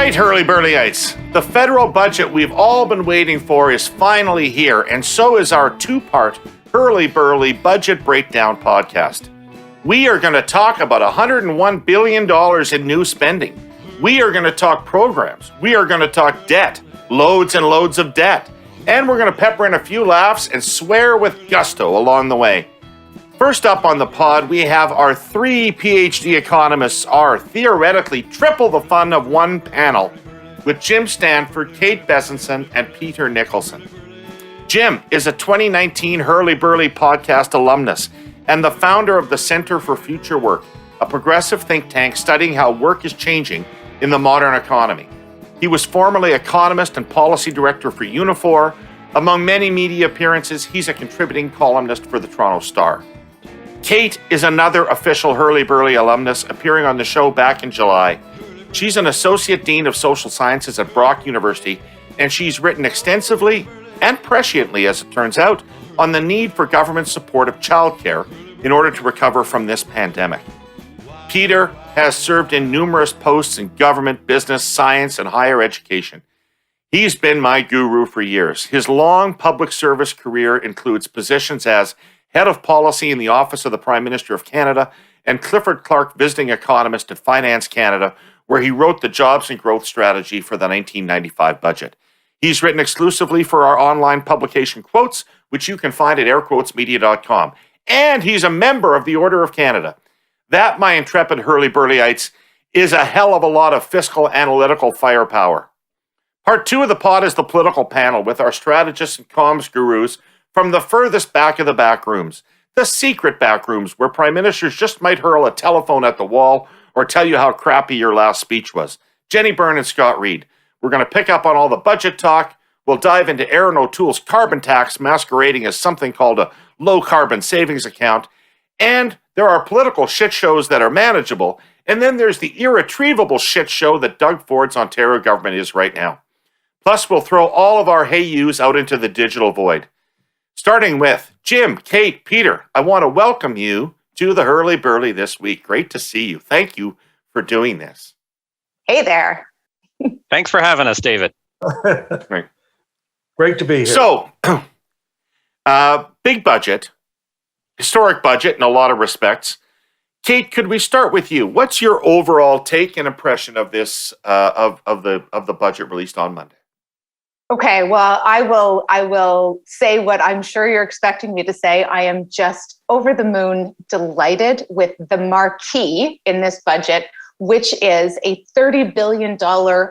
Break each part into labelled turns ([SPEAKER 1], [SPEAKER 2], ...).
[SPEAKER 1] right, Herle Burlyites. The federal budget we've all been waiting for is finally here, and so is our two-part Herle Burly Budget Breakdown podcast. We are going to talk about $101 billion in new spending. We are going to talk programs. We are going to talk debt, loads and loads of debt. And we're going to pepper in a few laughs and swear with gusto along the way. First up on the pod, we have our three PhD economists are theoretically triple the fun of one panel with Jim Stanford, Kate Bezanson, and Peter Nicholson. Jim is a 2019 Herle Burly podcast alumnus and the founder of the Center for Future Work, a progressive think tank studying how work is changing in the modern economy. He was formerly economist and policy director for Unifor. Among many media appearances, he's a contributing columnist for the Toronto Star. Kate is another official Herle Burly alumnus appearing on the show back in July. She's an Associate Dean of Social Sciences at Brock University, and she's written extensively and presciently, as it turns out, on the need for government support of childcare in order to recover from this pandemic. Peter has served in numerous posts in government, business, science, and higher education. He's been my guru for years. His long public service career includes positions as Head of Policy in the Office of the Prime Minister of Canada, and Clifford Clark Visiting Economist at Finance Canada, where he wrote the Jobs and Growth Strategy for the 1995 budget. He's written exclusively for our online publication Quotes, which you can find at airquotesmedia.com. And he's a member of the Order of Canada. That, my intrepid Herle Burlyites, is a hell of a lot of fiscal analytical firepower. Part two of the pod is the political panel with our strategists and comms gurus from the furthest back of the back rooms, the secret back rooms where prime ministers just might hurl a telephone at the wall or tell you how crappy your last speech was. Jenny Byrne and Scott Reid. We're going to pick up on all the budget talk. We'll dive into Aaron O'Toole's carbon tax masquerading as something called a low-carbon savings account. And there are political shit shows that are manageable. And then there's the irretrievable shit show that Doug Ford's Ontario government is right now. Plus, we'll throw all of our hey yous out into the digital void. Starting with Jim, Kate, Peter, I want to welcome you to the Herle Burly this week. Great to see you. Thank you for doing this.
[SPEAKER 2] Hey there.
[SPEAKER 3] Thanks for having us, David.
[SPEAKER 4] Great to be here.
[SPEAKER 1] So, big budget, historic budget in a lot of respects. Kate, could we start with you? What's your overall take and impression of this of the budget released on Monday?
[SPEAKER 2] Okay, well, I will say what I'm sure you're expecting me to say. I am just over the moon delighted with the marquee in this budget, which is a $30 billion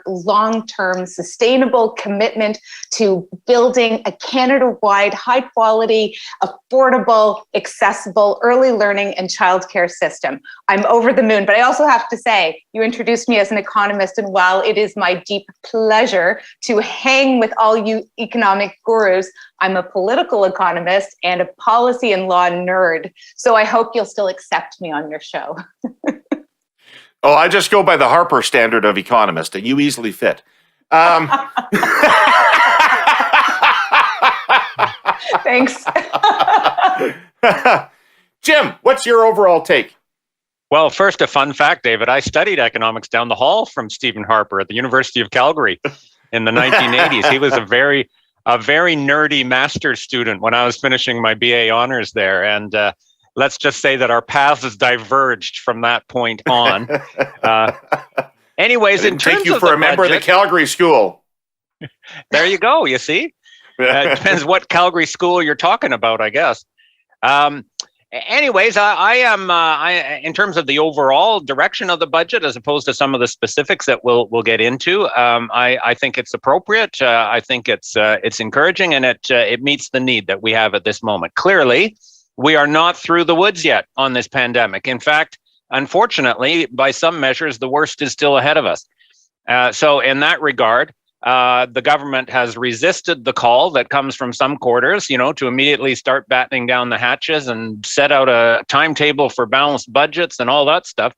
[SPEAKER 2] long-term sustainable commitment to building a Canada-wide, high-quality, affordable, accessible early learning and childcare system. I'm over the moon, but I also have to say, you introduced me as an economist, and while it is my deep pleasure to hang with all you economic gurus, I'm a political economist and a policy and law nerd. So I hope you'll still accept me on your show.
[SPEAKER 1] Oh, I just go by the Harper standard of economist, and you easily fit.
[SPEAKER 2] Thanks.
[SPEAKER 1] Jim, what's your overall take?
[SPEAKER 3] Well, first, a fun fact, David. I studied economics down the hall from Stephen Harper at the University of Calgary in the 1980s. He was a very nerdy master's student when I was finishing my BA honors there, and let's just say that our paths diverged from that point on. Anyways, in terms
[SPEAKER 1] take you
[SPEAKER 3] of
[SPEAKER 1] for a member of the Calgary School.
[SPEAKER 3] There you go. You see, it depends what Calgary school you're talking about, I guess. Anyways, I am in terms of the overall direction of the budget, as opposed to some of the specifics that we'll get into. I think it's appropriate. I think it's encouraging, and it meets the need that we have at this moment. Clearly, we are not through the woods yet on this pandemic. In fact, unfortunately, by some measures, the worst is still ahead of us. So in that regard, the government has resisted the call that comes from some quarters, to immediately start battening down the hatches and set out a timetable for balanced budgets and all that stuff,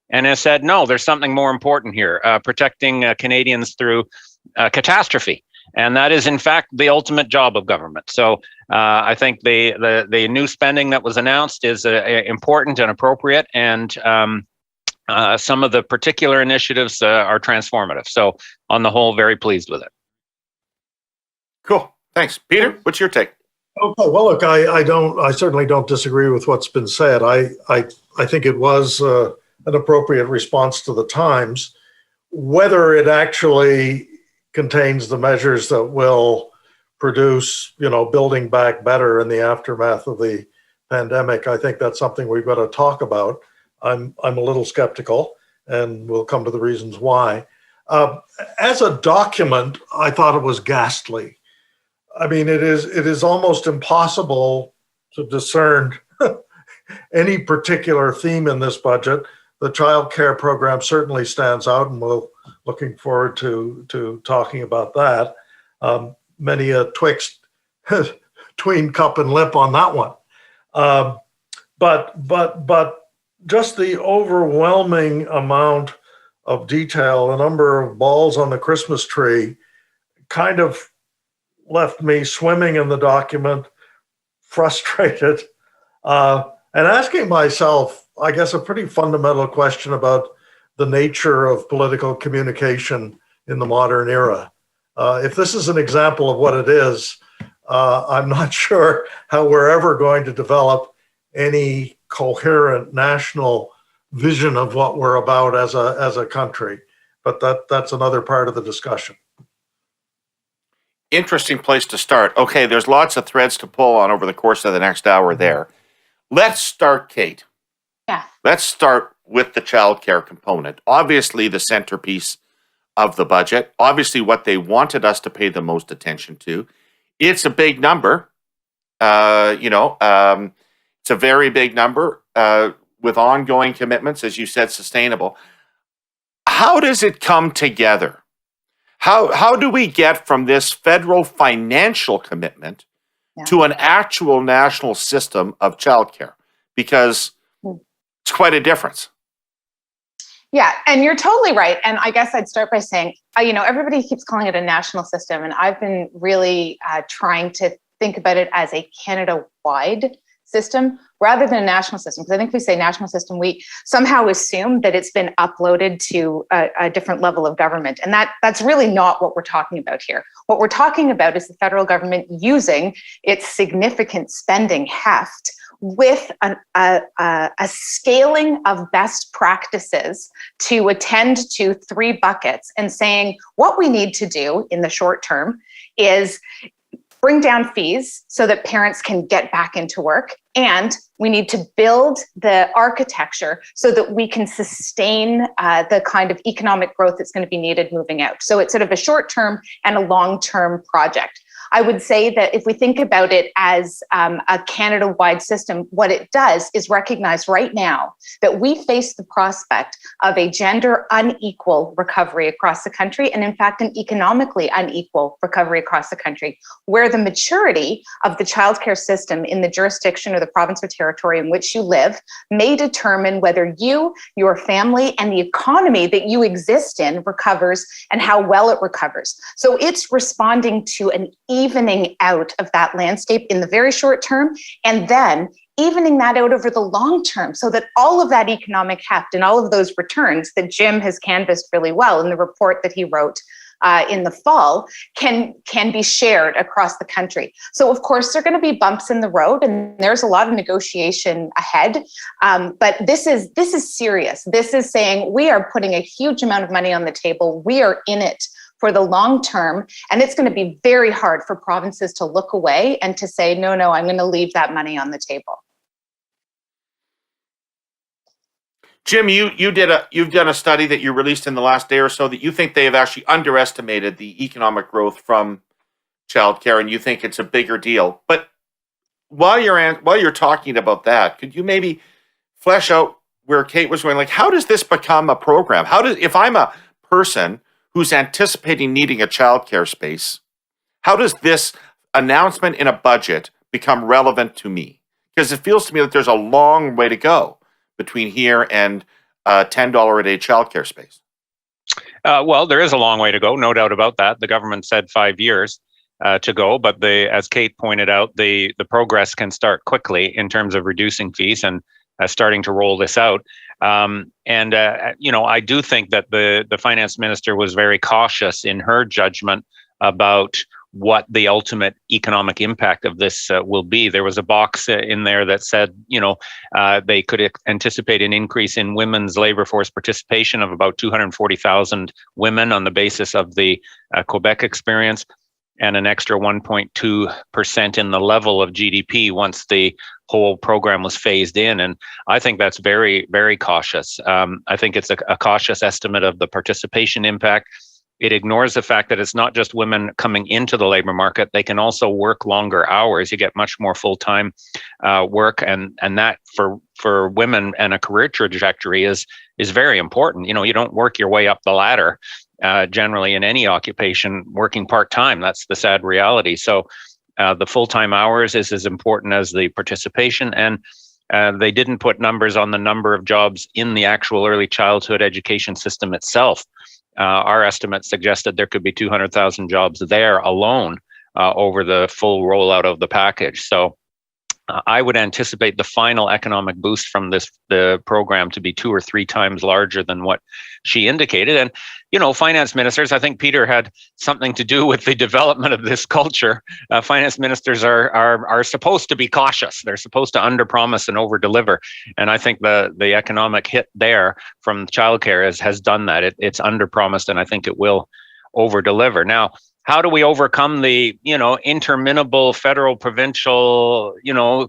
[SPEAKER 3] and has said, no, there's something more important here, protecting Canadians through catastrophe. And that is, in fact, the ultimate job of government. So I think the new spending that was announced is important and appropriate. And some of the particular initiatives are transformative. So on the whole, very pleased with it.
[SPEAKER 1] Cool. Thanks. Peter, what's your take?
[SPEAKER 4] Okay, well, look, I certainly don't disagree with what's been said. I think it was an appropriate response to the times. Whether it actually contains the measures that will produce, building back better in the aftermath of the pandemic, I think that's something we've got to talk about. I'm a little skeptical, and we'll come to the reasons why. As a document, I thought it was ghastly. I mean, it is almost impossible to discern any particular theme in this budget. The child care program certainly stands out, and we're looking forward to talking about that. Many a twixt between cup and lip on that one. But just the overwhelming amount of detail, the number of balls on the Christmas tree, kind of left me swimming in the document, frustrated, and asking myself, I guess, a pretty fundamental question about the nature of political communication in the modern era. If this is an example of what it is, I'm not sure how we're ever going to develop any coherent national vision of what we're about as a country. But that's another part of the discussion.
[SPEAKER 1] Interesting place to start. Okay, there's lots of threads to pull on over the course of the next hour there. Let's start, Kate.
[SPEAKER 2] Yeah.
[SPEAKER 1] Let's start with the childcare component. Obviously, the centerpiece of the budget. Obviously, what they wanted us to pay the most attention to. It's a big number. It's a very big number with ongoing commitments, as you said, sustainable. How does it come together? How do we get from this federal financial commitment to an actual national system of childcare? Because it's quite a difference.
[SPEAKER 2] Yeah, and you're totally right. And I guess I'd start by saying, everybody keeps calling it a national system, and I've been really trying to think about it as a Canada-wide system rather than a national system. Because I think if we say national system, we somehow assume that it's been uploaded to a different level of government. And that's really not what we're talking about here. What we're talking about is the federal government using its significant spending heft with a scaling of best practices to attend to three buckets and saying what we need to do in the short term is bring down fees so that parents can get back into work. And we need to build the architecture so that we can sustain the kind of economic growth that's going to be needed moving out. So it's sort of a short-term and a long-term project. I would say that if we think about it as a Canada-wide system, what it does is recognize right now that we face the prospect of a gender unequal recovery across the country, and in fact, an economically unequal recovery across the country, where the maturity of the childcare system in the jurisdiction or the province or territory in which you live may determine whether you, your family, and the economy that you exist in recovers and how well it recovers. So it's responding to an evening out of that landscape in the very short term, and then evening that out over the long term so that all of that economic heft and all of those returns that Jim has canvassed really well in the report that he wrote in the fall can be shared across the country. So of course, there are going to be bumps in the road, and there's a lot of negotiation ahead. But this is serious. This is saying we are putting a huge amount of money on the table. We are in it for the long term, and it's going to be very hard for provinces to look away and to say, no, I'm going to leave that money on the table.
[SPEAKER 1] Jim, you've done a study that you released in the last day or so that you think they have actually underestimated the economic growth from childcare, and you think it's a bigger deal. But while you're talking about that, could you maybe flesh out where Kate was going? Like, how does this become a program? If I'm a person who's anticipating needing a childcare space, how does this announcement in a budget become relevant to me? Because it feels to me that there's a long way to go between here and $10 a day childcare space.
[SPEAKER 3] Well, there is a long way to go, no doubt about that. The government said 5 years to go, but as Kate pointed out, the progress can start quickly in terms of reducing fees and starting to roll this out. I do think that the finance minister was very cautious in her judgment about what the ultimate economic impact of this will be. There was a box in there that said, they could anticipate an increase in women's labor force participation of about 240,000 women on the basis of the Quebec experience, and an extra 1.2% in the level of GDP once the whole program was phased in. And I think that's very, very cautious. I think it's a cautious estimate of the participation impact. It ignores the fact that it's not just women coming into the labor market. They can also work longer hours. You get much more full-time work, and that for women and a career trajectory is very important. You don't work your way up the ladder generally in any occupation working part-time. That's the sad reality. So the full-time hours is as important as the participation, and they didn't put numbers on the number of jobs in the actual early childhood education system itself. Our estimates suggested there could be 200,000 jobs there alone over the full rollout of the package. So I would anticipate the final economic boost from the program to be 2 or 3 times larger than what she indicated. And, finance ministers, I think Peter had something to do with the development of this culture. Finance ministers are supposed to be cautious. They're supposed to underpromise and overdeliver. And I think the economic hit there from childcare has done that. It's underpromised, and I think it will overdeliver. Now, how do we overcome the, interminable federal-provincial,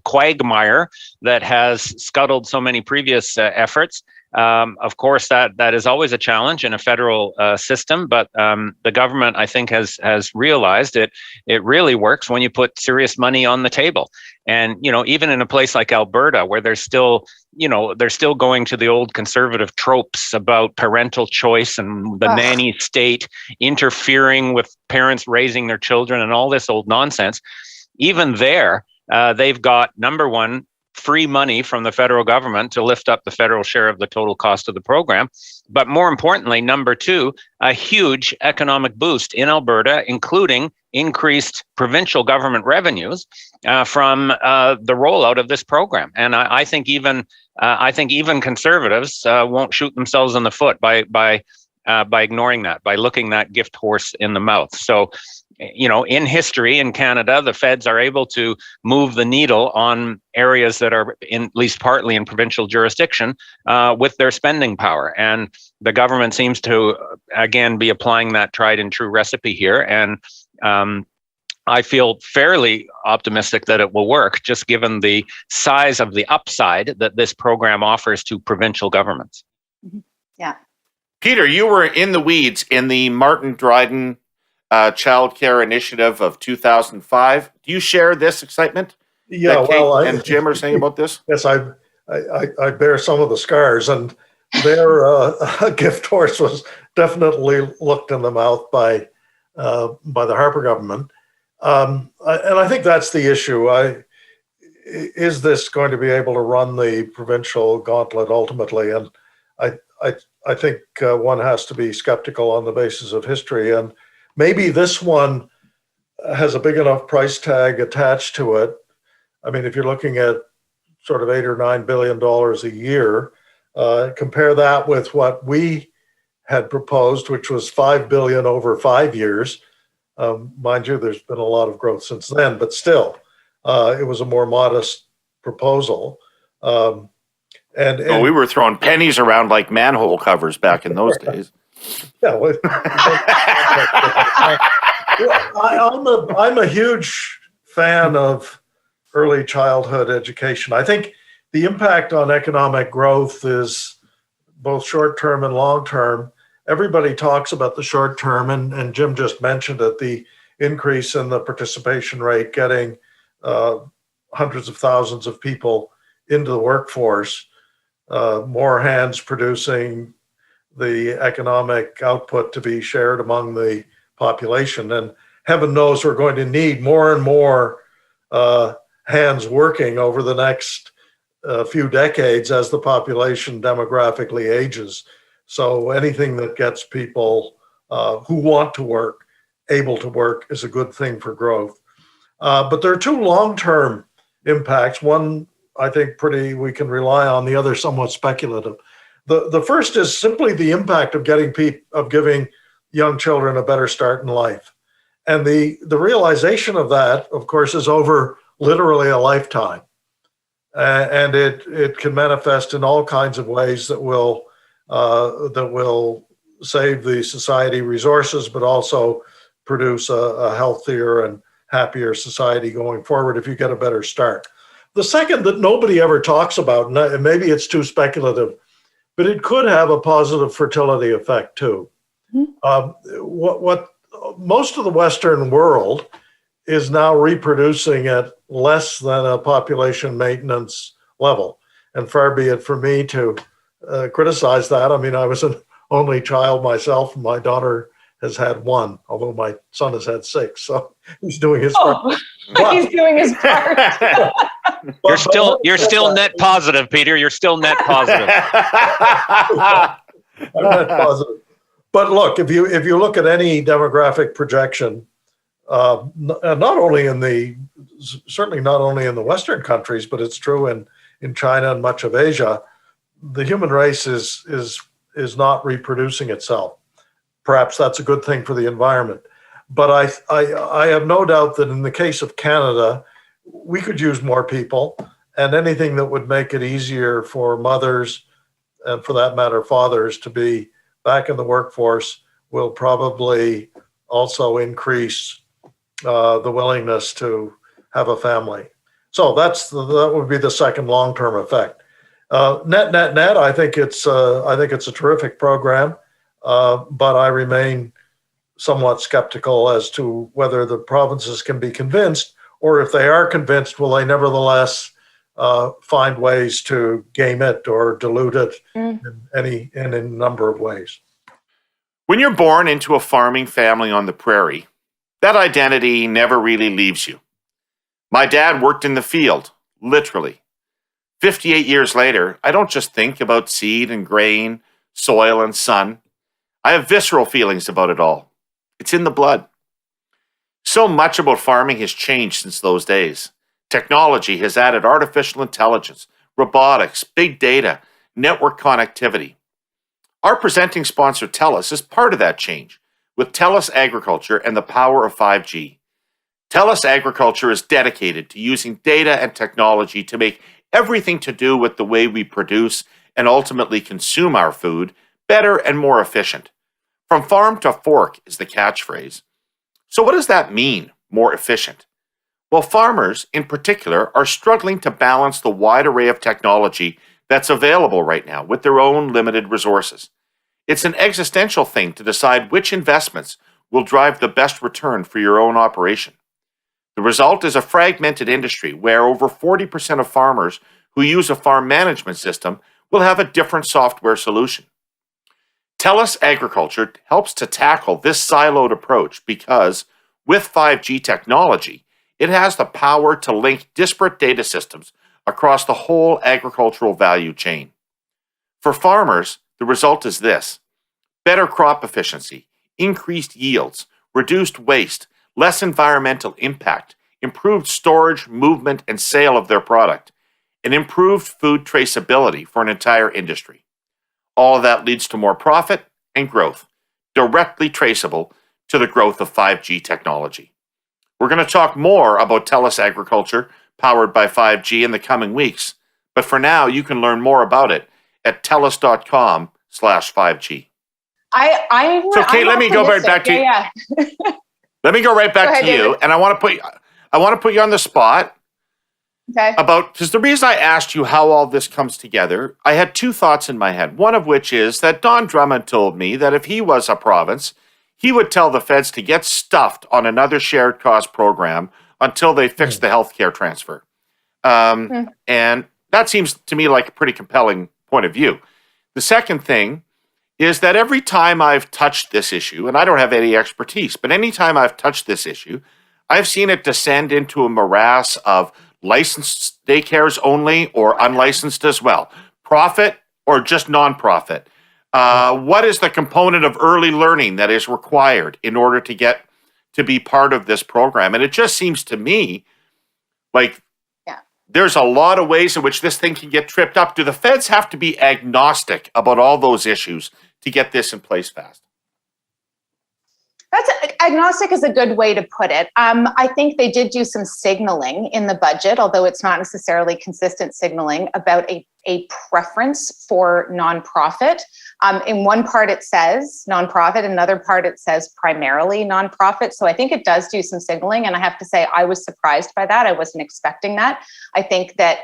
[SPEAKER 3] quagmire that has scuttled so many previous efforts? Of course, that is always a challenge in a federal system, but the government, I think, has realized it really works when you put serious money on the table. And, even in a place like Alberta, where they're still going to the old conservative tropes about parental choice and the nanny state interfering with parents raising their children and all this old nonsense. Even there, they've got, number one, free money from the federal government to lift up the federal share of the total cost of the program. But more importantly, number two, a huge economic boost in Alberta, including increased provincial government revenues from the rollout of this program. And I think even conservatives won't shoot themselves in the foot by ignoring that, by looking that gift horse in the mouth. So, in history in Canada, the feds are able to move the needle on areas that are at least partly in provincial jurisdiction with their spending power. And the government seems to, again, be applying that tried and true recipe here. And I feel fairly optimistic that it will work, just given the size of the upside that this program offers to provincial governments.
[SPEAKER 2] Yeah.
[SPEAKER 1] Peter, you were in the weeds in the Martin Dryden Child Care Initiative of 2005. Do you share this excitement?
[SPEAKER 4] Yeah,
[SPEAKER 1] Kate and Jim are saying about this?
[SPEAKER 4] Yes, I bear some of the scars, and their gift horse was definitely looked in the mouth by the Harper government. And I think that's the issue. Is this going to be able to run the provincial gauntlet ultimately? And I think one has to be skeptical on the basis of history. And maybe this one has a big enough price tag attached to it. I mean, if you're looking at sort of $8 or $9 billion a year, compare that with what we had proposed, which was $5 billion over 5 years. Mind you, there's been a lot of growth since then, but still, it was a more modest proposal. And
[SPEAKER 1] we were throwing pennies around like manhole covers back in those days.
[SPEAKER 4] Yeah, I'm a huge fan of early childhood education. I think the impact on economic growth is both short-term and long-term. Everybody talks about the short-term, and Jim just mentioned it, the increase in the participation rate, getting hundreds of thousands of people into the workforce, more hands producing the economic output to be shared among the population. And heaven knows we're going to need more and more hands working over the next few decades as the population demographically ages. So anything that gets people who want to work, able to work, is a good thing for growth. But there are two long-term impacts. One, I think, we can rely on, the other somewhat speculative. The first is simply the impact of giving young children a better start in life. And the realization of that, of course, is over literally a lifetime. And it can manifest in all kinds of ways that will save the society resources, but also produce a healthier and happier society going forward if you get a better start. The second that nobody ever talks about, and maybe it's too speculative, but it could have a positive fertility effect too. What most of the Western world is now reproducing at less than a population maintenance level. And far be it for me to criticize that. I mean, I was an only child myself, and my daughter has had one, although my son has had 6. So he's doing his part.
[SPEAKER 2] He's doing his part.
[SPEAKER 3] You're still net positive, Peter. You're still net positive.
[SPEAKER 4] I'm net positive. But look, if you look at any demographic projection, certainly not only in the Western countries, but it's true in China and much of Asia, the human race is not reproducing itself. Perhaps that's a good thing for the environment. But I have no doubt that in the case of Canada, we could use more people, and anything that would make it easier for mothers, and for that matter, fathers, to be back in the workforce will probably also increase the willingness to have a family. So that would be the second long-term effect. Net, I think it's a terrific program, but I remain somewhat skeptical as to whether the provinces can be convinced, or if they are convinced, will they nevertheless find ways to game it or dilute it in a number of ways.
[SPEAKER 1] When you're born into a farming family on the prairie, that identity never really leaves you. My dad worked in the field, literally. 58 years later, I don't just think about seed and grain, soil and sun. I have visceral feelings about it all. It's in the blood. So much about farming has changed since those days. Technology has added artificial intelligence, robotics, big data, network connectivity. Our presenting sponsor, Telus, is part of that change with Telus Agriculture and the power of 5G. Telus Agriculture is dedicated to using data and technology to make everything to do with the way we produce and ultimately consume our food better and more efficient. From farm to fork is the catchphrase. So what does that mean, more efficient? Well, farmers in particular are struggling to balance the wide array of technology that's available right now with their own limited resources. It's an existential thing to decide which investments will drive the best return for your own operation. The result is a fragmented industry where over 40% of farmers who use a farm management system will have a different software solution. Telus Agriculture helps to tackle this siloed approach because, with 5G technology, it has the power to link disparate data systems across the whole agricultural value chain. For farmers, the result is this: better crop efficiency, increased yields, reduced waste, less environmental impact, improved storage, movement, and sale of their product, and improved food traceability for an entire industry. All of that leads to more profit and growth, directly traceable to the growth of 5G technology. We're going to talk more about Telus Agriculture, powered by 5G, in the coming weeks, but for now, you can learn more about it at telus.com/5G. So, Kate, let me go right back to you. Let me go right back to you, and I want to put you on the spot.
[SPEAKER 2] Okay.
[SPEAKER 1] Because the reason I asked you how all this comes together, I had 2 thoughts in my head. One of which is that Don Drummond told me that if he was a province, he would tell the feds to get stuffed on another shared cost program until they fix the healthcare transfer. And that seems to me like a pretty compelling point of view. The second thing is that every time I've touched this issue, and I don't have any expertise, but anytime I've touched this issue, I've seen it descend into a morass of licensed daycares only or unlicensed as well, profit or just nonprofit. What is the component of early learning that is required in order to get to be part of this program? And it just seems to me like there's a lot of ways in which this thing can get tripped up. Do the feds have to be agnostic about all those issues to get this in place fast?
[SPEAKER 2] Agnostic is a good way to put it. I think they did do some signaling in the budget, although it's not necessarily consistent signaling, about a preference for nonprofit. In one part it says nonprofit, another part it says primarily nonprofit. So I think it does do some signaling, and I have to say I was surprised by that. I wasn't expecting that. I think that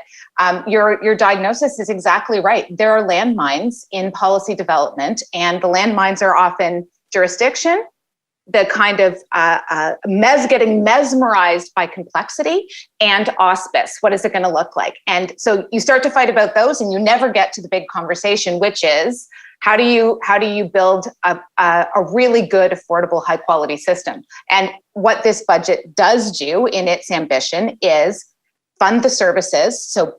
[SPEAKER 2] your diagnosis is exactly right. There are landmines in policy development, and the landmines are often jurisdiction, the kind of getting mesmerized by complexity, and auspice. What is it going to look like? And so you start to fight about those, and you never get to the big conversation, which is how do you build a really good, affordable, high quality system? And what this budget does do in its ambition is fund the services. So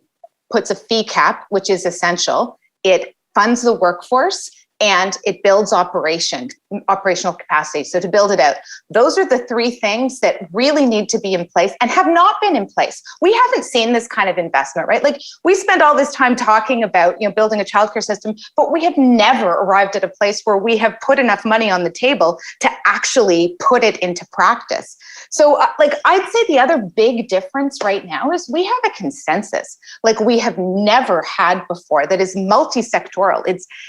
[SPEAKER 2] puts a fee cap, which is essential. It funds the workforce, and it builds operational capacity. So to build it out, those are the three things that really need to be in place and have not been in place. We haven't seen this kind of investment, right? Like, we spend all this time talking about, building a childcare system, but we have never arrived at a place where we have put enough money on the table to actually put it into practice. So I'd say the other big difference right now is we have a consensus like we have never had before that is multi-sectoral.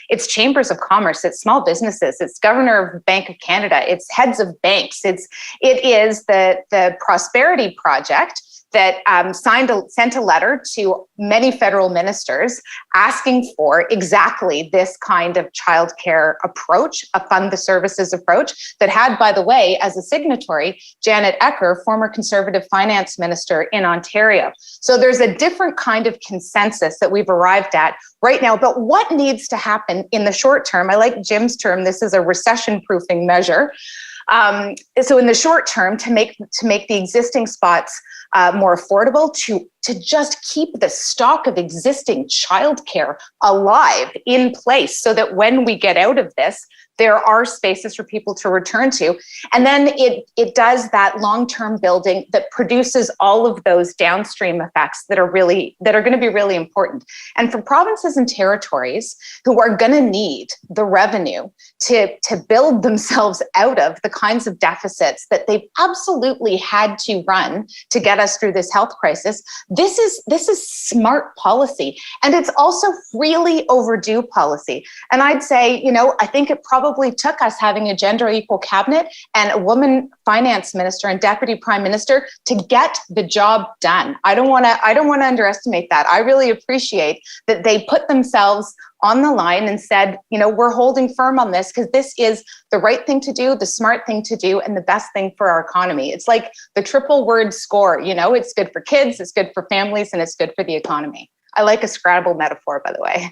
[SPEAKER 2] It's chambers of commerce, it's small businesses, it's governor of Bank of Canada, it's heads of banks, it is the Prosperity Project that sent a letter to many federal ministers asking for exactly this kind of childcare approach, a fund the services approach that had, by the way, as a signatory, Janet Ecker, former Conservative finance minister in Ontario. So there's a different kind of consensus that we've arrived at right now. But what needs to happen in the short term? I like Jim's term, this is a recession-proofing measure. So in the short term, to make the existing spots more affordable, to just keep the stock of existing childcare alive in place so that when we get out of this, there are spaces for people to return to. And then it does that long-term building that produces all of those downstream effects that are going to be really important. And for provinces and territories who are going to need the revenue to build themselves out of the kinds of deficits that they've absolutely had to run to get us through this health crisis, this is smart policy. And it's also really overdue policy. And I'd say, I think it probably took us having a gender equal cabinet and a woman finance minister and deputy prime minister to get the job done. I don't want to underestimate that. I really appreciate that they put themselves on the line and said, we're holding firm on this because this is the right thing to do, the smart thing to do, and the best thing for our economy. It's like the triple word score, it's good for kids, it's good for families, and it's good for the economy. I like a Scrabble metaphor, by the way.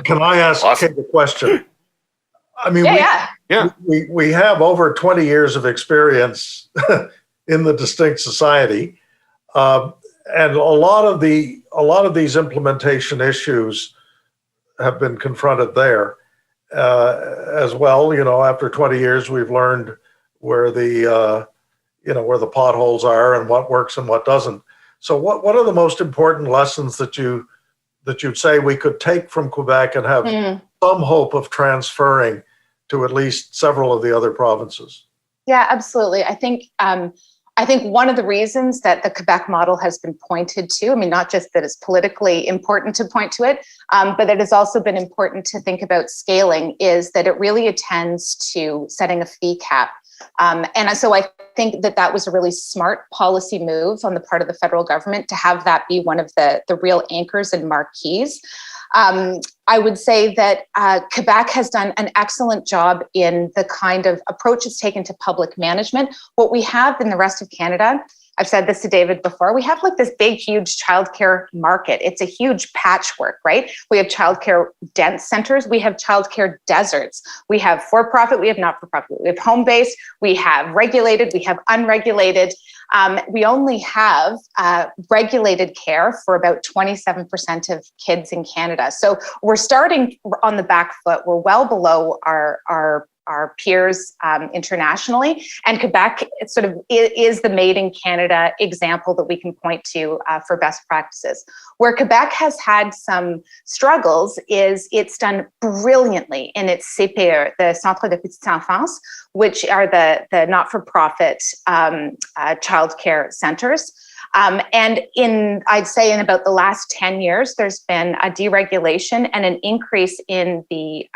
[SPEAKER 4] Can I ask Kate a question? I mean, we have over 20 years of experience in the distinct society, and a lot of these implementation issues have been confronted there as well. After 20 years, we've learned where the potholes are and what works and what doesn't. So, what are the most important lessons that you'd say we could take from Quebec and have some hope of transferring to at least several of the other provinces?
[SPEAKER 2] Yeah, absolutely. I think one of the reasons that the Quebec model has been pointed to, not just that it's politically important to point to it, but it has also been important to think about scaling, is that it really attends to setting a fee cap. And so I think that was a really smart policy move on the part of the federal government to have that be one of the real anchors and marquees. I would say that Quebec has done an excellent job in the kind of approach it's taken to public management. What we have in the rest of Canada, I've said this to David before, we have like this big, huge childcare market. It's a huge patchwork, right? We have childcare dense centers. We have childcare deserts. We have for-profit. We have not-for-profit. We have home-based. We have regulated. We have unregulated. We only have regulated care for about 27% of kids in Canada. So we're starting on the back foot. We're well below our our peers internationally. And Quebec sort of is the made in Canada example that we can point to for best practices. Where Quebec has had some struggles is it's done brilliantly in its CPE, the Centre de Petite Enfance, which are the not-for-profit childcare centers. And I'd say in about the last 10 years, there's been a deregulation and an increase in the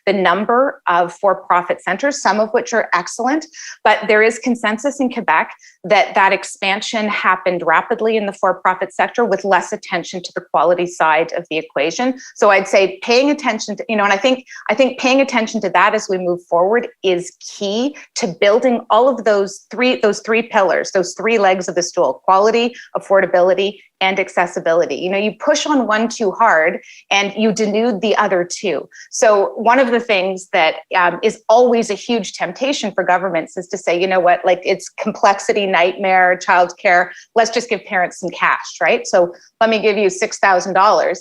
[SPEAKER 2] number of for-profit centers, some of which are excellent. But there is consensus in Quebec that expansion happened rapidly in the for-profit sector with less attention to the quality side of the equation. So I'd say paying attention to, and I think paying attention to that as we move forward is key to building all of those three pillars, those three legs of the stool: quality, affordability, and accessibility. You push on one too hard and you denude the other two. So one of the things that is always a huge temptation for governments is to say, it's complexity, nightmare, childcare. Let's just give parents some cash, right? So let me give you $6,000.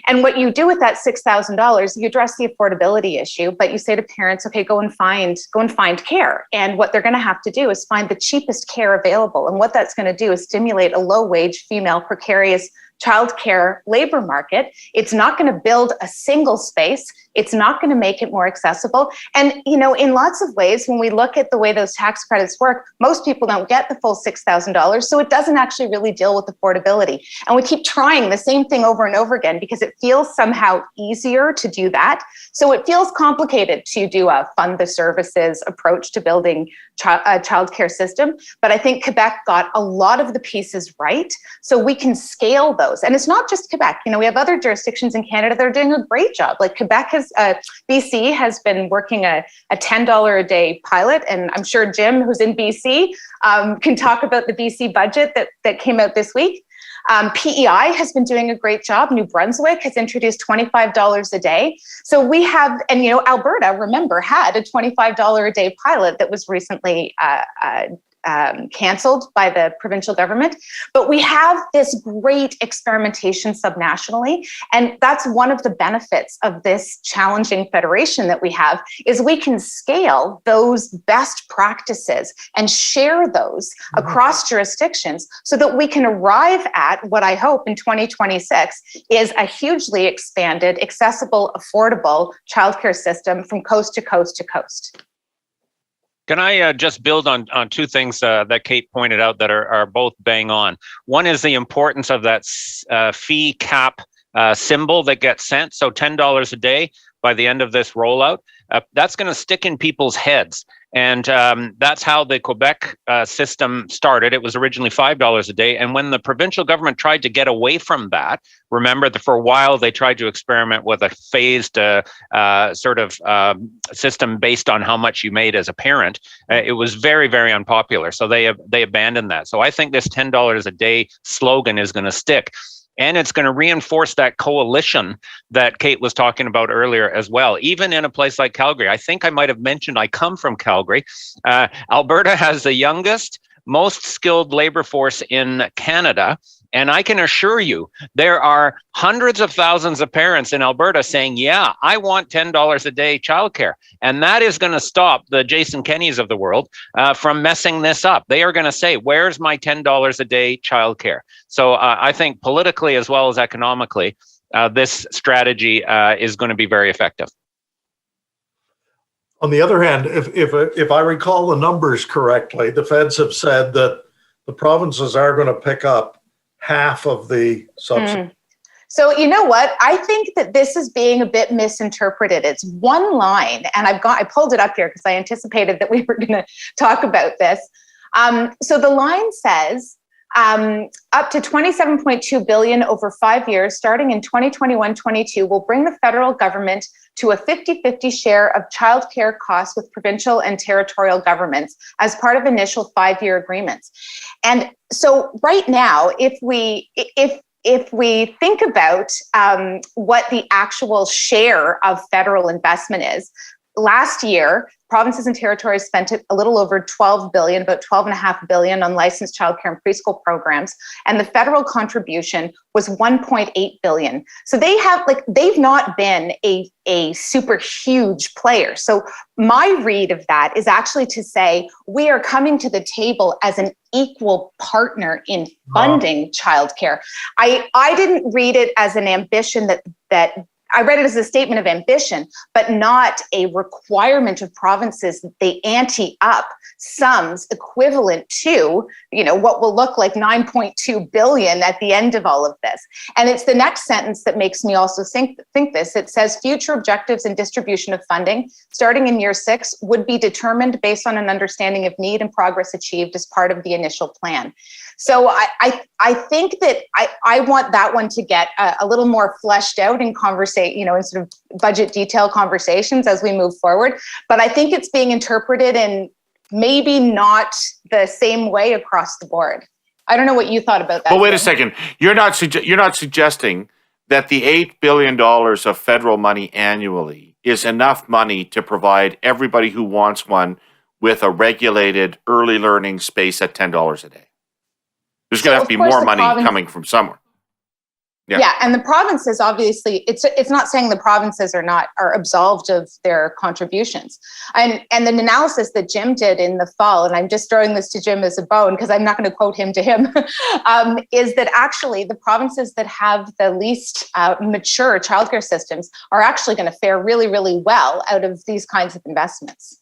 [SPEAKER 2] And what you do with that $6,000, you address the affordability issue, but you say to parents, okay, go and find care. And what they're going to have to do is find the cheapest care available. And what that's going to do is stimulate a low-wage, female, precarious childcare labor market. It's not going to build a single space. It's not going to make it more accessible. And, in lots of ways, when we look at the way those tax credits work, most people don't get the full $6,000. So it doesn't actually really deal with affordability. And we keep trying the same thing over and over again because it feels somehow easier to do that. So it feels complicated to do a fund the services approach to building a childcare system. But I think Quebec got a lot of the pieces right. So we can scale those. And it's not just Quebec. We have other jurisdictions in Canada that are doing a great job. Like Quebec BC has been working a $10 a day pilot. And I'm sure Jim, who's in BC, can talk about the BC budget that came out this week. PEI has been doing a great job. New Brunswick has introduced $25 a day. So we have, and Alberta, remember, had a $25 a day pilot that was recently canceled by the provincial government. But we have this great experimentation subnationally. And that's one of the benefits of this challenging federation that we have, is we can scale those best practices and share those across jurisdictions so that we can arrive at what I hope in 2026 is a hugely expanded, accessible, affordable childcare system from coast to coast to coast.
[SPEAKER 3] Can I just build on two things that Kate pointed out that are both bang on? One is the importance of that fee cap symbol that gets sent. So $10 a day by the end of this rollout, that's going to stick in people's heads. And that's how the Quebec system started. It was originally $5 a day. And when the provincial government tried to get away from that, remember that for a while they tried to experiment with a phased system based on how much you made as a parent. It was very, very unpopular. So they abandoned that. So I think this $10 a day slogan is going to stick. And it's going to reinforce that coalition that Kate was talking about earlier as well. Even in a place like Calgary, I think I might have mentioned I come from Calgary. Alberta has the youngest, most skilled labor force in Canada. And I can assure you, there are hundreds of thousands of parents in Alberta saying, yeah, I want $10 a day childcare. And that is going to stop the Jason Kennys of the world from messing this up. They are going to say, where's my $10 a day childcare? So I think politically as well as economically, this strategy is going to be very effective.
[SPEAKER 4] On the other hand, if I recall the numbers correctly, the feds have said that the provinces are going to pick up half of the subsidy.
[SPEAKER 2] So you know what? I think that this is being a bit misinterpreted. It's one line, and I pulled it up here because I anticipated that we were going to talk about this. So the line says up to $27.2 billion over 5 years, starting in 2021-22, will bring the federal government to a 50-50 share of childcare costs with provincial and territorial governments as part of initial 5-year agreements. And so right now, if we think about what the actual share of federal investment is, last year, provinces and territories spent a little over $12 billion, about $12.5 billion on licensed childcare and preschool programs, and the federal contribution was $1.8 billion. So they've not been a super huge player. So my read of that is actually to say we are coming to the table as an equal partner in funding childcare. I didn't read it as an ambition that I read it as a statement of ambition, but not a requirement of provinces that they ante up sums equivalent to, what will look like $9.2 billion at the end of all of this. And it's the next sentence that makes me also think this. It says future objectives and distribution of funding starting in year 6 would be determined based on an understanding of need and progress achieved as part of the initial plan. So I think that I want that one to get a little more fleshed out in conversation, in sort of budget detail conversations as we move forward. But I think it's being interpreted in maybe not the same way across the board. I don't know what you thought about that.
[SPEAKER 1] But wait a second. You're not suggesting that the $8 billion of federal money annually is enough money to provide everybody who wants one with a regulated early learning space at $10 a day. There's going to have to be more money coming from somewhere.
[SPEAKER 2] Yeah, and the provinces, obviously, it's not saying the provinces are absolved of their contributions. And the analysis that Jim did in the fall, and I'm just throwing this to Jim as a bone because I'm not going to quote him to him, is that actually the provinces that have the least mature childcare systems are actually going to fare really, really well out of these kinds of investments.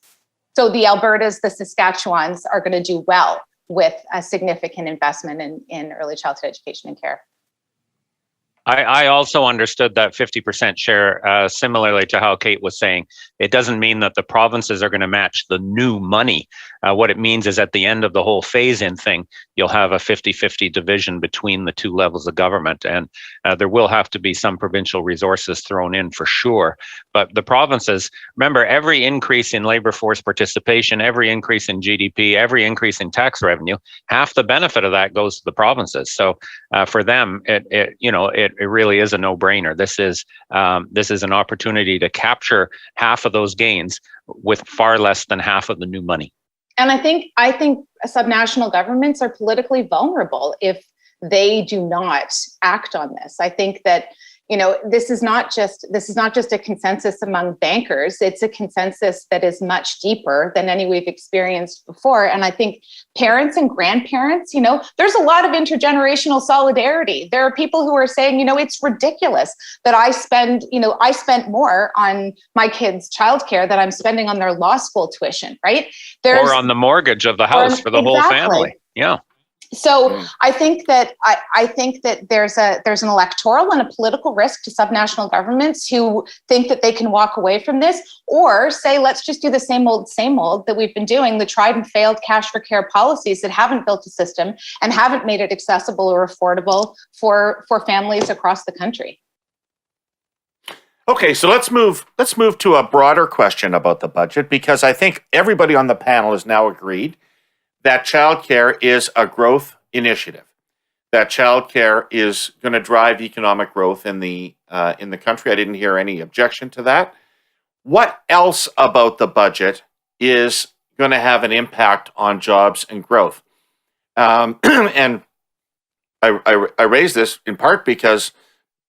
[SPEAKER 2] So the Albertas, the Saskatchewans are going to do well with a significant investment in early childhood education and care.
[SPEAKER 3] I also understood that 50% share, similarly to how Kate was saying. It doesn't mean that the provinces are going to match the new money. What it means is at the end of the whole phase-in thing, you'll have a 50-50 division between the two levels of government. And there will have to be some provincial resources thrown in for sure. But the provinces, remember, every increase in labor force participation, every increase in GDP, every increase in tax revenue, half the benefit of that goes to the provinces. So for them, it really is a no-brainer. This is an opportunity to capture half of those gains with far less than half of the new money.
[SPEAKER 2] And I think subnational governments are politically vulnerable if they do not act on this. I think that this is not just a consensus among bankers. It's a consensus that is much deeper than any we've experienced before. And I think parents and grandparents, there's a lot of intergenerational solidarity. There are people who are saying, it's ridiculous that I spent more on my kids' childcare than I'm spending on their law school tuition, right?
[SPEAKER 3] Or on the mortgage of the house for the whole family. Yeah.
[SPEAKER 2] So I think that there's an electoral and a political risk to subnational governments who think that they can walk away from this, or say, let's just do the same old that we've been doing, the tried and failed cash for care policies that haven't built a system and haven't made it accessible or affordable for families across the country.
[SPEAKER 1] Okay, so let's move to a broader question about the budget, because I think everybody on the panel has now agreed that childcare is a growth initiative, that childcare is going to drive economic growth in the country. I didn't hear any objection to that. What else about the budget is going to have an impact on jobs and growth? And I raise this in part because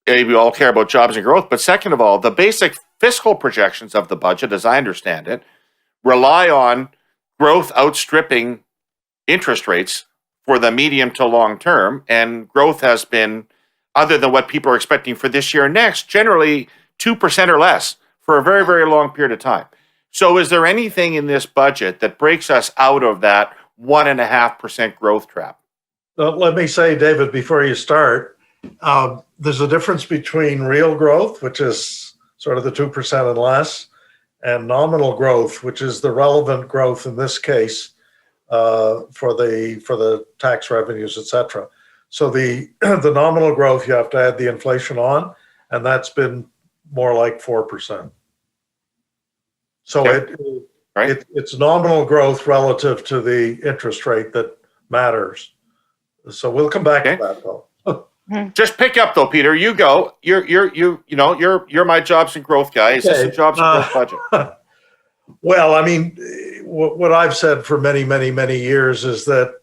[SPEAKER 1] we all care about jobs and growth, but second of all, the basic fiscal projections of the budget, as I understand it, rely on growth outstripping interest rates for the medium to long term, and growth has been, other than what people are expecting for this year and next, generally 2% or less for a very, very long period of time. So is there anything in this budget that breaks us out of that 1.5% growth trap?
[SPEAKER 4] Let me say, David, before you start, there's a difference between real growth, which is sort of the 2% and less, and nominal growth, which is the relevant growth in this case, for the tax revenues, et cetera. So the nominal growth, you have to add the inflation on, and that's been more like 4%. So
[SPEAKER 1] okay.
[SPEAKER 4] It's nominal growth relative to the interest rate that matters. So we'll come back to that though.
[SPEAKER 1] Just pick up though, Peter. You go. You're my jobs and growth guy. Is this a jobs and growth budget?
[SPEAKER 4] Well, I mean, what I've said for many, many, many years is that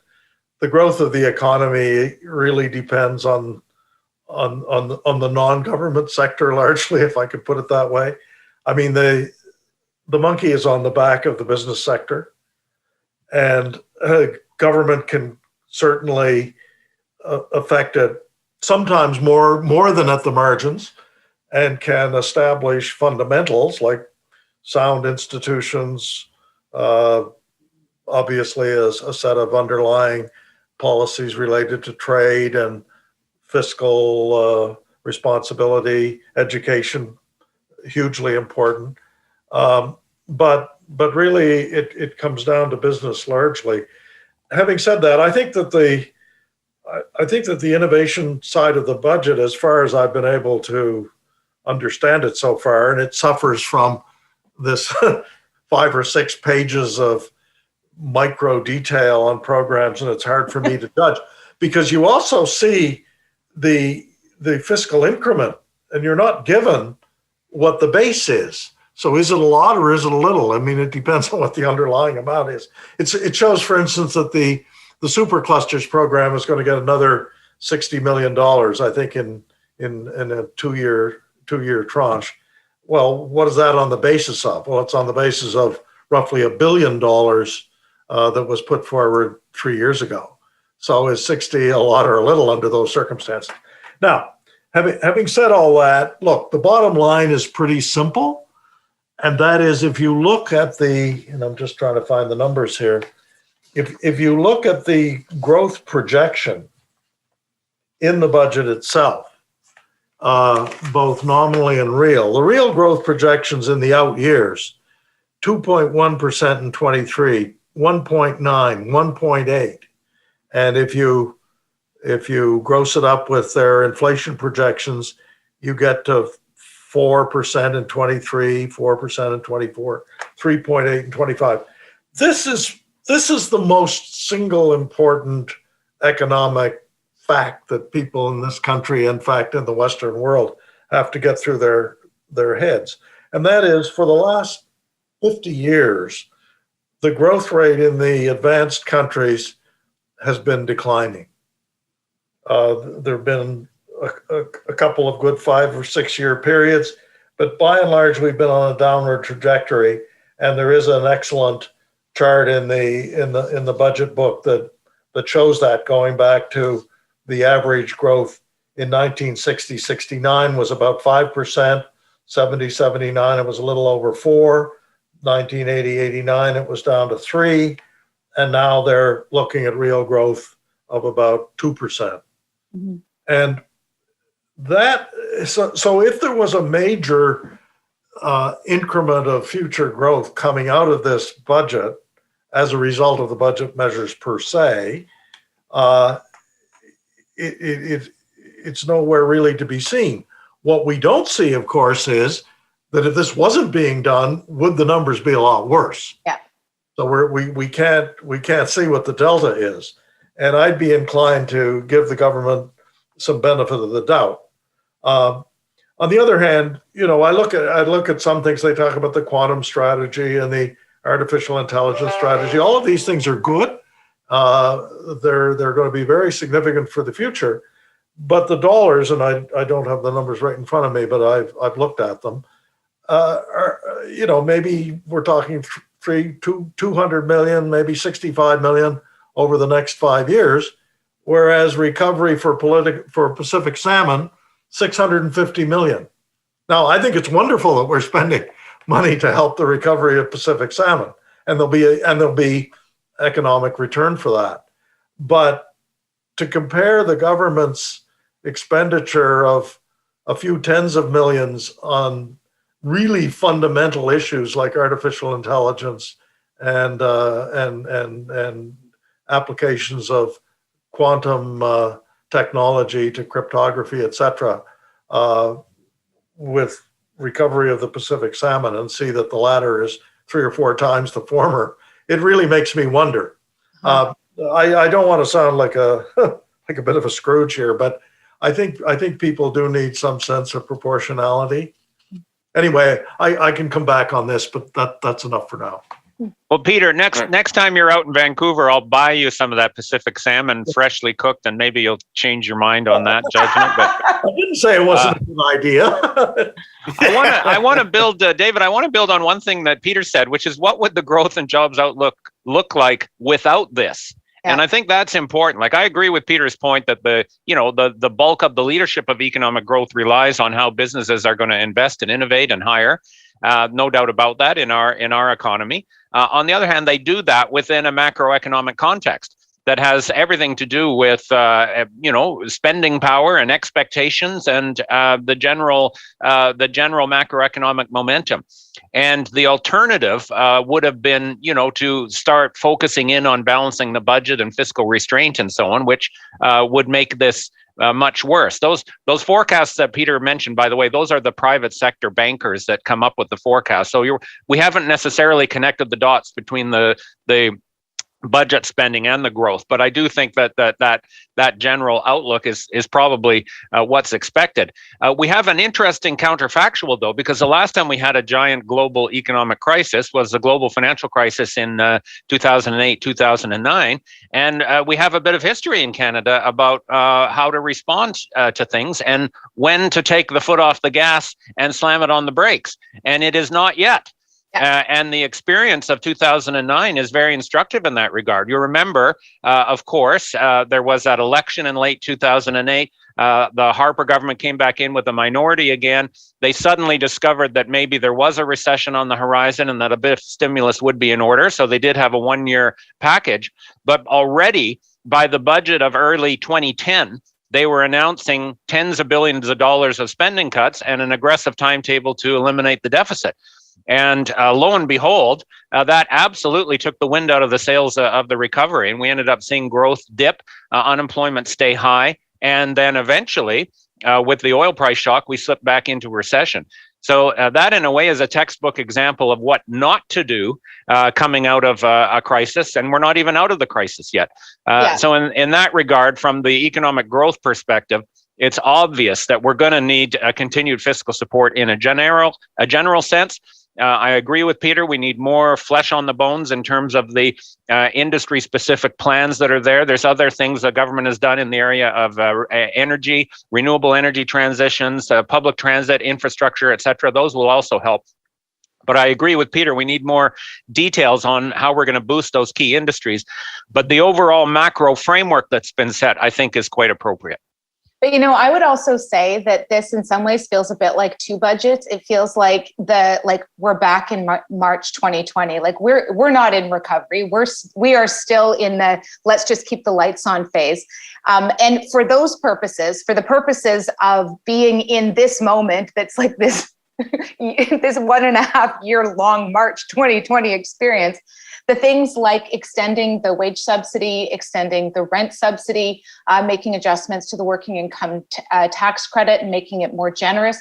[SPEAKER 4] the growth of the economy really depends on the non-government sector largely, if I could put it that way. I mean, the monkey is on the back of the business sector, and government can certainly affect it sometimes more than at the margins, and can establish fundamentals like sound institutions, obviously as a set of underlying policies related to trade and fiscal responsibility, education, hugely important. But really, it comes down to business largely. Having said that, I think that the innovation side of the budget, as far as I've been able to understand it so far, and it suffers from this 5 or 6 pages of micro detail on programs, and it's hard for me to judge because you also see the fiscal increment, and you're not given what the base is. So is it a lot or is it a little? I mean, it depends on what the underlying amount is. It shows, for instance, that the superclusters program is going to get another $60 million, I think, in a two-year tranche. Well, what is that on the basis of? Well, it's on the basis of roughly $1 billion that was put forward 3 years ago. So is 60 a lot or a little under those circumstances? Now, having said all that, look, the bottom line is pretty simple. And that is, if you look at and I'm just trying to find the numbers here. If you look at the growth projection in the budget itself, both nominally and real, the real growth projections in the out years, 2.1% in 23, 1.9, 1.8. And if you gross it up with their inflation projections, you get to 4% in 23, 4% in 24, 3.8 in 25. This is the most single important economic fact that people in this country, in fact, in the Western world, have to get through their heads. And that is, for the last 50 years, the growth rate in the advanced countries has been declining. There have been a couple of good 5 or 6 year periods, but by and large, we've been on a downward trajectory. And there is an excellent chart in the budget book that shows that, going back to the average growth in 1960-69 was about 5%, 70-79 it was a little over 4, 1980-89 it was down to 3, and now they're looking at real growth of about 2%. Mm-hmm. And that, so if there was a major increment of future growth coming out of this budget as a result of the budget measures per se, it's nowhere really to be seen. What we don't see, of course, is that if this wasn't being done, would the numbers be a lot worse?
[SPEAKER 2] Yeah. So
[SPEAKER 4] we can't see what the delta is, and I'd be inclined to give the government some benefit of the doubt. On the other hand, I look at some things. They talk about the quantum strategy and the artificial intelligence strategy. All of these things are good. They're going to be very significant for the future. But the dollars, and I don't have the numbers right in front of me, but I've looked at them. Maybe we're talking 200 million, maybe 65 million over the next 5 years, whereas recovery for Pacific salmon, 650 million. Now, I think it's wonderful that we're spending money to help the recovery of Pacific salmon, and there'll be economic return for that. But to compare the government's expenditure of a few tens of millions on really fundamental issues like artificial intelligence and applications of quantum technology to cryptography, et cetera, with recovery of the Pacific salmon, and see that the latter is 3 or 4 times the former, it really makes me wonder. I don't want to sound like a bit of a Scrooge here, but I think people do need some sense of proportionality. Anyway, I can come back on this, but that's enough for now.
[SPEAKER 3] Well, Peter, next time you're out in Vancouver, I'll buy you some of that Pacific salmon, freshly cooked, and maybe you'll change your mind on that judgment. But
[SPEAKER 4] I didn't say it wasn't a good idea.
[SPEAKER 3] I want to build, David. I want to build on one thing that Peter said, which is what would the growth and jobs outlook look like without this? Yeah. And I think that's important. Like, I agree with Peter's point that the bulk of the leadership of economic growth relies on how businesses are going to invest and innovate and hire. No doubt about that in our economy. On the other hand, they do that within a macroeconomic context that has everything to do with spending power and expectations and the general macroeconomic momentum. And the alternative would have been, to start focusing in on balancing the budget and fiscal restraint and so on, which would make this much worse. Those forecasts that Peter mentioned, by the way, those are the private sector bankers that come up with the forecast. So we haven't necessarily connected the dots between the budget spending and the growth, but I do think that general outlook is probably what's expected. We have an interesting counterfactual, though, because the last time we had a giant global economic crisis was the global financial crisis in 2008, 2009, and we have a bit of history in Canada about how to respond to things and when to take the foot off the gas and slam it on the brakes, and it is not yet. Yeah. And the experience of 2009 is very instructive in that regard. You remember, of course, there was that election in late 2008. The Harper government came back in with a minority again. They suddenly discovered that maybe there was a recession on the horizon and that a bit of stimulus would be in order. So they did have a one-year package. But already by the budget of early 2010, they were announcing tens of billions of dollars of spending cuts and an aggressive timetable to eliminate the deficit. And lo and behold, that absolutely took the wind out of the sails of the recovery. And we ended up seeing growth dip, unemployment stay high. And then eventually, with the oil price shock, we slipped back into recession. So that, in a way, is a textbook example of what not to do coming out of a crisis. And we're not even out of the crisis yet. So in that regard, from the economic growth perspective, it's obvious that we're going to need continued fiscal support in a general sense. I agree with Peter. We need more flesh on the bones in terms of the industry-specific plans that are there. There's other things the government has done in the area of energy, renewable energy transitions, public transit, infrastructure, et cetera. Those will also help. But I agree with Peter. We need more details on how we're going to boost those key industries. But the overall macro framework that's been set, I think, is quite appropriate.
[SPEAKER 2] But, I would also say that this in some ways feels a bit like two budgets. It feels like we're back in March 2020. Like we're not in recovery. We are still in the let's just keep the lights on phase. And for those purposes, for the purposes of being in this moment, that's like this 1.5 year long March 2020 experience. The things like extending the wage subsidy, extending the rent subsidy, making adjustments to the working income tax credit and making it more generous.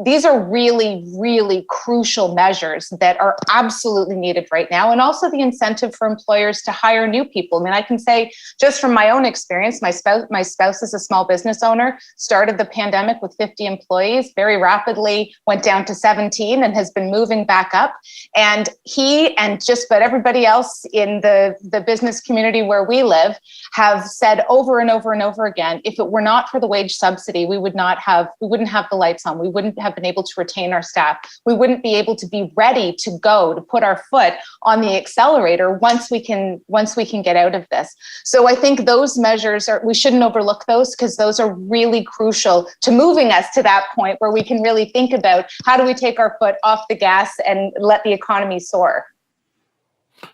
[SPEAKER 2] These are really, really crucial measures that are absolutely needed right now. And also the incentive for employers to hire new people. I mean, I can say just from my own experience, my spouse is a small business owner, started the pandemic with 50 employees, very rapidly went down to 17 and has been moving back up. And he and just about everybody else in the business community where we live have said over and over and over again, if it were not for the wage subsidy, we wouldn't have the lights on. We wouldn't have been able to retain our staff. We wouldn't be able to be ready to put our foot on the accelerator once we can get out of this. So I think those measures we shouldn't overlook those because those are really crucial to moving us to that point where we can really think about how do we take our foot off the gas and let the economy soar.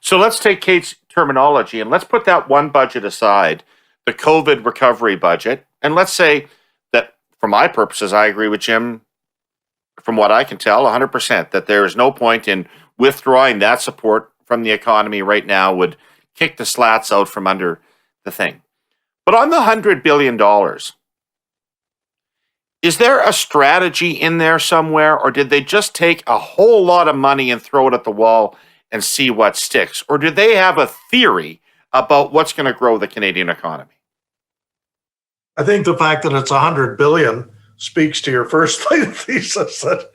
[SPEAKER 1] So let's take Kate's terminology and let's put that one budget aside, the COVID recovery budget. And let's say that for my purposes, I agree with Jim, from what I can tell, 100%, that there is no point in withdrawing that support from the economy right now would kick the slats out from under the thing. But on the $100 billion, is there a strategy in there somewhere, or did they just take a whole lot of money and throw it at the wall and see what sticks? Or do they have a theory about what's going to grow the Canadian economy?
[SPEAKER 4] I think the fact that it's $100 billion speaks to your first thesis that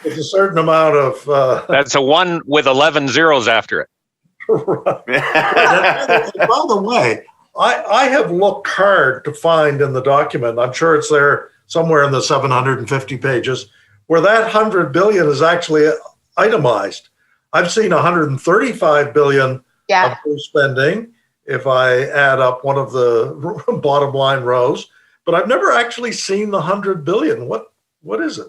[SPEAKER 4] There's a certain amount of...
[SPEAKER 3] That's a 1 with 11 zeros after it.
[SPEAKER 4] Right. And by the way, I have looked hard to find in the document, I'm sure it's there somewhere in the 750 pages, where that 100 billion is actually itemized. I've seen 135 billion of new spending if I add up one of the bottom line rows, but I've never actually seen the 100 billion. What is it?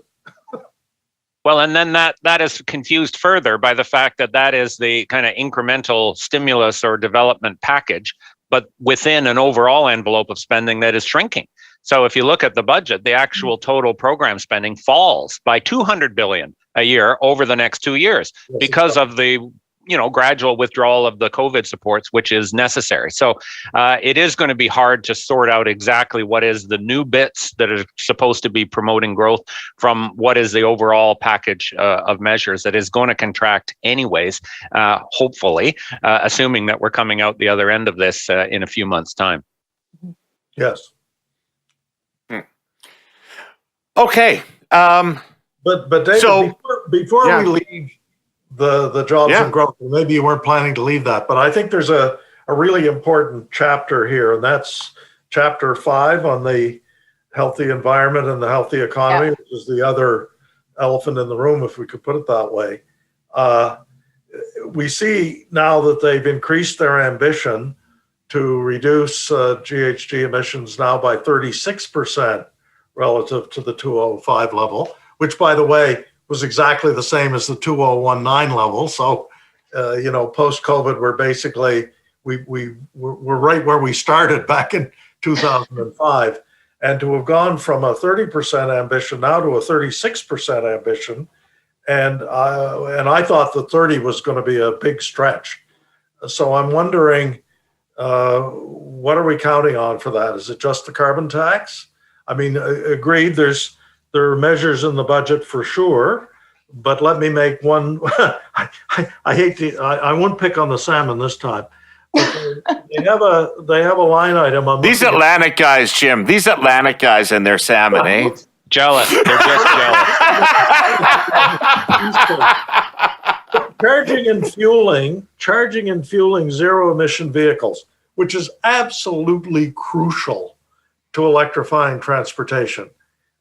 [SPEAKER 3] Well, and then that is confused further by the fact that that is the kind of incremental stimulus or development package, but within an overall envelope of spending that is shrinking. So if you look at the budget, the actual total program spending falls by 200 billion a year over the next 2 years because of the gradual withdrawal of the COVID supports, which is necessary. So it is going to be hard to sort out exactly what is the new bits that are supposed to be promoting growth from what is the overall package of measures that is going to contract anyways, hopefully, assuming that we're coming out the other end of this in a few months' time.
[SPEAKER 4] Yes.
[SPEAKER 1] Okay.
[SPEAKER 4] But David,
[SPEAKER 1] so,
[SPEAKER 4] before we leave the jobs and growth, maybe you weren't planning to leave that, but I think there's a really important chapter here, and that's chapter 5 on the healthy environment and the healthy economy, which is the other elephant in the room, if we could put it that way. We see now that they've increased their ambition to reduce GHG emissions now by 36% relative to the 2005 level, which, by the way, was exactly the same as the 2019 level. So, post-COVID, we're basically, we're right where we started back in 2005. And to have gone from a 30% ambition now to a 36% ambition, and I thought the 30 was going to be a big stretch. So I'm wondering, what are we counting on for that? Is it just the carbon tax? I mean, agreed, there are measures in the budget for sure, but let me make one. I won't pick on the salmon this time. They have a line item.
[SPEAKER 1] These Atlantic guys, Jim. These Atlantic guys and their salmon, eh?
[SPEAKER 3] Jealous. They're just jealous.
[SPEAKER 4] Charging and fueling zero emission vehicles, which is absolutely crucial to electrifying transportation,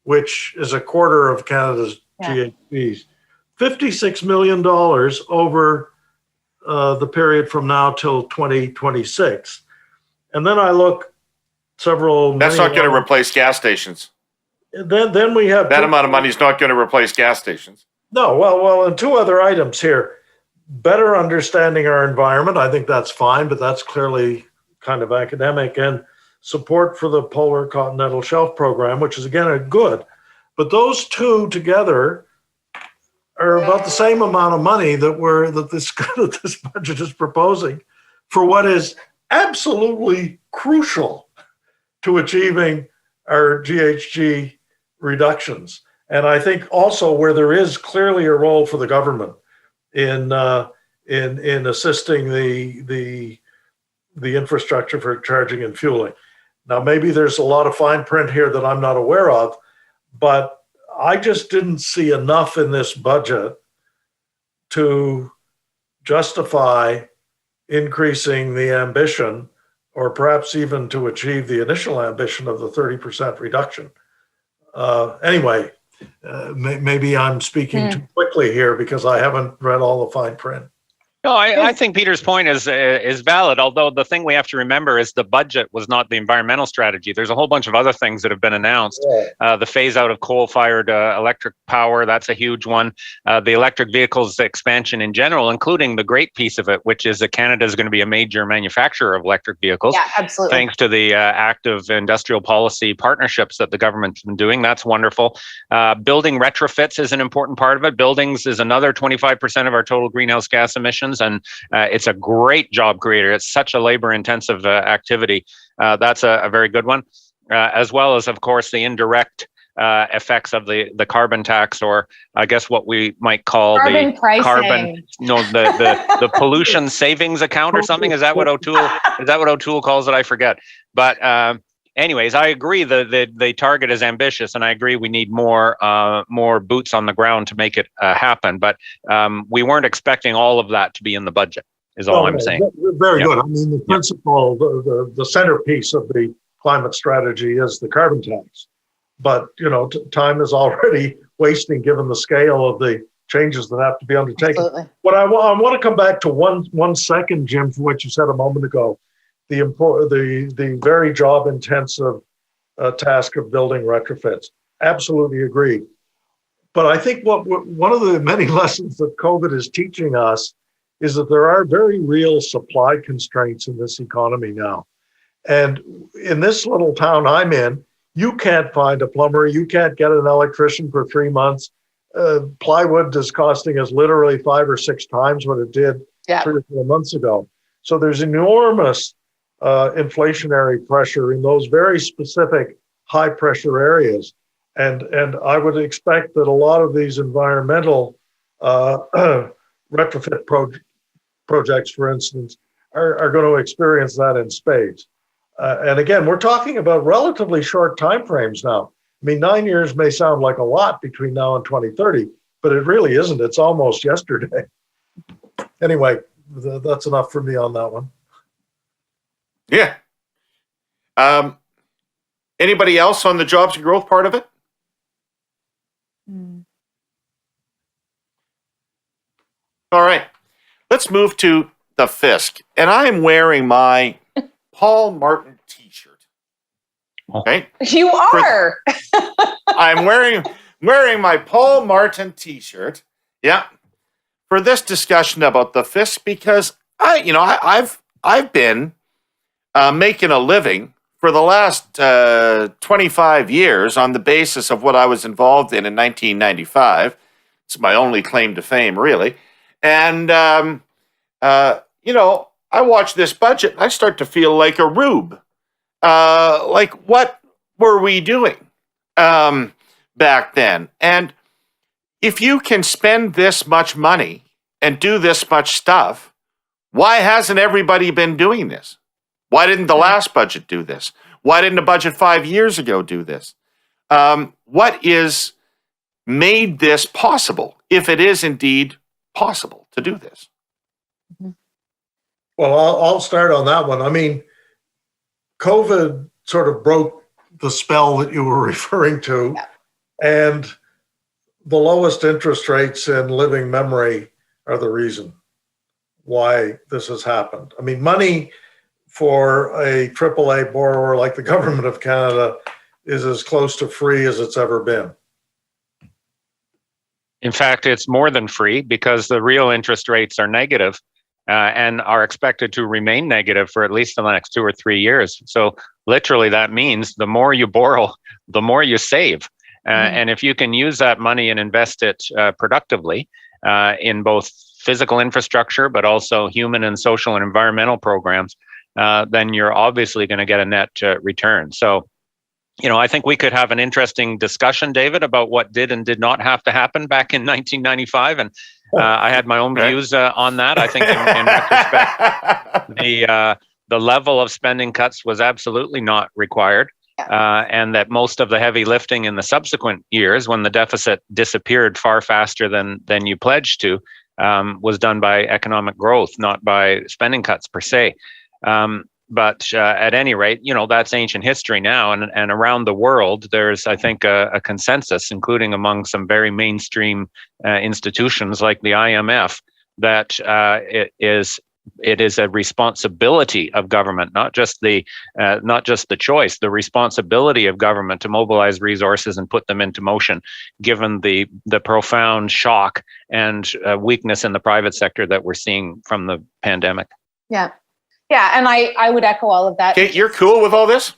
[SPEAKER 4] which is a quarter of Canada's GHGs. $56 million over the period from now till 2026. And then I look several...
[SPEAKER 1] That's not going to replace gas stations.
[SPEAKER 4] Then we have...
[SPEAKER 1] That amount of money is not going to replace gas stations.
[SPEAKER 4] No, well, and two other items here. Better understanding our environment, I think that's fine, but that's clearly kind of academic. And support for the Polar Continental Shelf Program, which is, again, a good. But those two together are about the same amount of money that this budget is proposing for what is absolutely crucial to achieving our GHG reductions. And I think also where there is clearly a role for the government in assisting the infrastructure for charging and fueling. Now, maybe there's a lot of fine print here that I'm not aware of, but I just didn't see enough in this budget to justify increasing the ambition, or perhaps even to achieve the initial ambition of the 30% reduction. Anyway, maybe I'm speaking too quickly here because I haven't read all the fine print.
[SPEAKER 3] No, I think Peter's point is valid, although the thing we have to remember is the budget was not the environmental strategy. There's a whole bunch of other things that have been announced. The phase out of coal-fired electric power, that's a huge one. The electric vehicles expansion in general, including the great piece of it, which is that Canada is going to be a major manufacturer of electric vehicles.
[SPEAKER 2] Yeah, absolutely.
[SPEAKER 3] Thanks to the active industrial policy partnerships that the government's been doing. That's wonderful. Building retrofits is an important part of it. Buildings is another 25% of our total greenhouse gas emissions. And it's a great job creator. It's such a labor-intensive activity. That's a very good one, as well as, of course, the indirect effects of the carbon tax, or I guess what we might call
[SPEAKER 2] carbon pricing.
[SPEAKER 3] The pollution savings account or something. Is that what O'Toole calls it? I forget. But anyways, I agree the target is ambitious, and I agree we need more boots on the ground to make it happen. But we weren't expecting all of that to be in the budget, is all I'm saying.
[SPEAKER 4] Very good. I mean, the principle, the centerpiece of the climate strategy is the carbon tax. But, time is already wasting given the scale of the changes that have to be undertaken.
[SPEAKER 2] Absolutely.
[SPEAKER 4] What I want to come back to one second, Jim, for what you said a moment ago, the very job intensive task of building retrofits. Absolutely agreed. But I think one of the many lessons that COVID is teaching us is that there are very real supply constraints in this economy now. And in this little town I'm in, you can't find a plumber, you can't get an electrician for 3 months. Plywood is costing us literally 5 or 6 times what it did 3 or 4 months ago. So there's enormous inflationary pressure in those very specific high pressure areas. And I would expect that a lot of these environmental retrofit projects, for instance, are going to experience that in spades. And again, we're talking about relatively short timeframes now. I mean, 9 years may sound like a lot between now and 2030, but it really isn't. It's almost yesterday. Anyway, that's enough for me on that one.
[SPEAKER 1] Yeah. Anybody else on the jobs and growth part of it? All right. Let's move to the Fisc. And I am wearing my Paul Martin t-shirt. Okay?
[SPEAKER 2] You are.
[SPEAKER 1] I'm wearing my Paul Martin t-shirt. Yeah. For this discussion about the Fisc, because I've been making a living for the last 25 years on the basis of what I was involved in 1995. It's my only claim to fame, really. And, I watch this budget and I start to feel like a rube. Like, what were we doing back then? And if you can spend this much money and do this much stuff, why hasn't everybody been doing this? Why didn't the last budget do this? Why didn't the budget 5 years ago do this? What is made this possible, if it is indeed possible to do this?
[SPEAKER 4] Well, I'll start on that one. I mean, COVID sort of broke the spell that you were referring to, and the lowest interest rates in living memory are the reason why this has happened. I mean, money for a AAA borrower like the government of Canada is as close to free as it's ever been.
[SPEAKER 3] In fact, it's more than free because the real interest rates are negative and are expected to remain negative for at least the next 2 or 3 years. So literally that means the more you borrow, the more you save. And if you can use that money and invest it productively in both physical infrastructure, but also human and social and environmental programs, then you're obviously going to get a net return. So, I think we could have an interesting discussion, David, about what did and did not have to happen back in 1995. And I had my own views on that. I think in retrospect, the level of spending cuts was absolutely not required. And that most of the heavy lifting in the subsequent years, when the deficit disappeared far faster than you pledged to, was done by economic growth, not by spending cuts per se. But at any rate, that's ancient history now. And around the world, there's, I think, a consensus, including among some very mainstream institutions like the IMF, that it is a responsibility of government, not just the choice, the responsibility of government to mobilize resources and put them into motion, given the profound shock and weakness in the private sector that we're seeing from the pandemic.
[SPEAKER 2] Yeah, and I would echo all of that.
[SPEAKER 1] Kate, you're cool with all this?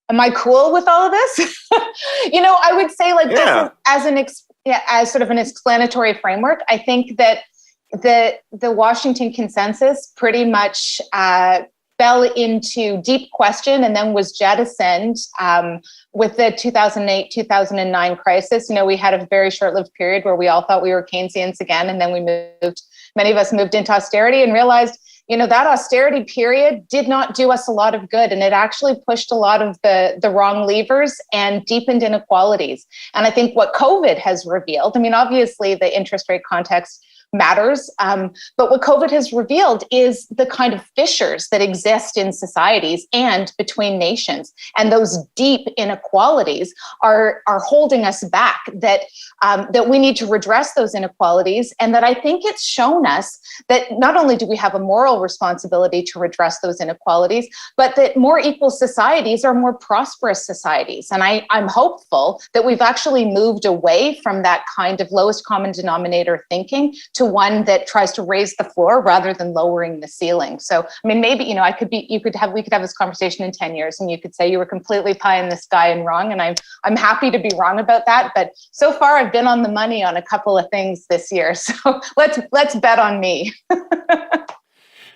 [SPEAKER 2] Am I cool with all of this? I wowould say just as sort of an explanatory framework, I think that the Washington consensus pretty much fell into deep question and then was jettisoned with the 2008-2009 crisis. We had a very short-lived period where we all thought we were Keynesians again, and then many of us moved into austerity and realized that austerity period did not do us a lot of good, and it actually pushed a lot of the wrong levers and deepened inequalities. And I think what COVID has revealed, obviously the interest rate context matters. But what COVID has revealed is the kind of fissures that exist in societies and between nations. And those deep inequalities are holding us back, that we need to redress those inequalities. And that I think it's shown us that not only do we have a moral responsibility to redress those inequalities, but that more equal societies are more prosperous societies. And I'm hopeful that we've actually moved away from that kind of lowest common denominator thinking to one that tries to raise the floor rather than lowering the ceiling. So, maybe, we could have this conversation in 10 years and you could say you were completely pie in the sky and wrong. And I'm happy to be wrong about that. But so far I've been on the money on a couple of things this year. So let's bet on me.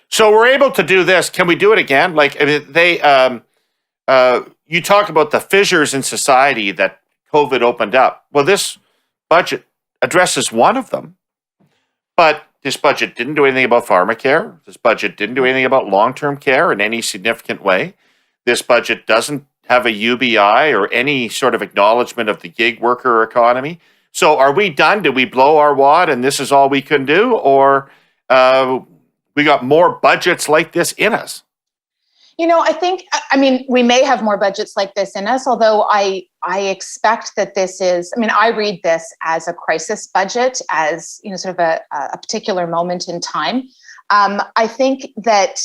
[SPEAKER 1] So we're able to do this. Can we do it again? You talk about the fissures in society that COVID opened up. Well, this budget addresses one of them. But this budget didn't do anything about pharmacare. This budget didn't do anything about long-term care in any significant way. This budget doesn't have a UBI or any sort of acknowledgement of the gig worker economy. So are we done? Did we blow our wad and this is all we can do? Or we got more budgets like this in us?
[SPEAKER 2] I think, we may have more budgets like this in us, although I expect that this is, I read this as a crisis budget, as, sort of a particular moment in time. I think that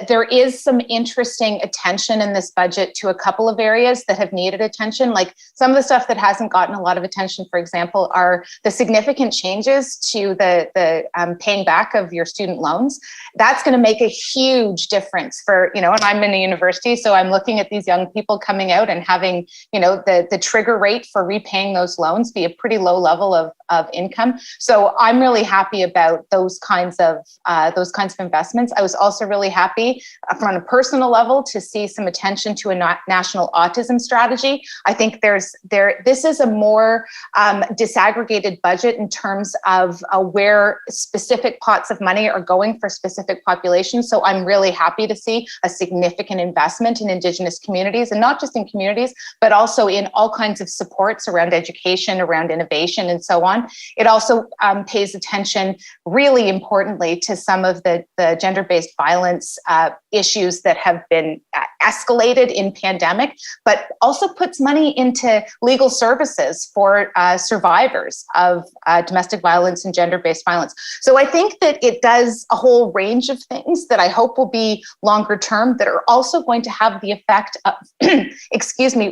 [SPEAKER 2] there is some interesting attention in this budget to a couple of areas that have needed attention. Like some of the stuff that hasn't gotten a lot of attention, for example, are the significant changes to the paying back of your student loans. That's going to make a huge difference for, and I'm in a university, so I'm looking at these young people coming out and having, the trigger rate for repaying those loans be a pretty low level of income. So I'm really happy about those kinds of investments. I was also really happy from a personal level to see some attention to a national autism strategy. I think this is a more disaggregated budget in terms of where specific pots of money are going for specific populations. So I'm really happy to see a significant investment in Indigenous communities, and not just in communities, but also in all kinds of supports around education, around innovation, and so on. It also pays attention, really importantly, to some of the gender-based violence issues that have been escalated in pandemic, but also puts money into legal services for survivors of domestic violence and gender-based violence. So I think that it does a whole range of things that I hope will be longer term that are also going to have the effect of,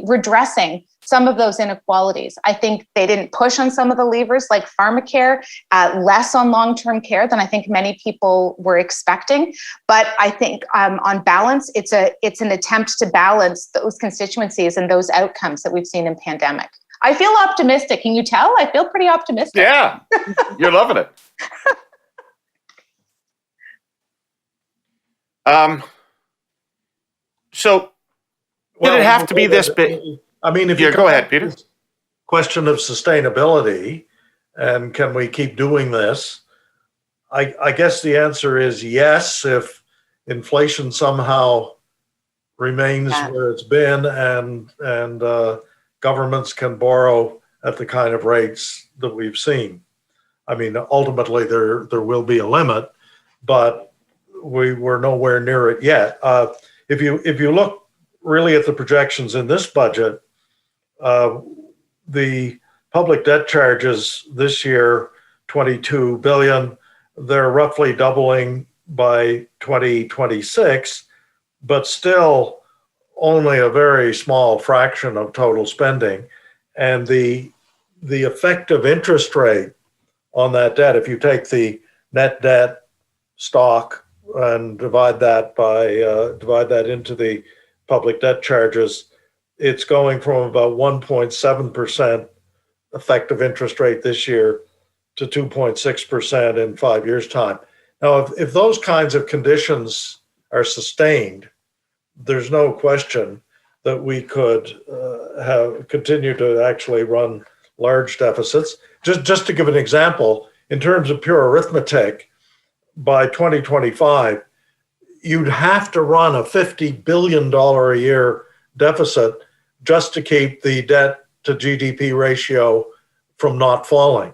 [SPEAKER 2] redressing some of those inequalities. I think they didn't push on some of the levers like pharmacare, less on long-term care than I think many people were expecting. But I think on balance, it's an attempt to balance those constituencies and those outcomes that we've seen in pandemic. I feel optimistic. Can you tell? I feel pretty optimistic.
[SPEAKER 1] Yeah, you're loving it. So did it have to be this big?
[SPEAKER 4] If you
[SPEAKER 1] go ahead, Peter.
[SPEAKER 4] Question of sustainability, and can we keep doing this? I guess the answer is yes, if inflation somehow remains where it's been, and governments can borrow at the kind of rates that we've seen. Ultimately there will be a limit, but we're nowhere near it yet. If you look really at the projections in this budget, the public debt charges this year, $22 billion, they're roughly doubling by 2026, but still only a very small fraction of total spending. And the effective interest rate on that debt, if you take the net debt stock and divide that into the public debt charges, it's going from about 1.7% effective interest rate this year to 2.6% in 5 years' time. Now, if those kinds of conditions are sustained, there's no question that we could continue to actually run large deficits. Just to give an example, in terms of pure arithmetic, by 2025, you'd have to run a $50 billion a year deficit just to keep the debt to GDP ratio from not falling.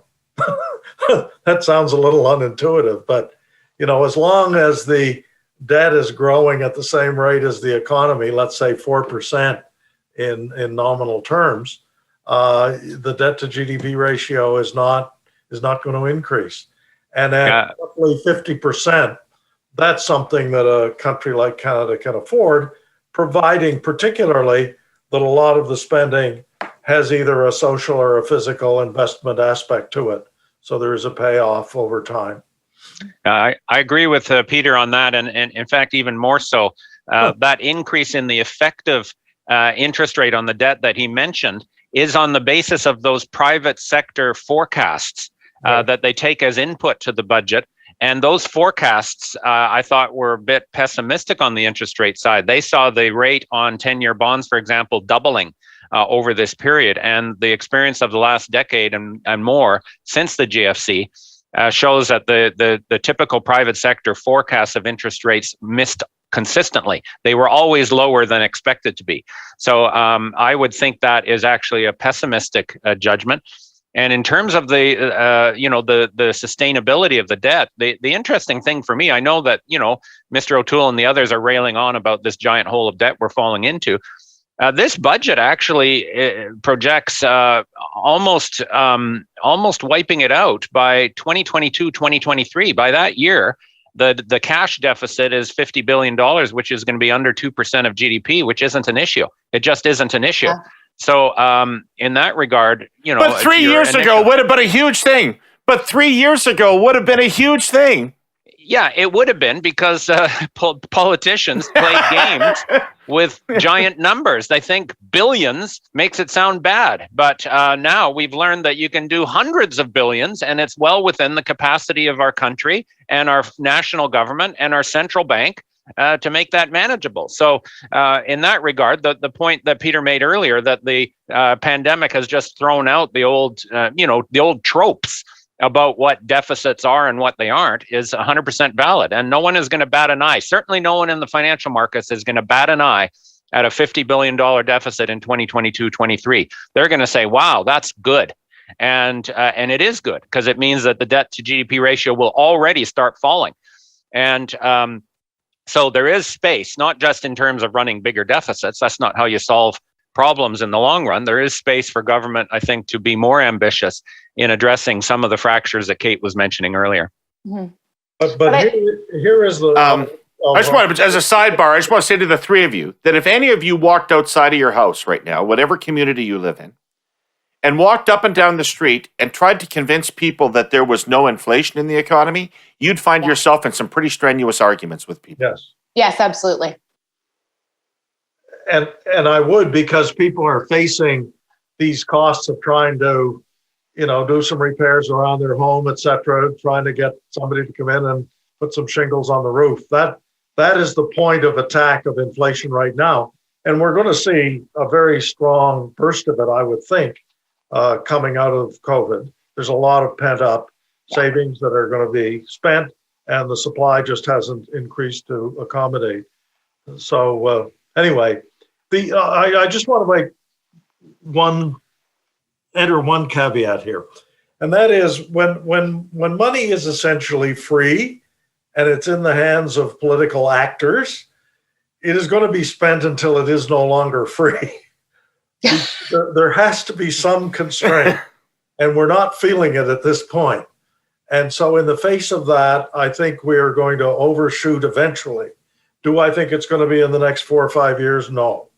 [SPEAKER 4] That sounds a little unintuitive, but as long as the debt is growing at the same rate as the economy, let's say 4% in nominal terms, the debt to GDP ratio is not going to increase. And at roughly 50%, that's something that a country like Canada can afford, providing particularly that a lot of the spending has either a social or a physical investment aspect to it. So there is a payoff over time.
[SPEAKER 3] I agree with Peter on that. And in fact, even more so, that increase in the effective interest rate on the debt that he mentioned is on the basis of those private sector forecasts that they take as input to the budget. And those forecasts, I thought, were a bit pessimistic on the interest rate side. They saw the rate on 10-year bonds, for example, doubling over this period. And the experience of the last decade and more since the GFC shows that the typical private sector forecasts of interest rates missed consistently. They were always lower than expected to be. So I would think that is actually a pessimistic judgment. And in terms of the sustainability of the debt, the interesting thing for me, I know that, Mr. O'Toole and the others are railing on about this giant hole of debt we're falling into. This budget actually projects almost wiping it out by 2022, 2023. By that year, the cash deficit is $50 billion, which is going to be under 2% of GDP, which isn't an issue. It just isn't an issue. So in that regard,
[SPEAKER 1] But 3 years ago would have been a huge thing. Yeah,
[SPEAKER 3] it would have been, because politicians play games with giant numbers. They think billions makes it sound bad. But now we've learned that you can do hundreds of billions, and it's well within the capacity of our country and our national government and our central bank to make that manageable. So in that regard, the point that Peter made earlier, that the pandemic has just thrown out the old tropes about what deficits are and what they aren't, is 100% valid. And no one is going to bat an eye. Certainly no one in the financial markets is going to bat an eye at a $50 billion deficit in 2022-23. They're going to say, wow, that's good. And it is good, because it means that the debt to GDP ratio will already start falling. And so there is space, not just in terms of running bigger deficits. That's not how you solve problems in the long run. There is space for government, I think, to be more ambitious in addressing some of the fractures that Kate was mentioning earlier.
[SPEAKER 2] Mm-hmm.
[SPEAKER 4] But here is the...
[SPEAKER 1] as a sidebar, I just want to say to the three of you that if any of you walked outside of your house right now, whatever community you live in, and walked up and down the street and tried to convince people that there was no inflation in the economy, you'd find yourself in some pretty strenuous arguments with people.
[SPEAKER 2] Yes, absolutely.
[SPEAKER 4] And I would, because people are facing these costs of trying to, do some repairs around their home, et cetera, trying to get somebody to come in and put some shingles on the roof. That is the point of attack of inflation right now. And we're going to see a very strong burst of it, I would think, coming out of COVID. There's a lot of pent up savings that are going to be spent, and the supply just hasn't increased to accommodate. So anyway, I just want to enter one caveat here, and that is when money is essentially free and it's in the hands of political actors, it is going to be spent until it is no longer free. There has to be some constraint, and we're not feeling it at this point. And so in the face of that, I think we are going to overshoot eventually. Do I think it's going to be in the next 4 or 5 years? No.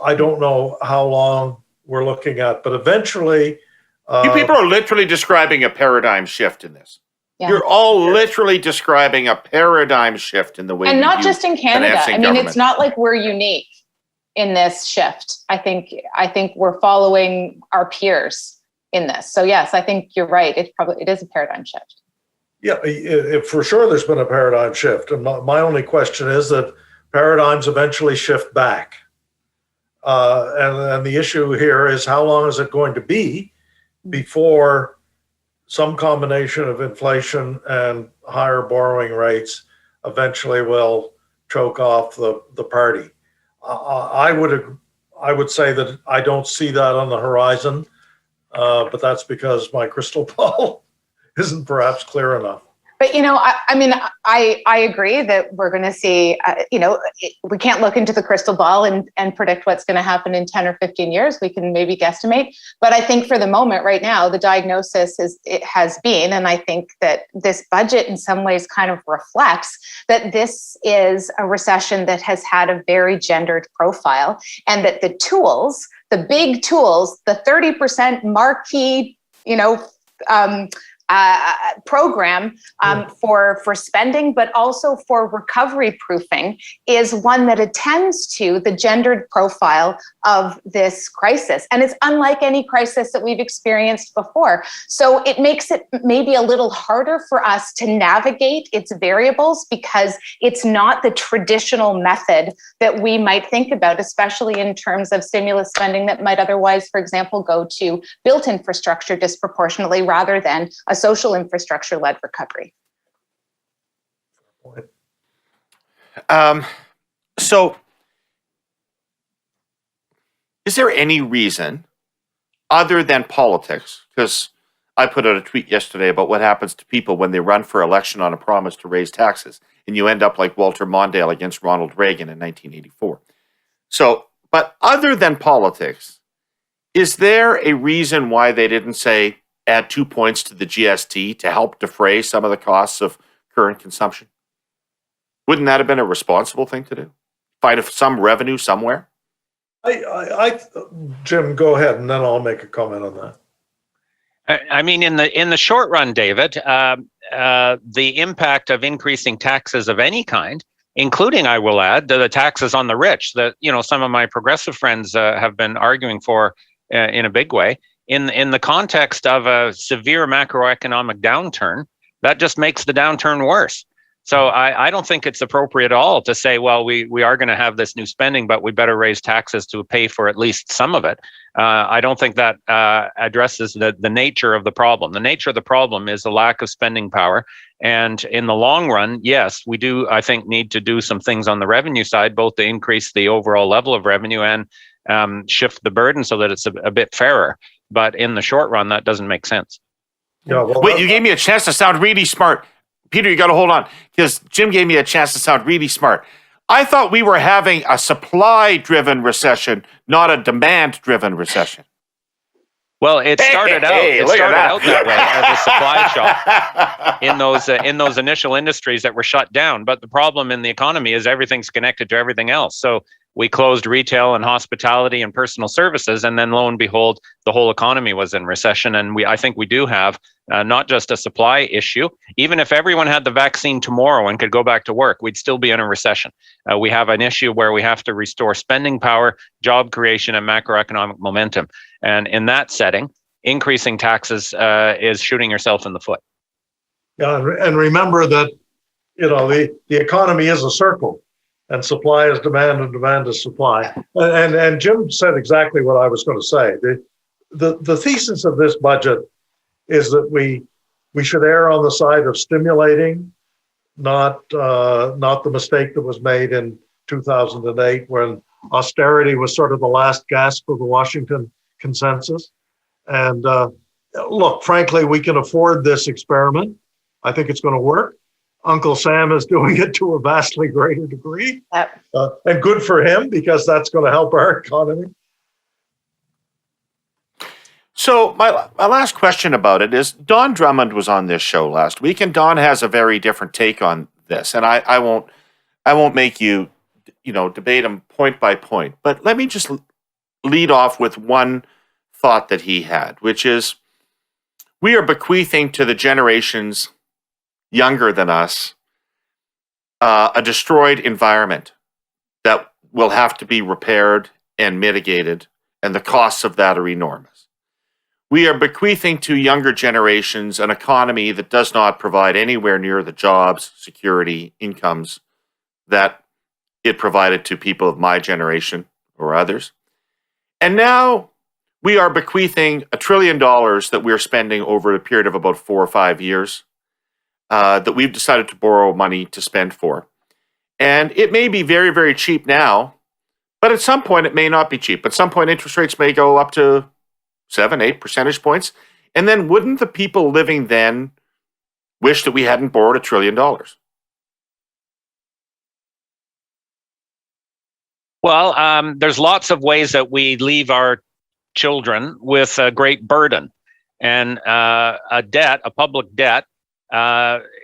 [SPEAKER 4] I don't know how long we're looking at, but eventually...
[SPEAKER 1] you people are literally describing a paradigm shift in this. Yeah. You're all literally describing a paradigm shift in the way.
[SPEAKER 2] And not just in Canada. I mean, it's not like we're unique in this shift. I think we're following our peers in this. So yes, I think you're right. It is a paradigm shift.
[SPEAKER 4] Yeah, for sure there's been a paradigm shift. And my only question is that paradigms eventually shift back. And the issue here is, how long is it going to be before some combination of inflation and higher borrowing rates eventually will choke off the party. I would say that I don't see that on the horizon, but that's because my crystal ball isn't perhaps clear enough.
[SPEAKER 2] But, I agree that we're going to see, we can't look into the crystal ball and predict what's going to happen in 10 or 15 years. We can maybe guesstimate. But I think for the moment right now, the diagnosis has been, and I think that this budget in some ways kind of reflects that this is a recession that has had a very gendered profile, and that the tools, the big tools, the 30% marquee, program for spending, but also for recovery proofing, is one that attends to the gendered profile of this crisis. And it's unlike any crisis that we've experienced before. So it makes it maybe a little harder for us to navigate its variables, because it's not the traditional method that we might think about, especially in terms of stimulus spending that might otherwise, for example, go to built infrastructure disproportionately rather than a social infrastructure-led recovery.
[SPEAKER 1] So is there any reason other than politics? Because I put out a tweet yesterday about what happens to people when they run for election on a promise to raise taxes, and you end up like Walter Mondale against Ronald Reagan in 1984. So, but other than politics, is there a reason why they didn't say add 2 points to the GST to help defray some of the costs of current consumption? Wouldn't that have been a responsible thing to do? Find some revenue somewhere?
[SPEAKER 4] Jim, go ahead, and then I'll make a comment on that.
[SPEAKER 3] I mean, in the short run, David, the impact of increasing taxes of any kind, including, I will add, the taxes on the rich that some of my progressive friends have been arguing for in a big way, in the context of a severe macroeconomic downturn, that just makes the downturn worse. So I don't think it's appropriate at all to say, well, we are going to have this new spending, but we better raise taxes to pay for at least some of it. I don't think that addresses the nature of the problem. The nature of the problem is a lack of spending power. And in the long run, yes, we do, I think, need to do some things on the revenue side, both to increase the overall level of revenue and shift the burden so that it's a bit fairer. But in the short run, that doesn't make sense.
[SPEAKER 4] Yeah, well,
[SPEAKER 1] wait, you gave me a chance to sound really smart. Peter, you got to hold on, because Jim gave me a chance to sound really smart. I thought we were having a supply-driven recession, not a demand-driven recession.
[SPEAKER 3] Well, it started out that way as a supply shock in those initial industries that were shut down. But the problem in the economy is everything's connected to everything else. So we closed retail and hospitality and personal services, and then lo and behold, the whole economy was in recession. And I think we do have not just a supply issue. Even if everyone had the vaccine tomorrow and could go back to work, we'd still be in a recession. We have an issue where we have to restore spending power, job creation, and macroeconomic momentum. And in that setting, increasing taxes is shooting yourself in the foot.
[SPEAKER 4] Yeah, and remember that the economy is a circle. And supply is demand, and demand is supply. And Jim said exactly what I was going to say. The thesis of this budget is that we should err on the side of stimulating, not the mistake that was made in 2008 when austerity was sort of the last gasp of the Washington consensus. And look, frankly, we can afford this experiment. I think it's going to work. Uncle Sam is doing it to a vastly greater degree.
[SPEAKER 2] Yep.
[SPEAKER 4] And good for him, because that's going to help our economy.
[SPEAKER 1] So my last question about it is, Don Drummond was on this show last week, and Don has a very different take on this. And I won't make you debate him point by point, but let me just lead off with one thought that he had, which is, we are bequeathing to the generations younger than us a destroyed environment that will have to be repaired and mitigated, and the costs of that are enormous. We are bequeathing to younger generations an economy that does not provide anywhere near the jobs, security, incomes that it provided to people of my generation or others. And now we are bequeathing $1 trillion that we're spending over a period of about 4 or 5 years that we've decided to borrow money to spend for. And it may be very, very cheap now, but at some point it may not be cheap. At some point interest rates may go up to 7, 8 percentage points. And then wouldn't the people living then wish that we hadn't borrowed $1 trillion?
[SPEAKER 3] Well, there's lots of ways that we leave our children with a great burden. And a public debt,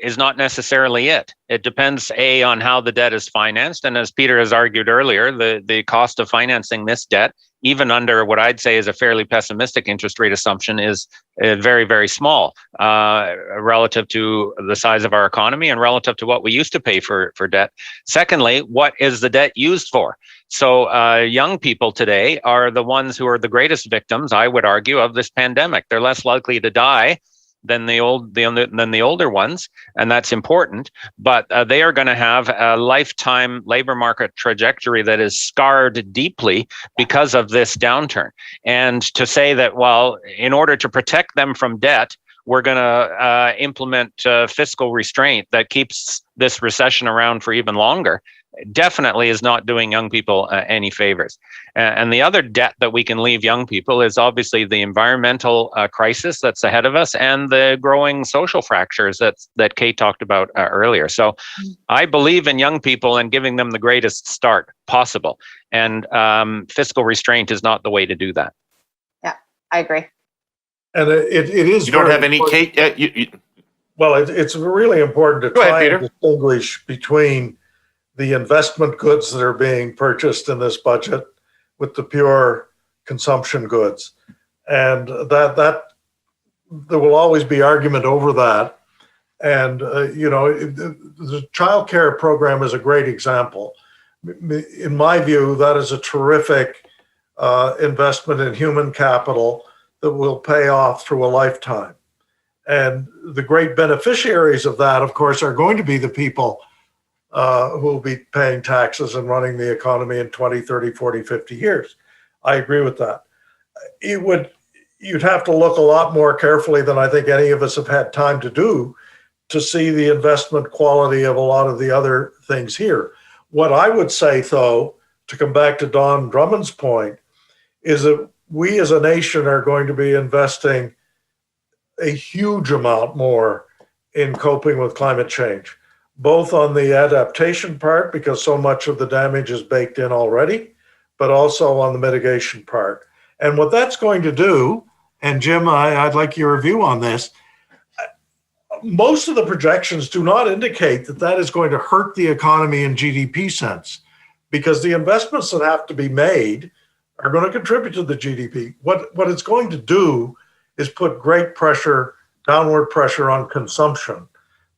[SPEAKER 3] is not necessarily it. It depends, A, on how the debt is financed. And as Peter has argued earlier, the cost of financing this debt, even under what I'd say is a fairly pessimistic interest rate assumption, is very, very small relative to the size of our economy and relative to what we used to pay for debt. Secondly, what is the debt used for? So young people today are the ones who are the greatest victims, I would argue, of this pandemic. They're less likely to die than the older ones, and that's important. But they are going to have a lifetime labor market trajectory that is scarred deeply because of this downturn. And to say that, well, in order to protect them from debt, we're going to implement fiscal restraint that keeps this recession around for even longer, definitely is not doing young people any favors. And the other debt that we can leave young people is obviously the environmental crisis that's ahead of us and the growing social fractures that Kate talked about earlier. So I believe in young people and giving them the greatest start possible. And fiscal restraint is not the way to do that.
[SPEAKER 2] Yeah, I agree.
[SPEAKER 4] And it is.
[SPEAKER 1] You don't have any, Kate?
[SPEAKER 4] Well, it's really important to try and distinguish between the investment goods that are being purchased in this budget with the pure consumption goods. And that there will always be argument over that. And, the child care program is a great example. In my view, that is a terrific investment in human capital that will pay off through a lifetime. And the great beneficiaries of that, of course, are going to be the people who will be paying taxes and running the economy in 20, 30, 40, 50 years. I agree with that. You'd have to look a lot more carefully than I think any of us have had time to do to see the investment quality of a lot of the other things here. What I would say, though, to come back to Don Drummond's point, is that we as a nation are going to be investing a huge amount more in coping with climate change, both on the adaptation part, because so much of the damage is baked in already, but also on the mitigation part. And what that's going to do, and Jim, I'd like your view on this, most of the projections do not indicate that that is going to hurt the economy in GDP sense, because the investments that have to be made are going to contribute to the GDP. What it's going to do is put great pressure, downward pressure on consumption,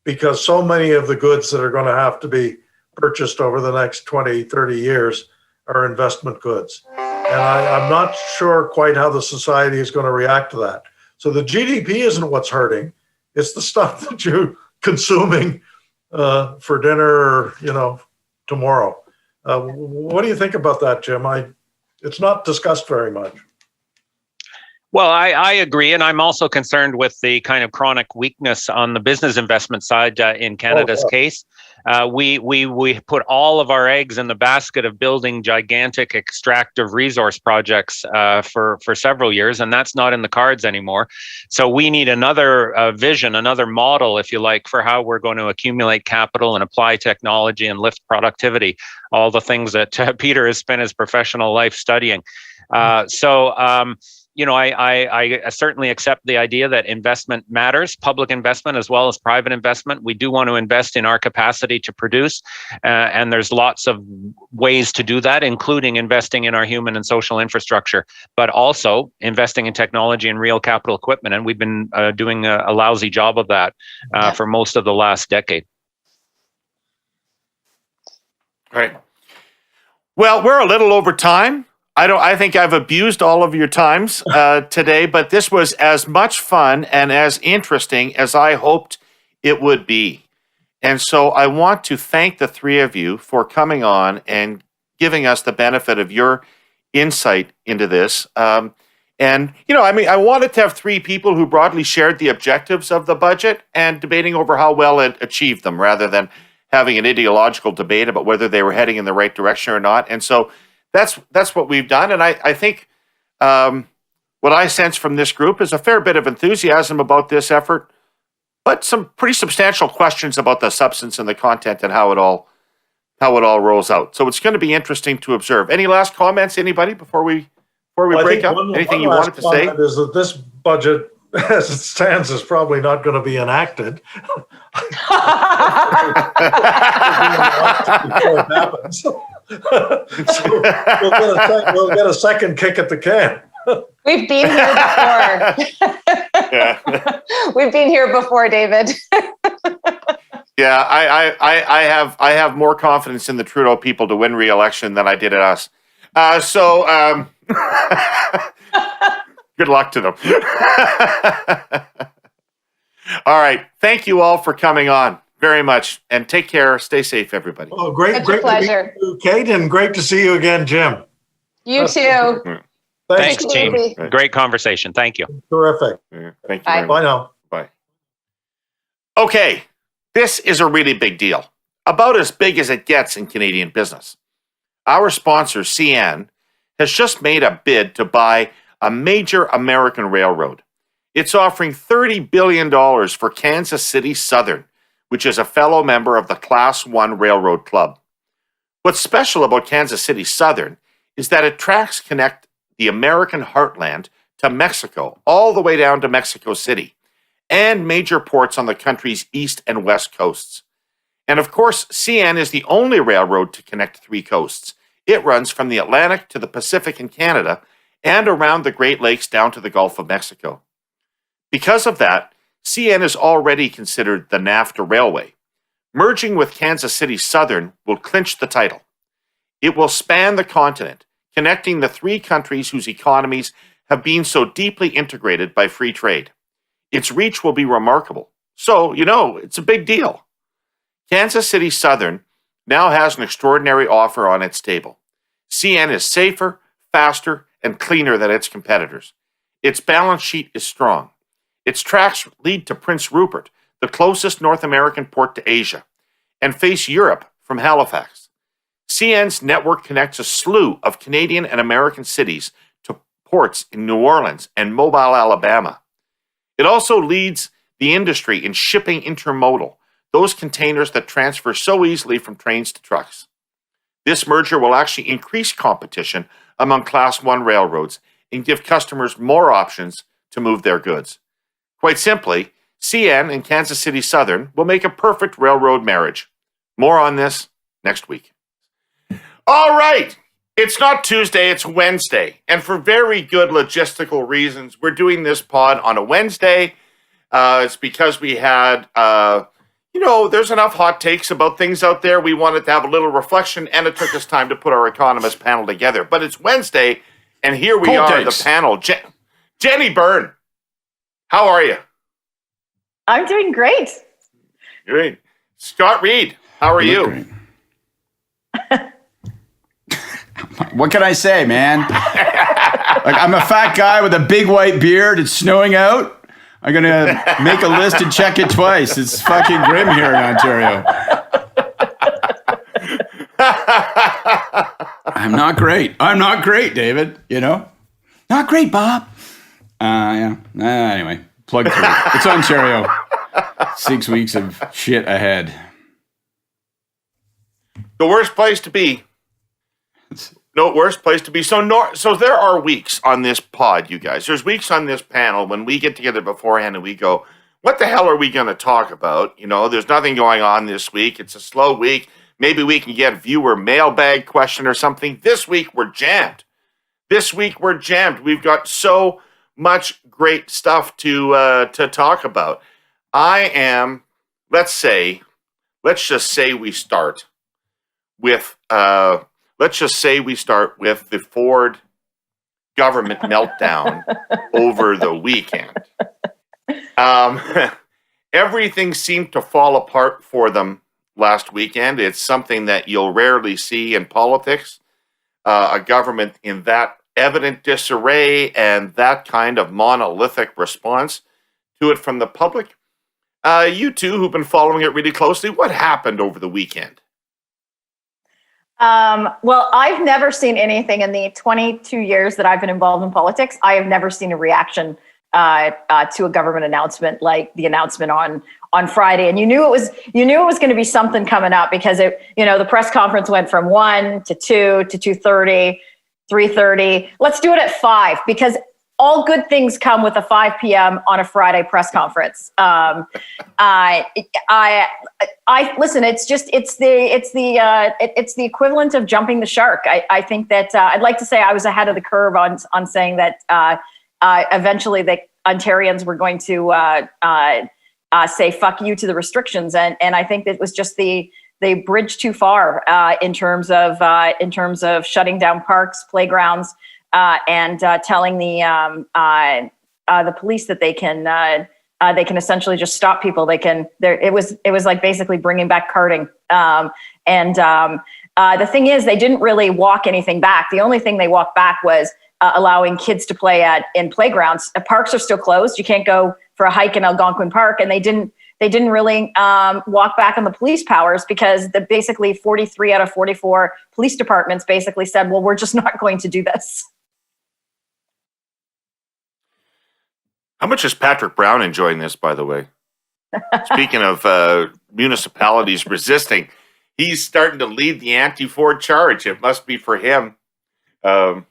[SPEAKER 4] because so many of the goods that are going to have to be purchased over the next 20, 30 years are investment goods. And I'm not sure quite how the society is going to react to that. So the GDP isn't what's hurting. It's the stuff that you're consuming for dinner, tomorrow. What do you think about that, Jim? It's not discussed very much.
[SPEAKER 3] Well, I agree, and I'm also concerned with the kind of chronic weakness on the business investment side in Canada's case. We put all of our eggs in the basket of building gigantic extractive resource projects for several years, and that's not in the cards anymore. So we need another vision, another model, if you like, for how we're going to accumulate capital and apply technology and lift productivity, all the things that Peter has spent his professional life studying. I certainly accept the idea that investment matters, public investment as well as private investment. We do want to invest in our capacity to produce, and there's lots of ways to do that, including investing in our human and social infrastructure, but also investing in technology and real capital equipment. And we've been doing a lousy job of that for most of the last decade.
[SPEAKER 1] Right. Well, we're a little over time. I think I've abused all of your times today, but this was as much fun and as interesting as I hoped it would be. And so I want to thank the three of you for coming on and giving us the benefit of your insight into this. And, I wanted to have three people who broadly shared the objectives of the budget and debating over how well it achieved them rather than having an ideological debate about whether they were heading in the right direction or not. And so that's what we've done. And I think what I sense from this group is a fair bit of enthusiasm about this effort, but some pretty substantial questions about the substance and the content and how it all rolls out. So it's going to be interesting to observe. Any last comments, anybody, before we break up? Anything you wanted to say?
[SPEAKER 4] Is that this budget, as it stands, is probably not going to be enacted. Before it happens. So we'll get a second kick at the can.
[SPEAKER 2] We've been here before.
[SPEAKER 1] Yeah.
[SPEAKER 2] We've been here before, David.
[SPEAKER 1] Yeah, I have more confidence in the Trudeau people to win re-election than I did at us. Good luck to them. All right. Thank you all for coming on very much. And take care. Stay safe, everybody.
[SPEAKER 4] Oh, great
[SPEAKER 2] pleasure.
[SPEAKER 4] To meet you, Kate, and great to see you again, Jim.
[SPEAKER 2] You too.
[SPEAKER 3] Thanks, team. Great conversation. Thank you.
[SPEAKER 4] Terrific.
[SPEAKER 1] Thank you.
[SPEAKER 2] Bye.
[SPEAKER 4] Bye now.
[SPEAKER 1] Bye. Okay. This is a really big deal. About as big as it gets in Canadian business. Our sponsor, CN, has just made a bid to buy a major American railroad. It's offering $30 billion for Kansas City Southern, which is a fellow member of the Class 1 Railroad Club. What's special about Kansas City Southern is that it tracks connect the American heartland to Mexico, all the way down to Mexico City, and major ports on the country's east and west coasts. And of course, CN is the only railroad to connect three coasts. It runs from the Atlantic to the Pacific in Canada and around the Great Lakes down to the Gulf of Mexico. Because of that, CN is already considered the NAFTA railway. Merging with Kansas City Southern will clinch the title. It will span the continent, connecting the three countries whose economies have been so deeply integrated by free trade. Its reach will be remarkable. So, it's a big deal. Kansas City Southern now has an extraordinary offer on its table. CN is safer, faster, and cleaner than its competitors. Its balance sheet is strong. Its tracks lead to Prince Rupert, the closest North American port to Asia, and face Europe from Halifax. CN's network connects a slew of Canadian and American cities to ports in New Orleans and Mobile, Alabama. It also leads the industry in shipping intermodal, those containers that transfer so easily from trains to trucks. This merger will actually increase competition among Class 1 railroads and give customers more options to move their goods. Quite simply, CN and Kansas City Southern will make a perfect railroad marriage. More on this next week. All right. It's not Tuesday, it's Wednesday. And for very good logistical reasons, we're doing this pod on a Wednesday. It's because we had, there's enough hot takes about things out there. We wanted to have a little reflection, and it took us time to put our Economist panel together. But it's Wednesday, and here we are, the panel. Jenny Byrne, how are you?
[SPEAKER 5] I'm doing great.
[SPEAKER 1] Great. Scott Reid, how are you?
[SPEAKER 6] What can I say, man? I'm a fat guy with a big white beard. It's snowing out. I'm going to make a list and check it twice. It's fucking grim here in Ontario. I'm not great, David. Not great, Bob. Yeah. Anyway, plug through. It's Ontario. 6 weeks of shit ahead.
[SPEAKER 1] The worst place to be. No, worst place to be. So there are weeks on this pod, you guys. There's weeks on this panel when we get together beforehand and we go, what the hell are we going to talk about? There's nothing going on this week. It's a slow week. Maybe we can get a viewer mailbag question or something. This week, we're jammed. We've got so much great stuff to talk about. Let's just say we start with the Ford government meltdown over the weekend. Everything seemed to fall apart for them last weekend. It's something that you'll rarely see in politics. A government in that evident disarray and that kind of monolithic response to it from the public. You two who've been following it really closely, what happened over the weekend?
[SPEAKER 5] Well, I've never seen anything in the 22 years that I've been involved in politics. I have never seen a reaction to a government announcement like the announcement on Friday. And you knew it was going to be something coming up because the press conference went from 1 to 2 to 2:30, 3:30. Let's do it at 5 because all good things come with a 5 p.m. on a Friday press conference. I listen. It's the equivalent of jumping the shark. I think that I'd like to say I was ahead of the curve on saying that eventually the Ontarians were going to say "fuck you" to the restrictions, and I think that was just they bridged too far in terms of shutting down parks, playgrounds. And telling the police that they can essentially just stop people. It was like basically bringing back carting. The thing is, they didn't really walk anything back. The only thing they walked back was allowing kids to play in playgrounds. Parks are still closed. You can't go for a hike in Algonquin Park, and they didn't really walk back on the police powers because basically 43 out of 44 police departments basically said, well, we're just not going to do this.
[SPEAKER 1] How much is Patrick Brown enjoying this, by the way? Speaking of municipalities resisting, he's starting to lead the anti-Ford charge. It must be for him. Kind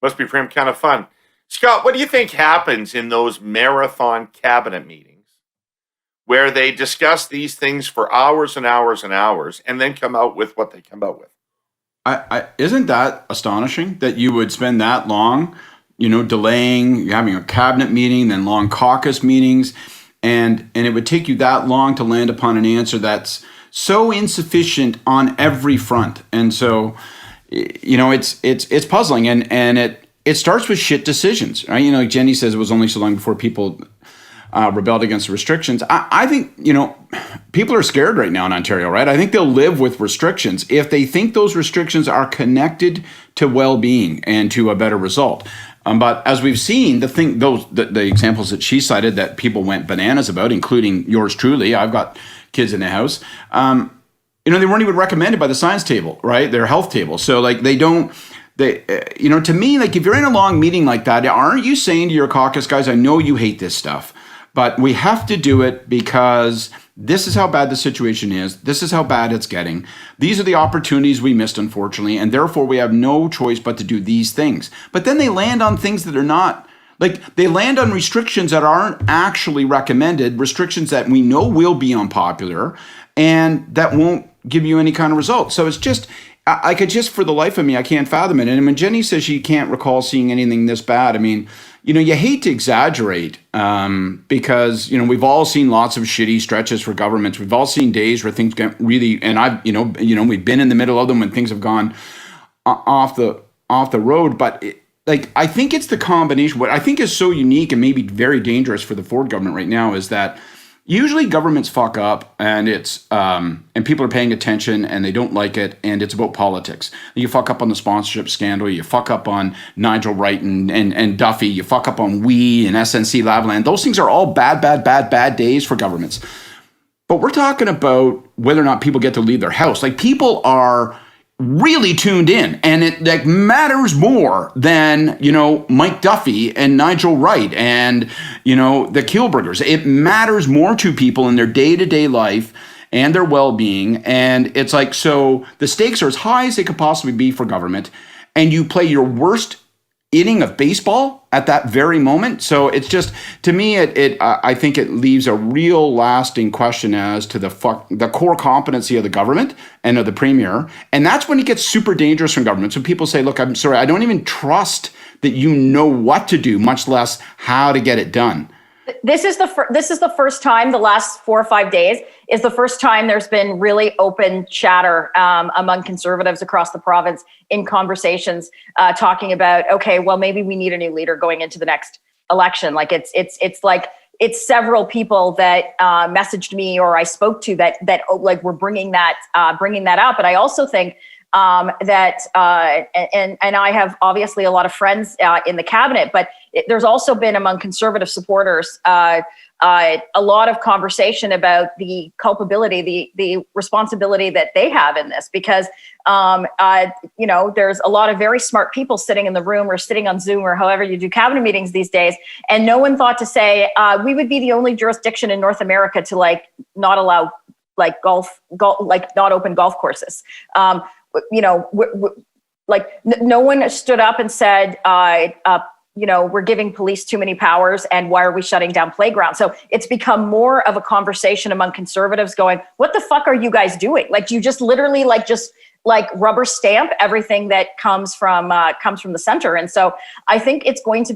[SPEAKER 1] of fun. Scott, what do you think happens in those marathon cabinet meetings where they discuss these things for hours and hours and hours and then come out with what they come out with?
[SPEAKER 6] Isn't that astonishing that you would spend that long delaying having a cabinet meeting, then long caucus meetings, and it would take you that long to land upon an answer that's so insufficient on every front. And so, it's puzzling, and it starts with shit decisions, right? Like Jenny says, it was only so long before people rebelled against the restrictions. I think, people are scared right now in Ontario, right? I think they'll live with restrictions if they think those restrictions are connected to well-being and to a better result. But as we've seen, the examples that she cited that people went bananas about, including yours truly, I've got kids in the house, they weren't even recommended by the science table, right? Their health table. So like to me, like if you're in a long meeting like that, aren't you saying to your caucus guys, I know you hate this stuff, but we have to do it because this is how bad the situation is. This is how bad it's getting. These are the opportunities we missed, unfortunately, and therefore we have no choice but to do these things. But then they land on things that are not, like they land on restrictions that aren't actually recommended, restrictions that we know will be unpopular and that won't give you any kind of result. So it's just, I could just, for the life of me, I can't fathom it. And when Jenny says she can't recall seeing anything this bad, I mean, you hate to exaggerate because, we've all seen lots of shitty stretches for governments. We've all seen days where things get really, and we've been in the middle of them when things have gone off the road. But I think it's the combination. What I think is so unique and maybe very dangerous for the Ford government right now is that usually governments fuck up and it's and people are paying attention and they don't like it and it's about politics. You fuck up on the sponsorship scandal, you fuck up on Nigel Wright and Duffy, you fuck up on We and SNC Lavalin. Those things are all bad days for governments. But we're talking about whether or not people get to leave their house. Like people are really tuned in and it matters more than Mike Duffy and Nigel Wright and the Kielburgers. It matters more to people in their day-to-day life and their well-being, and it's like, so the stakes are as high as they could possibly be for government, and you play your worst inning of baseball at that very moment. So it's just, to me, I think it leaves a real lasting question as to the core competency of the government and of the premier. And that's when it gets super dangerous from government. So people say, look, I'm sorry, I don't even trust that you know what to do, much less how to get it done.
[SPEAKER 5] This is the first time, the last 4 or 5 days is the first time there's been really open chatter among conservatives across the province in conversations talking about, okay, well, maybe we need a new leader going into the next election. Like it's several people that messaged me or I spoke to that like were bringing that up. But I also think and I have obviously a lot of friends in the cabinet, but there's also been among conservative supporters a lot of conversation about the culpability, the responsibility that they have in this, because there's a lot of very smart people sitting in the room or sitting on Zoom or however you do cabinet meetings these days, and no one thought to say we would be the only jurisdiction in North America to not allow golf, not open golf courses. No one stood up and said, we're giving police too many powers and why are we shutting down playgrounds? So it's become more of a conversation among conservatives going, what the fuck are you guys doing? You just literally rubber stamp everything that comes from the center. And so I think it's going to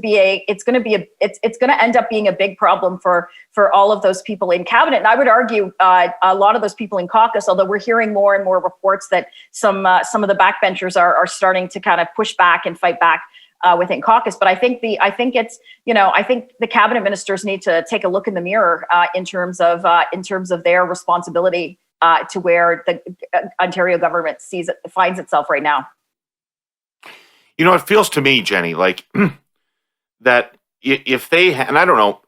[SPEAKER 5] end up being a big problem for all of those people in cabinet. And I would argue a lot of those people in caucus, although we're hearing more and more reports that some of the backbenchers are starting to kind of push back and fight back within caucus. But I think the cabinet ministers need to take a look in the mirror in terms of their responsibility to where the Ontario government finds itself right now.
[SPEAKER 1] It feels to me, Jenny, that if they and I don't know,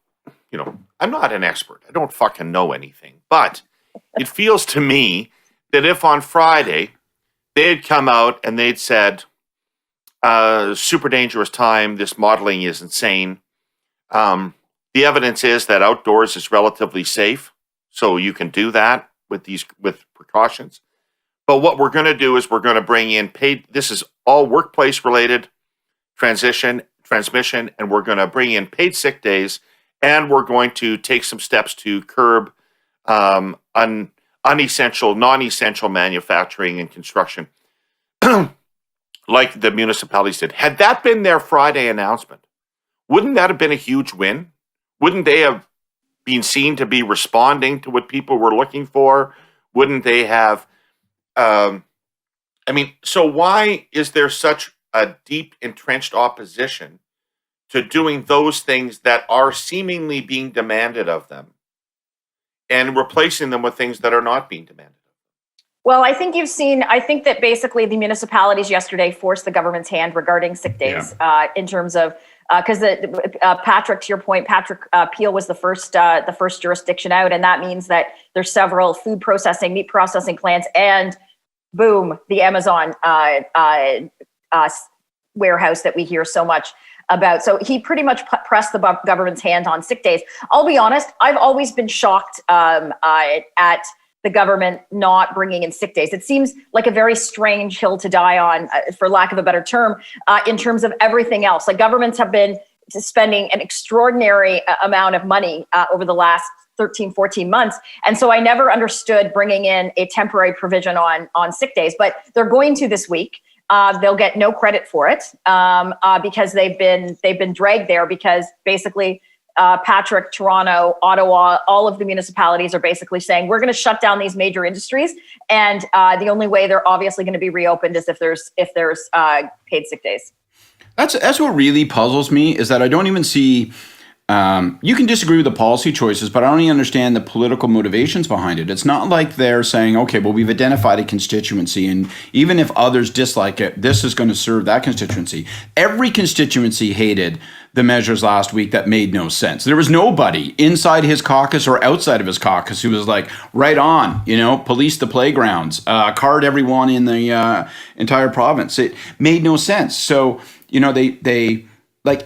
[SPEAKER 1] I'm not an expert. I don't fucking know anything, but it feels to me that if on Friday they'd come out and they'd said, super dangerous time, this modeling is insane. The evidence is that outdoors is relatively safe, so you can do that with precautions. But what we're going to do is we're going to bring in paid, this is all workplace related transmission, and we're going to bring in paid sick days, and we're going to take some steps to curb non-essential manufacturing and construction like the municipalities did. Had that been their Friday announcement, wouldn't that have been a huge win? Wouldn't they have been seen to be responding to what people were looking for? Wouldn't they have? So why is there such a deep entrenched opposition to doing those things that are seemingly being demanded of them and replacing them with things that are not being demanded?
[SPEAKER 5] Well, I think that basically the municipalities yesterday forced the government's hand regarding sick days in terms of, because Patrick, to your point, Peel was the first jurisdiction out, and that means that there's several food processing, meat processing plants, and boom, the Amazon warehouse that we hear so much about. So he pretty much pressed the government's hand on sick days. I'll be honest, I've always been shocked at the government not bringing in sick days. It seems like a very strange hill to die on, for lack of a better term, in terms of everything else. Governments have been spending an extraordinary amount of money over the last 13, 14 months. And so I never understood bringing in a temporary provision on sick days, but they're going to this week. They'll get no credit for it because they've been dragged there because basically Patrick, Toronto, Ottawa, all of the municipalities are basically saying, we're going to shut down these major industries. And the only way they're obviously going to be reopened is if there's paid sick days.
[SPEAKER 6] That's what really puzzles me, is that I don't even see, you can disagree with the policy choices, but I don't even understand the political motivations behind it. It's not like they're saying, okay, well, we've identified a constituency, and even if others dislike it, this is going to serve that constituency. Every constituency hated the measures last week that made no sense. There was nobody inside his caucus or outside of his caucus who was like, right on, police the playgrounds, card everyone in the entire province. It made no sense. So, they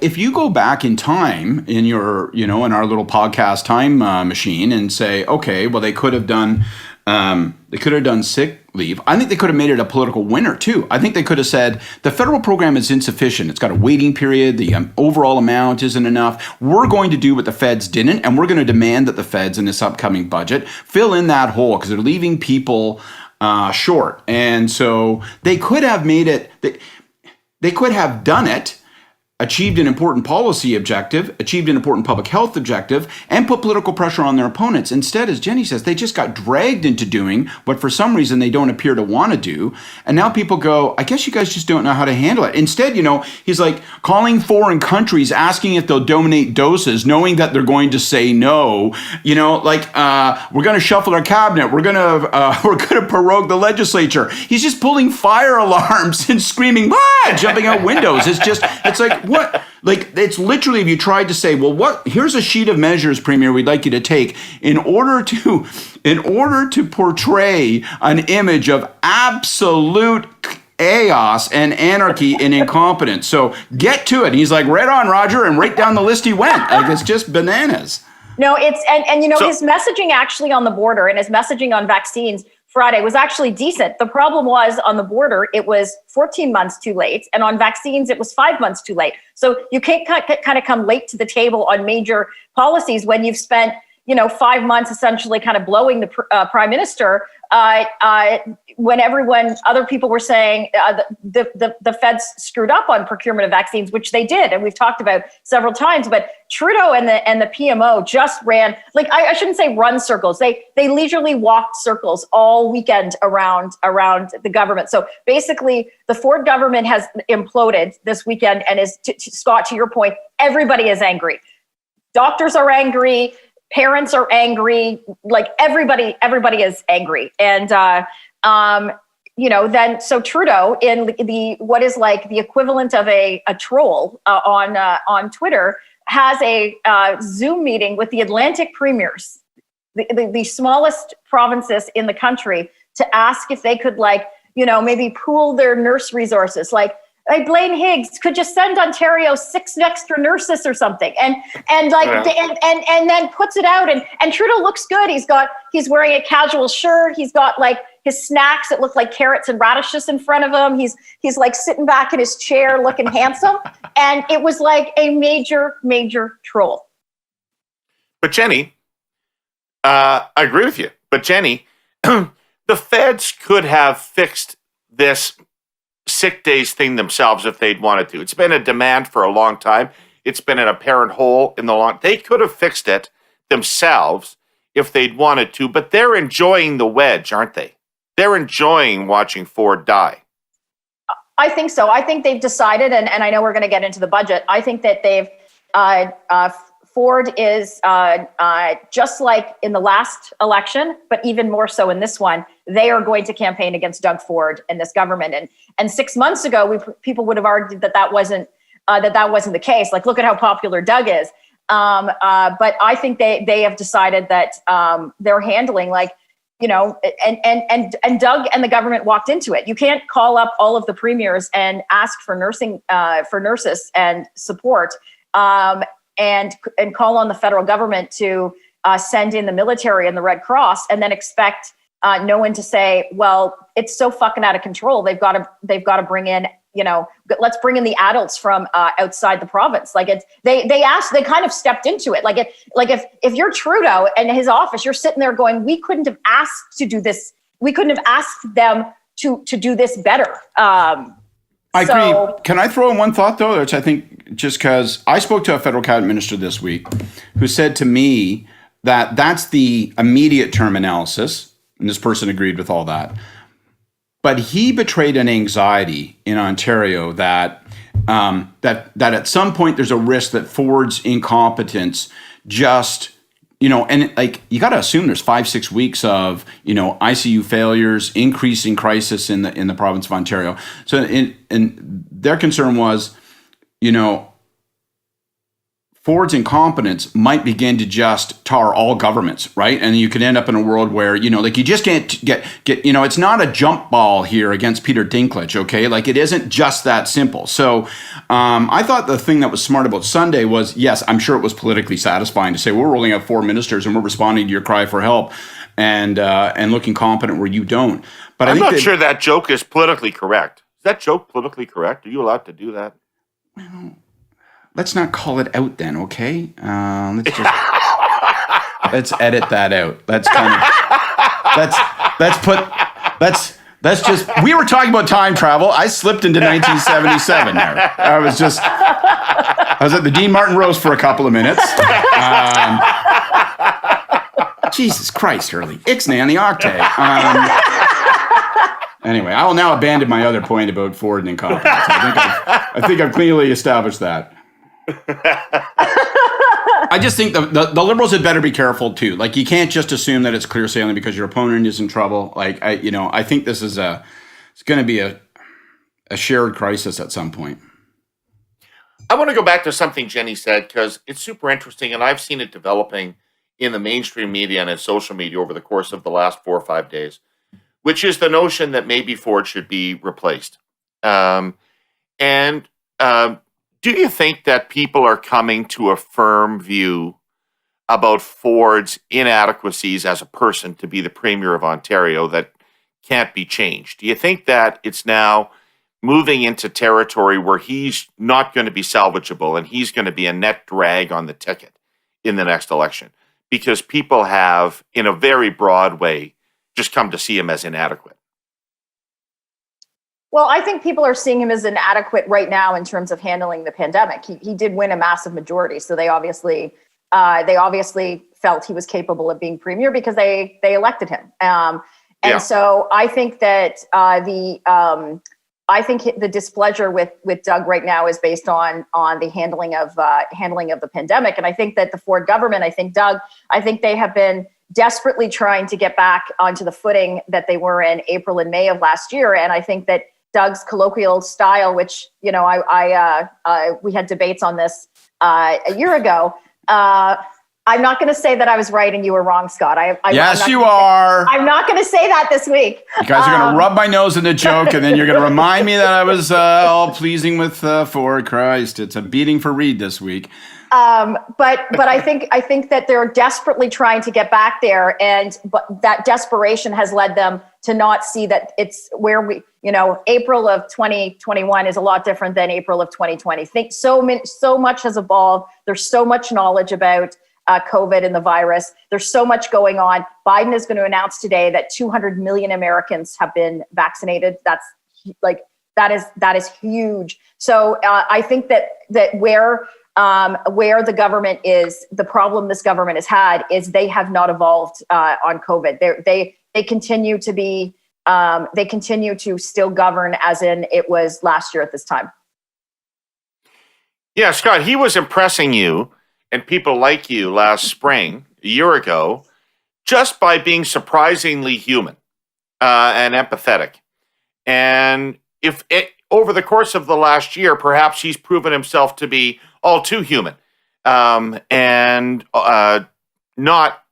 [SPEAKER 6] if you go back in time in your, in our little podcast time machine and say, okay, well, they could have done sick leave. I think they could have made it a political winner too. I think they could have said the federal program is insufficient. It's got a waiting period. The overall amount isn't enough. We're going to do what the feds didn't, and we're going to demand that the feds in this upcoming budget fill in that hole because they're leaving people short. And so they could have made it. They could have done it achieved an important policy objective, achieved an important public health objective, and put political pressure on their opponents. Instead, as Jenny says, they just got dragged into doing what for some reason they don't appear to want to do. And now people go, I guess you guys just don't know how to handle it. Instead, he's like calling foreign countries, asking if they'll donate doses, knowing that they're going to say no. We're going to shuffle our cabinet. We're going to prorogue the legislature. He's just pulling fire alarms and screaming, jumping out windows. It's like, what? Like, it's literally, if you tried to say, well, here's a sheet of measures, Premier, we'd like you to take in order to portray an image of absolute chaos and anarchy and incompetence. So get to it. And he's like, right on, Roger, and right down the list he went. Like, it's just bananas.
[SPEAKER 5] No, his messaging actually on the border and his messaging on vaccines Friday was actually decent. The problem was on the border, it was 14 months too late. And on vaccines, it was 5 months too late. So you can't kind of come late to the table on major policies when you've spent, 5 months essentially kind of blowing the prime minister when other people were saying the feds screwed up on procurement of vaccines, which they did. And we've talked about several times, but Trudeau and the PMO just ran, like, I shouldn't say run circles. They leisurely walked circles all weekend around the government. So basically the Ford government has imploded this weekend and is, Scott, to your point, everybody is angry. Doctors are angry. Parents are angry, like everybody is angry. And, so Trudeau in what is like the equivalent of a troll on Twitter has a Zoom meeting with the Atlantic premiers, the smallest provinces in the country, to ask if they could maybe pool their nurse resources. Like, Blaine Higgs could just send Ontario 6 extra nurses or something, and then puts it out. And Trudeau looks good. He's wearing a casual shirt. He's got like his snacks that look like carrots and radishes in front of him. He's like sitting back in his chair, looking handsome. And it was like a major troll.
[SPEAKER 1] But Jenny, I agree with you. But Jenny, the feds could have fixed this sick days thing themselves if they'd wanted to. It's been a demand for a long time. It's been an apparent hole in the long. They could have fixed it themselves if they'd wanted to, but they're enjoying the wedge, aren't they? They're enjoying watching Ford die.
[SPEAKER 5] I think so. I think they've decided, and I know we're going to get into the budget. I think that they've Ford is just like in the last election, but even more so in this one. They are going to campaign against Doug Ford and this government. And 6 months ago, people would have argued that wasn't the case. Like, look at how popular Doug is. But I think they have decided that they're handling and Doug and the government walked into it. You can't call up all of the premiers and ask for nurses and support. And call on the federal government to send in the military and the Red Cross, and then expect no one to say, well, it's so fucking out of control. They've got to bring in, let's bring in the adults from outside the province. Like, they kind of stepped into it. If you're Trudeau and his office, you're sitting there going, we couldn't have asked to do this. We couldn't have asked them to do this better.
[SPEAKER 6] I agree. Can I throw in one thought, though, which I think, just because I spoke to a federal cabinet minister this week who said to me that that's the immediate term analysis, and this person agreed with all that. But he betrayed an anxiety in Ontario that at some point there's a risk that Ford's incompetence just, and like, you got to assume there's 5-6 weeks of, ICU failures, increasing crisis in the province of Ontario. So, and their concern was, Ford's incompetence might begin to just tar all governments, right? And you could end up in a world where, you just can't get, it's not a jump ball here against Peter Dinklage, okay? Like, it isn't just that simple. So I thought the thing that was smart about Sunday was, yes, I'm sure it was politically satisfying to say, we're rolling out 4 ministers and we're responding to your cry for help and looking competent where you don't. But
[SPEAKER 1] I'm not sure that joke is politically correct. Is that joke politically correct? Are you allowed to do that?
[SPEAKER 6] Well, let's not call it out then, okay? Let's edit that out. We were talking about time travel. I slipped into 1977 there. I was just I was at the Dean Martin roast for a couple of minutes. Jesus Christ, Herle. Ixnay on the octave. Anyway, I will now abandon my other point about Ford and incompetence. I think I've clearly established that. I just think the Liberals had better be careful too. Like, you can't just assume that it's clear sailing because your opponent is in trouble. Like, I think this is it's going to be a shared crisis at some point.
[SPEAKER 1] I want to go back to something Jenny said because it's super interesting, and I've seen it developing in the mainstream media and in social media over the course of the last 4 or 5 days, which is the notion that maybe Ford should be replaced. Do you think that people are coming to a firm view about Ford's inadequacies as a person to be the Premier of Ontario that can't be changed? Do you think that it's now moving into territory where he's not going to be salvageable and he's going to be a net drag on the ticket in the next election? Because people have, in a very broad way, just come to see him as inadequate.
[SPEAKER 5] Well, I think people are seeing him as inadequate right now in terms of handling the pandemic. He did win a massive majority, so they obviously felt he was capable of being premier because they elected him. So I think that the displeasure with Doug right now is based on the handling of the pandemic, and I think that the Ford government, I think they have been desperately trying to get back onto the footing that they were in April and May of last year, and I think that Doug's colloquial style, which we had debates on this a year ago. I'm not going to say that I was right and you were wrong, Scott.
[SPEAKER 6] Yes, you are.
[SPEAKER 5] I'm not going to say that this week.
[SPEAKER 6] You guys are going to rub my nose in the joke, and then you're going to remind me that I was all pleasing with Ford. Christ, it's a beating for Reid this week.
[SPEAKER 5] But I think that they're desperately trying to get back there, but that desperation has led them to not see that it's where April of 2021 is a lot different than April of 2020. So much has evolved. There's so much knowledge about COVID and the virus. There's so much going on. Biden is going to announce today that 200 million Americans have been vaccinated. That's that is huge. So I think that where the government is, the problem this government has had is they have not evolved on COVID. They continue to be, they continue to still govern as in it was last year at this time.
[SPEAKER 1] Yeah, Scott, he was impressing you and people like you last spring, a year ago, just by being surprisingly human and empathetic. And over the course of the last year, perhaps he's proven himself to be all too human and not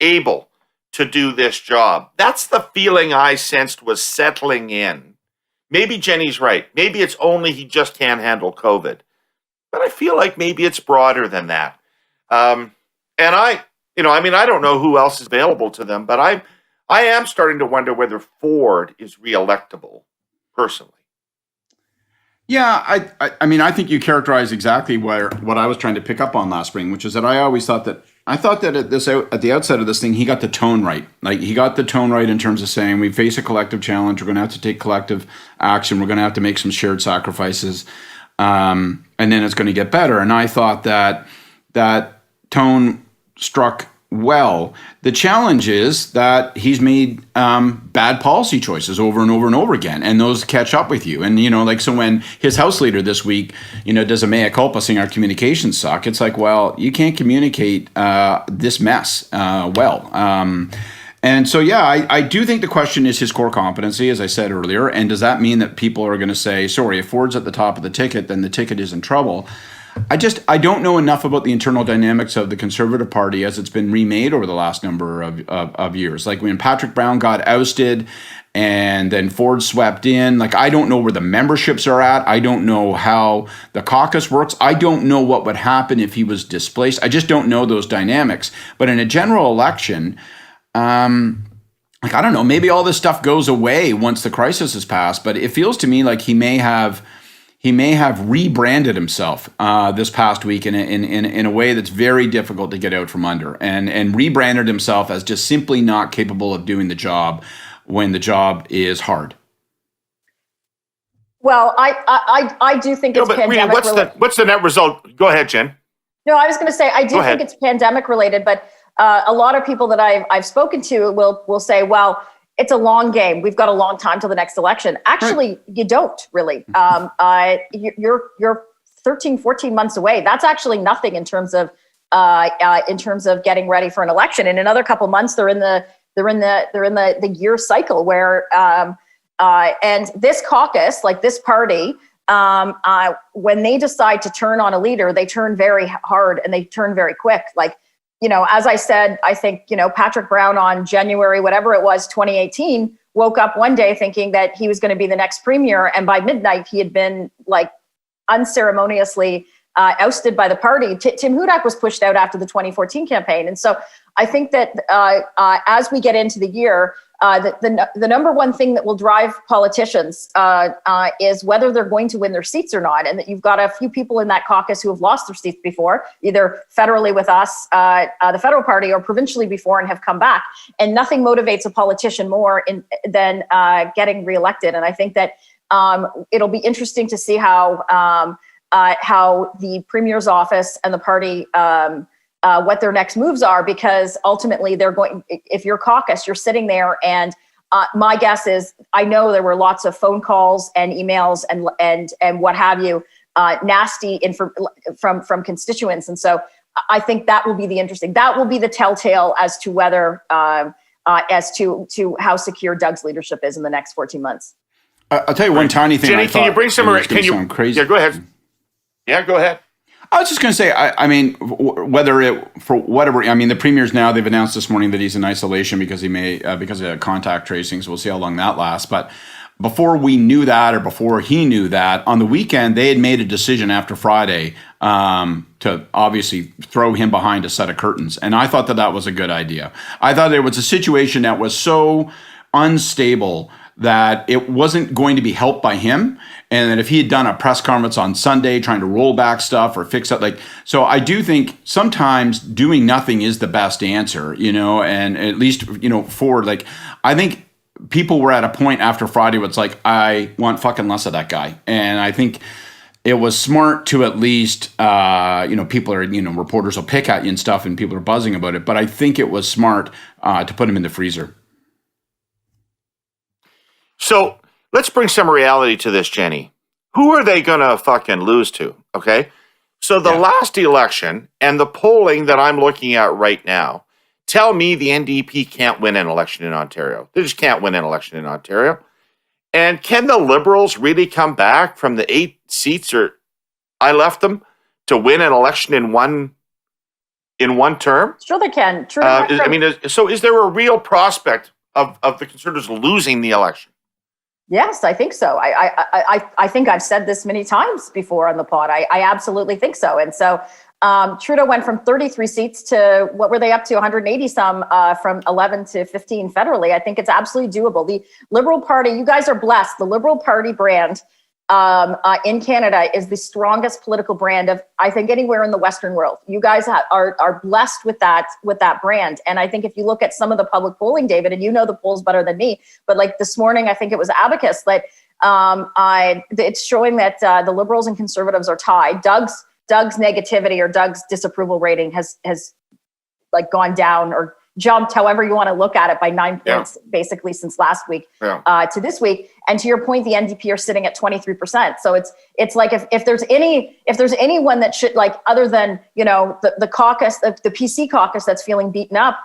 [SPEAKER 1] able to do this job. That's the feeling I sensed was settling in. Maybe Jenny's right. Maybe it's only he just can't handle COVID. But I feel like maybe it's broader than that. And I don't know who else is available to them, but I am starting to wonder whether Ford is reelectable, personally.
[SPEAKER 6] Yeah, I think you characterize exactly what I was trying to pick up on last spring, which is that I thought that at the outset of this thing, he got the tone right. Like, he got the tone right in terms of saying we face a collective challenge. We're going to have to take collective action. We're going to have to make some shared sacrifices. And then it's going to get better. And I thought that tone struck well. The challenge is that he's made bad policy choices over and over and over again, and those catch up with you. And, so when his House Leader this week, does a mea culpa saying our communications suck, it's like, well, you can't communicate this mess well. And so, yeah, I do think the question is his core competency, as I said earlier. And does that mean that people are going to say, sorry, if Ford's at the top of the ticket, then the ticket is in trouble? I don't know enough about the internal dynamics of the Conservative Party as it's been remade over the last number of years. Like when Patrick Brown got ousted and then Ford swept in, I don't know where the memberships are at. I don't know how the caucus works. I don't know what would happen if he was displaced. I just don't know those dynamics. But in a general election, I don't know, maybe all this stuff goes away once the crisis is passed, but it feels to me like he may have rebranded himself this past week in a way that's very difficult to get out from under, and rebranded himself as just simply not capable of doing the job when the job is hard.
[SPEAKER 5] Well, I do think it's pandemic related.
[SPEAKER 1] What's the net result? Go ahead, Jen.
[SPEAKER 5] No, I was going to say I do think it's pandemic related, but a lot of people that I've spoken to will say, well, it's a long game. We've got a long time till the next election. Actually, you don't really. You're 13, 14 months away. That's actually nothing in terms of getting ready for an election. In another couple months, they're in the year cycle where and this caucus, like this party, when they decide to turn on a leader, they turn very hard and they turn very quick. Like, as I said, I think, Patrick Brown on January, whatever it was, 2018, woke up one day thinking that he was going to be the next premier. And by midnight, he had been like unceremoniously ousted by the party. Tim Hudak was pushed out after the 2014 campaign. And so I think that as we get into the year, the number one thing that will drive politicians is whether they're going to win their seats or not. And that you've got a few people in that caucus who have lost their seats before, either federally with us, the federal party, or provincially before and have come back. And nothing motivates a politician more than getting reelected. And I think that it'll be interesting to see how the premier's office and the party what their next moves are, because ultimately they're going, if you're caucus, you're sitting there and my guess is, I know there were lots of phone calls and emails and what have you, nasty from constituents. And so I think that will be that will be the telltale as to whether, as to how secure Doug's leadership is in the next 14 months.
[SPEAKER 6] I'll tell you one tiny thing.
[SPEAKER 1] Jenny, can you bring some,
[SPEAKER 6] crazy?
[SPEAKER 1] Yeah, go ahead. Yeah, go ahead.
[SPEAKER 6] I was just going to say, I mean, the premier's now, they've announced this morning that he's in isolation because because of contact tracing. So we'll see how long that lasts. But before we knew that, or before he knew that, on the weekend, they had made a decision after Friday to obviously throw him behind a set of curtains. And I thought that was a good idea. I thought there was a situation that was so unstable that it wasn't going to be helped by him, and that if he had done a press conference on Sunday trying to roll back stuff or fix it, so I do think sometimes doing nothing is the best answer, and at least, I think people were at a point after Friday where it's like, I want fucking less of that guy. And I think it was smart to at least, people are, reporters will pick at you and stuff and people are buzzing about it, but I think it was smart to put him in the freezer.
[SPEAKER 1] So let's bring some reality to this, Jenny. Who are they going to fucking lose to? Okay. So the last election and the polling that I'm looking at right now tell me the NDP can't win an election in Ontario. They just can't win an election in Ontario. And can the Liberals really come back from the 8 seats I left them to win an election in one term?
[SPEAKER 5] Sure they can. True.
[SPEAKER 1] So is there a real prospect of the Conservatives losing the election?
[SPEAKER 5] Yes, I think so. I think I've said this many times before on the pod. I absolutely think so. And so Trudeau went from 33 seats to, what were they up to, 180 some, from 11 to 15 federally. I think it's absolutely doable. The Liberal Party, you guys are blessed. The Liberal Party brand in Canada is the strongest political brand of, I think, anywhere in the Western world. You guys are blessed with that brand. And I think if you look at some of the public polling, David, and you know the polls better than me, but like this morning, I think it was Abacus, it's showing that the Liberals and Conservatives are tied. Doug's negativity or Doug's disapproval rating has like gone down or jumped, however you want to look at it, by 9 points, basically since last week to this week. And to your point, the NDP are sitting at 23%. So it's like if there's anyone that should, like, other than the caucus, the PC caucus that's feeling beaten up,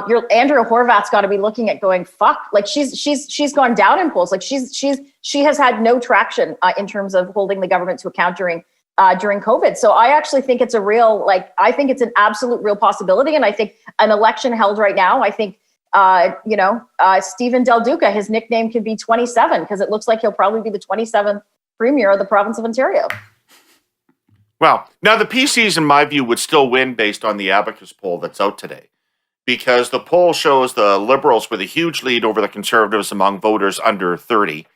[SPEAKER 5] your Andrea Horwath's got to be looking at going, fuck, like she's gone down in polls. Like she has had no traction in terms of holding the government to account during COVID. So I actually think it's I think it's an absolute real possibility. And I think an election held right now, I think, Stephen Del Duca, his nickname could be 27, because it looks like he'll probably be the 27th premier of the province of Ontario.
[SPEAKER 1] Well, now the PCs, in my view, would still win based on the Abacus poll that's out today, because the poll shows the Liberals with a huge lead over the Conservatives among voters under 30.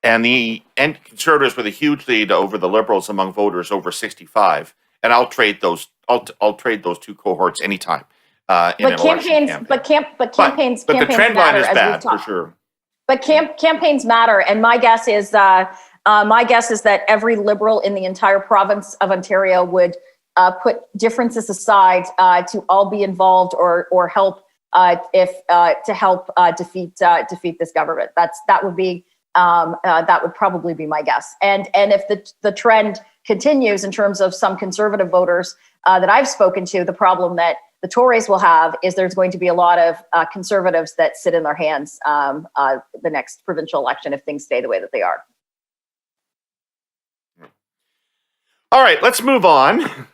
[SPEAKER 1] And the Conservatives with a huge lead over the Liberals among voters over 65, and I'll trade those. I'll trade those two cohorts anytime. But the trend line is bad for sure.
[SPEAKER 5] But campaigns matter, and my guess is My guess is that every Liberal in the entire province of Ontario would put differences aside to all be involved or help defeat this government. That would probably be my guess. And if the trend continues in terms of some conservative voters that I've spoken to, the problem that the Tories will have is there's going to be a lot of conservatives that sit in their hands the next provincial election if things stay the way that they are.
[SPEAKER 1] All right, let's move on.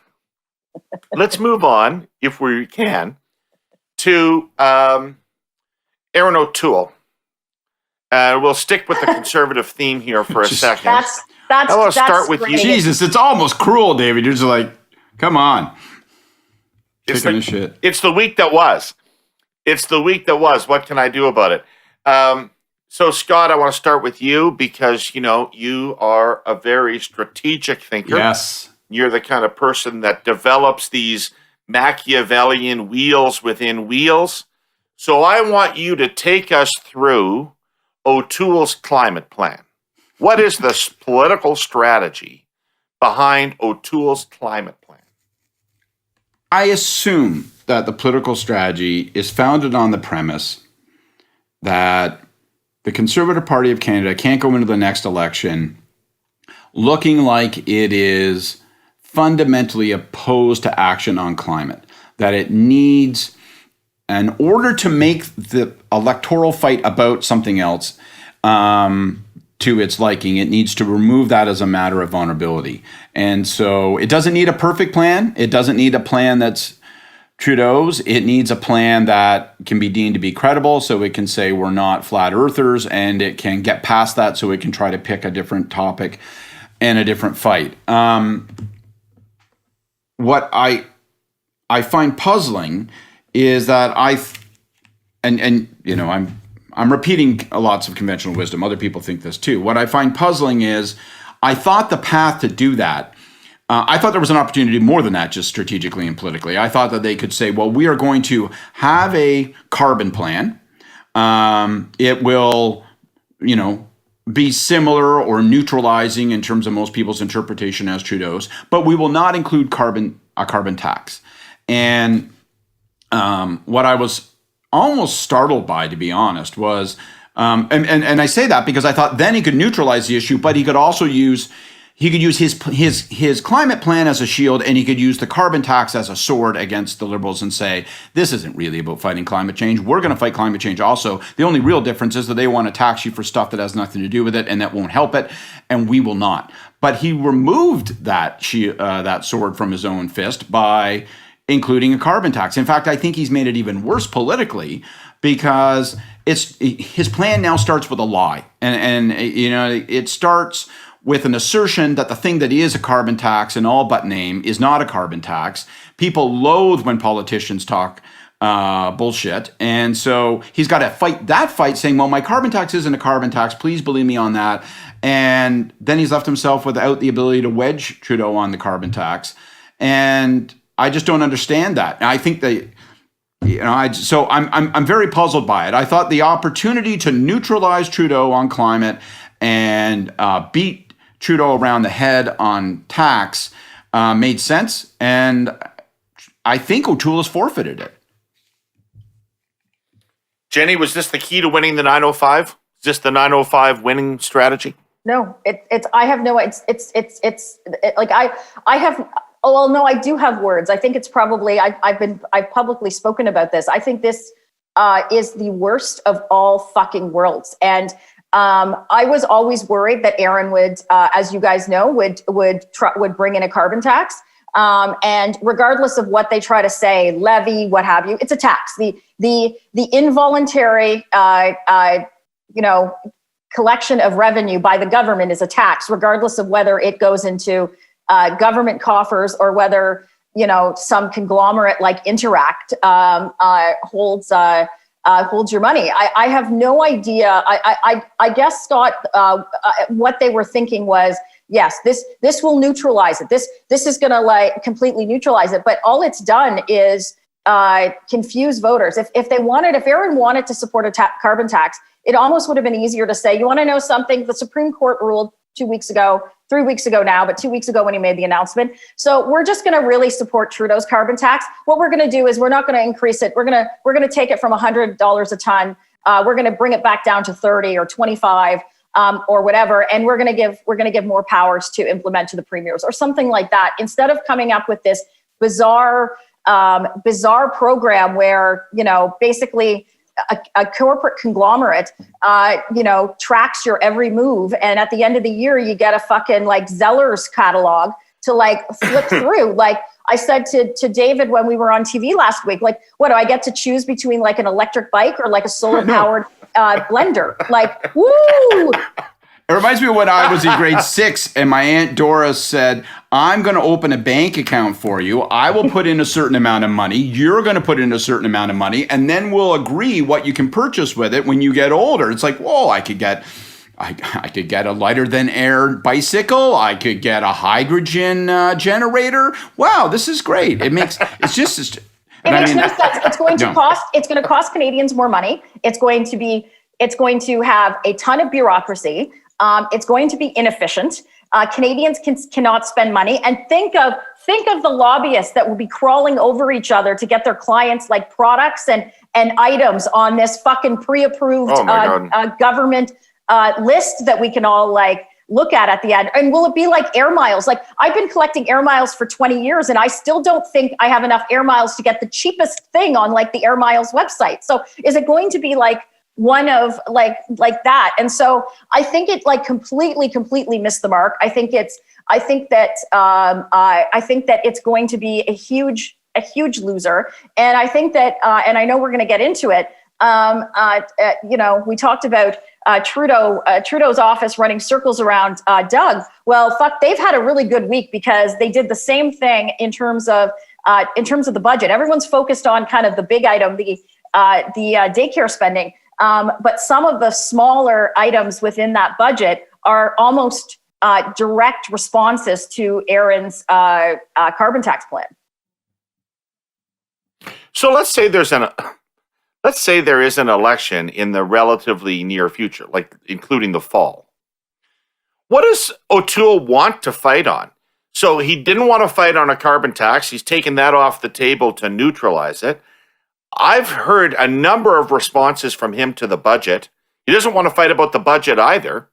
[SPEAKER 1] Let's move on, if we can, to Aaron O'Toole. We'll stick with the conservative theme here for a second.
[SPEAKER 5] I
[SPEAKER 1] want to start with you.
[SPEAKER 6] Jesus, it's almost cruel, David. You're just like, come on.
[SPEAKER 1] It's the week that was. It's the week that was. What can I do about it? So, Scott, I want to start with you because, you are a very strategic thinker.
[SPEAKER 6] Yes.
[SPEAKER 1] You're the kind of person that develops these Machiavellian wheels within wheels. So I want you to take us through O'Toole's climate plan. What is the political strategy behind O'Toole's climate plan?
[SPEAKER 6] I assume that the political strategy is founded on the premise that the Conservative Party of Canada can't go into the next election looking like it is fundamentally opposed to action on climate, that it needs, in order to make the electoral fight about something else to its liking, it needs to remove that as a matter of vulnerability. And so it doesn't need a perfect plan. It doesn't need a plan that's Trudeau's. It needs a plan that can be deemed to be credible, so it can say we're not flat earthers, and it can get past that so it can try to pick a different topic and a different fight. What I find puzzling is that I'm repeating lots of conventional wisdom. Other people think this too. What I find puzzling is I thought the path to do that, I thought there was an opportunity to do more than that, just strategically and politically. I thought that they could say, well, we are going to have a carbon plan. It will, be similar or neutralizing in terms of most people's interpretation as Trudeau's, but we will not include a carbon tax. And what I was almost startled by, to be honest, was, and I say that because I thought then he could neutralize the issue, but he could also use his climate plan as a shield, and he could use the carbon tax as a sword against the Liberals and say, this isn't really about fighting climate change. We're going to fight climate change also. The only real difference is that they want to tax you for stuff that has nothing to do with it and that won't help it, and we will not. But he removed that sword from his own fist by including a carbon tax. In fact, I think he's made it even worse politically because his plan now starts with a lie. And it starts with an assertion that the thing that is a carbon tax in all but name is not a carbon tax. People loathe when politicians talk bullshit. And so he's got to fight that fight saying, well, my carbon tax isn't a carbon tax. Please believe me on that. And then he's left himself without the ability to wedge Trudeau on the carbon tax. And I just don't understand that. And I think that, I'm very puzzled by it. I thought the opportunity to neutralize Trudeau on climate and beat Trudeau around the head on tax made sense, and I think O'Toole has forfeited it.
[SPEAKER 1] Jenny, was this the key to winning the 905? Is this the 905 winning strategy?
[SPEAKER 5] No, I have no. I do have words. I think it's probably. I've publicly spoken about this. I think this is the worst of all fucking worlds, and. I was always worried that Aaron would, as you guys know, would bring in a carbon tax. And regardless of what they try to say, levy, what have you, it's a tax. The involuntary, collection of revenue by the government is a tax, regardless of whether it goes into government coffers or whether some conglomerate like Interact holds your money. I have no idea. I guess, Scott, what they were thinking was, yes, this will neutralize it. This is going to completely neutralize it. But all it's done is confuse voters. If Aaron wanted to support a carbon tax, it almost would have been easier to say, you want to know something? The Supreme Court ruled 2 weeks ago, 3 weeks ago now, but 2 weeks ago when he made the announcement. So we're just going to really support Trudeau's carbon tax. What we're going to do is we're not going to increase it. We're going to take it from $100 a ton. We're going to bring it back down to 30 or 25 or whatever, and we're going to give more powers to implement to the premiers or something like that. Instead of coming up with this bizarre program where basically a corporate conglomerate tracks your every move, and at the end of the year you get a fucking like Zeller's catalog to like flip through. Like I said to David when we were on TV last week, like, what do I get to choose between, like an electric bike or like a solar powered blender? Like, woo!
[SPEAKER 6] It reminds me of when I was in grade 6 and my Aunt Dora said, I'm going to open a bank account for you. I will put in a certain amount of money. You're going to put in a certain amount of money. And then we'll agree what you can purchase with it when you get older. It's like, whoa, I could get a lighter than air bicycle. I could get a hydrogen generator. Wow, this is great. It makes no sense.
[SPEAKER 5] It's going to cost Canadians more money. It's going to have a ton of bureaucracy. It's going to be inefficient. Canadians cannot spend money. And think of the lobbyists that will be crawling over each other to get their clients like products and items on this fucking pre-approved government list that we can all like look at the end. And will it be like air miles? Like I've been collecting air miles for 20 years and I still don't think I have enough air miles to get the cheapest thing on like the Air Miles website. So is it going to be like one of like that? And so I think it like completely missed the mark. I think that it's going to be a huge loser. And I think that, and I know we're going to get into it. We talked about Trudeau's office running circles around Doug. Well, fuck, they've had a really good week because they did the same thing in terms of the budget. Everyone's focused on kind of the big item, the daycare spending. But some of the smaller items within that budget are almost direct responses to Aaron's carbon tax plan.
[SPEAKER 1] So let's say there is an election in the relatively near future, like including the fall. What does O'Toole want to fight on? So he didn't want to fight on a carbon tax. He's taken that off the table to neutralize it. I've heard a number of responses from him to the budget. He doesn't want to fight about the budget either.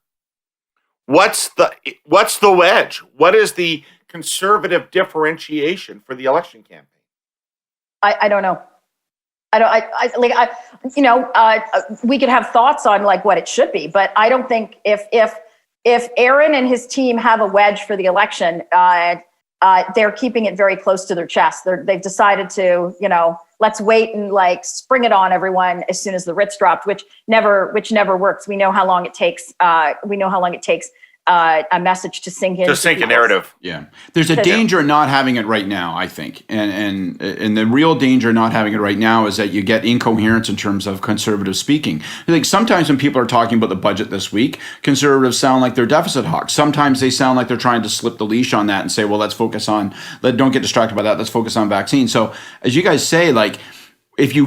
[SPEAKER 1] What's the wedge? What is the conservative differentiation for the election campaign?
[SPEAKER 5] I don't know. We could have thoughts on like what it should be, but I don't think if Aaron and his team have a wedge for the election, they're keeping it very close to their chest. They've decided to, let's wait and like spring it on everyone as soon as the writs dropped, which never works. We know how long it takes. A message to sink in.
[SPEAKER 1] To sink a narrative.
[SPEAKER 6] Yeah. There's a danger in not having it right now, I think. And the real danger in not having it right now is that you get incoherence in terms of conservative speaking. I think sometimes when people are talking about the budget this week, conservatives sound like they're deficit hawks. Sometimes they sound like they're trying to slip the leash on that and say, well, let's focus on, don't get distracted by that. Let's focus on vaccines. So as you guys say, like, if you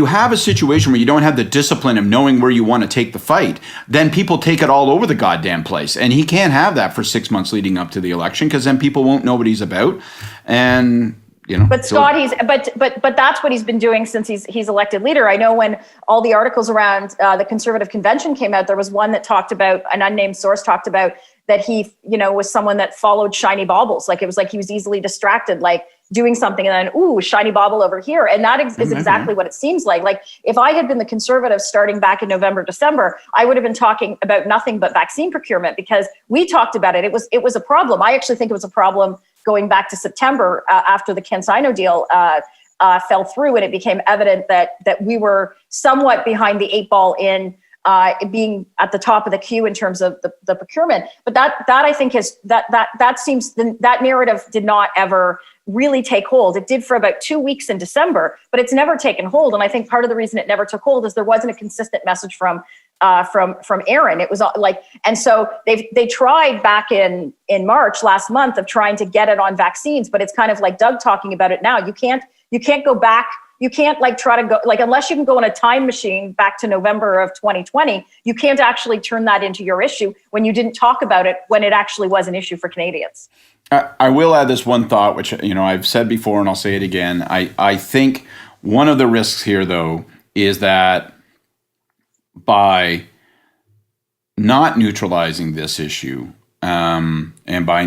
[SPEAKER 6] have a situation where you don't have the discipline of knowing where you want to take the fight, then people take it all over the goddamn place. And he can't have that for 6 months leading up to the election because then people won't know what he's about. And,
[SPEAKER 5] But Scott, but that's what he's been doing since he's elected leader. I know when all the articles around the Conservative Convention came out, there was one that talked about, an unnamed source talked about that he, was someone that followed shiny baubles. Like it was like he was easily distracted, like doing something and then, ooh, shiny bauble over here. And that is exactly what it seems like. Like if I had been the Conservatives starting back in November, December, I would have been talking about nothing but vaccine procurement because we talked about it. It was a problem. I actually think it was a problem going back to September after the CanSino deal fell through and it became evident that we were somewhat behind the 8 ball in being at the top of the queue in terms of the procurement. But that I think is that seems that narrative did not ever really take hold. It did for about 2 weeks in December, but it's never taken hold. And I think part of the reason it never took hold is there wasn't a consistent message from Aaron. It was like, and so they tried back in March last month of trying to get it on vaccines, but it's kind of like Doug talking about it now. You can't go back like try to go, like, unless you can go in a time machine back to November of 2020, you can't actually turn that into your issue when you didn't talk about it when it actually was an issue for Canadians.
[SPEAKER 6] I will add this one thought, which, I've said before and I'll say it again. I think one of the risks here, though, is that by not neutralizing this issue, and by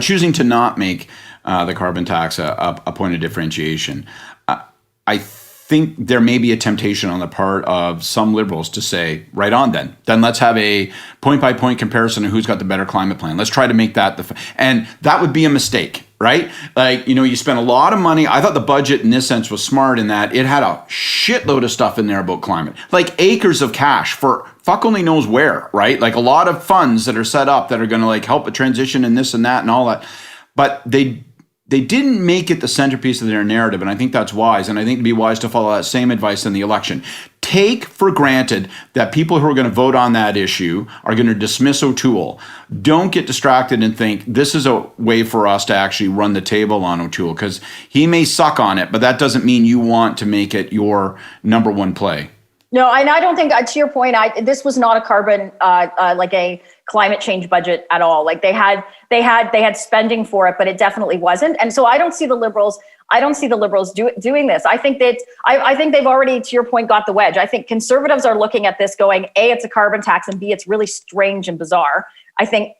[SPEAKER 6] choosing to not make the carbon tax a point of differentiation, I think there may be a temptation on the part of some Liberals to say, right on then let's have a point-by-point comparison of who's got the better climate plan. Let's try to make that and that would be a mistake, right? Like, you spend a lot of money. I thought the budget in this sense was smart in that it had a shitload of stuff in there about climate, like acres of cash for fuck only knows where, right? Like a lot of funds that are set up that are going to like help a transition and this and that and all that. But they didn't make it the centerpiece of their narrative, and I think that's wise, and I think it'd be wise to follow that same advice in the election. Take for granted that people who are going to vote on that issue are going to dismiss O'Toole. Don't get distracted and think this is a way for us to actually run the table on O'Toole, because he may suck on it, but that doesn't mean you want to make it your number one play.
[SPEAKER 5] No, and I don't think, to your point, this was not a carbon, like a climate change budget at all. Like they had spending for it, but it definitely wasn't. And so I don't see the Liberals doing this. I think they've already, to your point, got the wedge. I think Conservatives are looking at this going, A, it's a carbon tax, and B, it's really strange and bizarre. I think,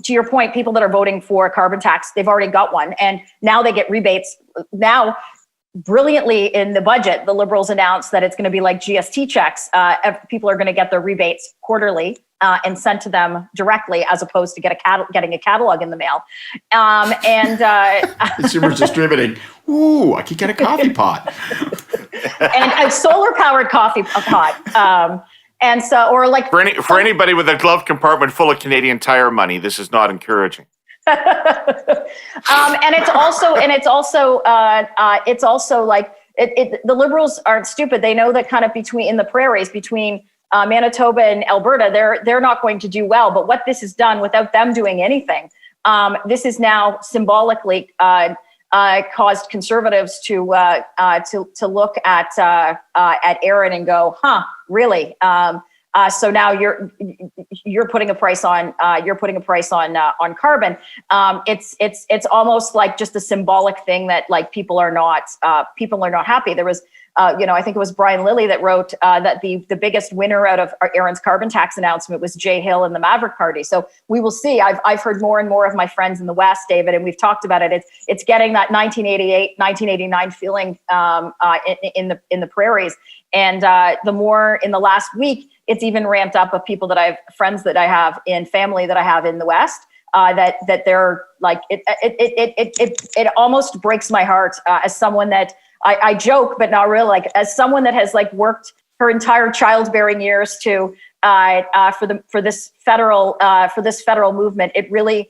[SPEAKER 5] to your point, people that are voting for a carbon tax, they've already got one, and now they get rebates. Now, brilliantly in the budget, the Liberals announced that it's going to be like GST checks. People are going to get their rebates quarterly and sent to them directly, as opposed to getting a catalog in the mail.
[SPEAKER 6] Consumers distributing. Ooh, I could get a coffee pot.
[SPEAKER 5] And a solar-powered coffee pot. And so, or like
[SPEAKER 1] for anybody with a glove compartment full of Canadian Tire money, this is not encouraging.
[SPEAKER 5] And it's also like the Liberals aren't stupid. They know that kind of in the prairies between Manitoba and Alberta, they're not going to do well. But what this has done without them doing anything, this is now symbolically caused Conservatives to look at Erin and go, really? So now you're putting a price on carbon. It's almost like just a symbolic thing that like people are not happy. There was I think it was Brian Lilly that wrote that the biggest winner out of Erin's carbon tax announcement was Jay Hill and the Maverick Party. So we will see. I've heard more and more of my friends in the West, David, and we've talked about it. It's getting that 1988, 1989 feeling in the prairies. And the more in the last week, it's even ramped up of friends that I have in family that I have in the West, that they're like, it almost breaks my heart as someone that I joke, but not really, like as someone that has like worked her entire childbearing years to for this federal movement. It really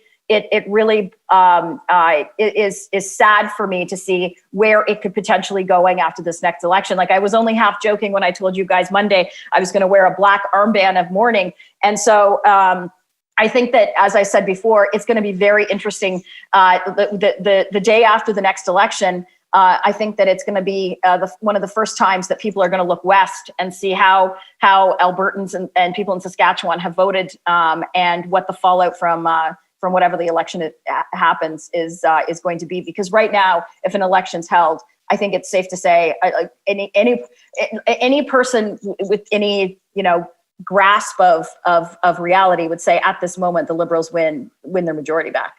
[SPEAKER 5] is sad for me to see where it could potentially going after this next election. Like I was only half joking when I told you guys Monday I was going to wear a black armband of mourning. And so I think that, as I said before, it's going to be very interesting the day after the next election. I think that it's going to be one of the first times that people are going to look west and see how Albertans and people in Saskatchewan have voted, and what the fallout from whatever the election happens is going to be. Because right now, if an election's held, I think it's safe to say any person with any grasp of reality would say at this moment the Liberals win their majority back.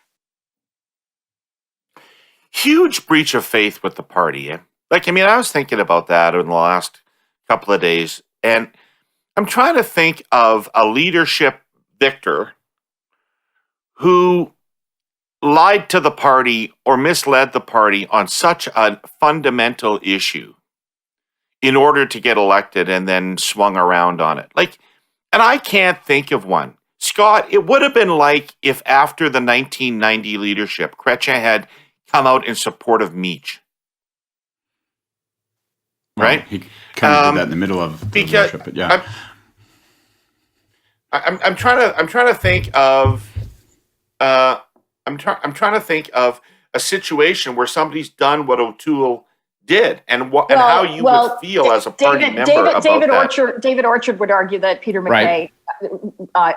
[SPEAKER 1] Huge breach of faith with the party. I was thinking about that in the last couple of days, and I'm trying to think of a leadership victor who lied to the party or misled the party on such a fundamental issue in order to get elected and then swung around on it. And I can't think of one. Scott, it would have been like if after the 1990 leadership, Chrétien had come out in support of Meach. Right?
[SPEAKER 6] Well, he kind of did that in the middle of the leadership, but yeah.
[SPEAKER 1] I'm trying to think of a situation where somebody's done what O'Toole did, and how you would feel as a party member about that.
[SPEAKER 5] David Orchard would argue that Peter MacKay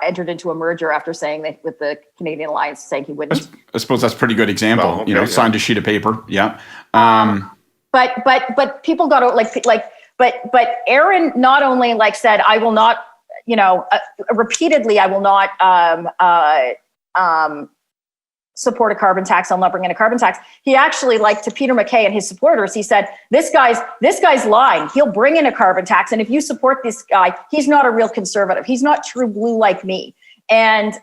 [SPEAKER 5] entered into a merger after saying that with the Canadian Alliance, saying he wouldn't.
[SPEAKER 6] I suppose that's a pretty good example.
[SPEAKER 1] Well,
[SPEAKER 6] signed a sheet of paper. Yeah.
[SPEAKER 5] But people got to but Aaron not only said, I will not, repeatedly, I will not support a carbon tax. I'll not bring in a carbon tax. He actually, to Peter MacKay and his supporters, he said, this guy's lying. He'll bring in a carbon tax. And if you support this guy, he's not a real conservative. He's not true blue like me. And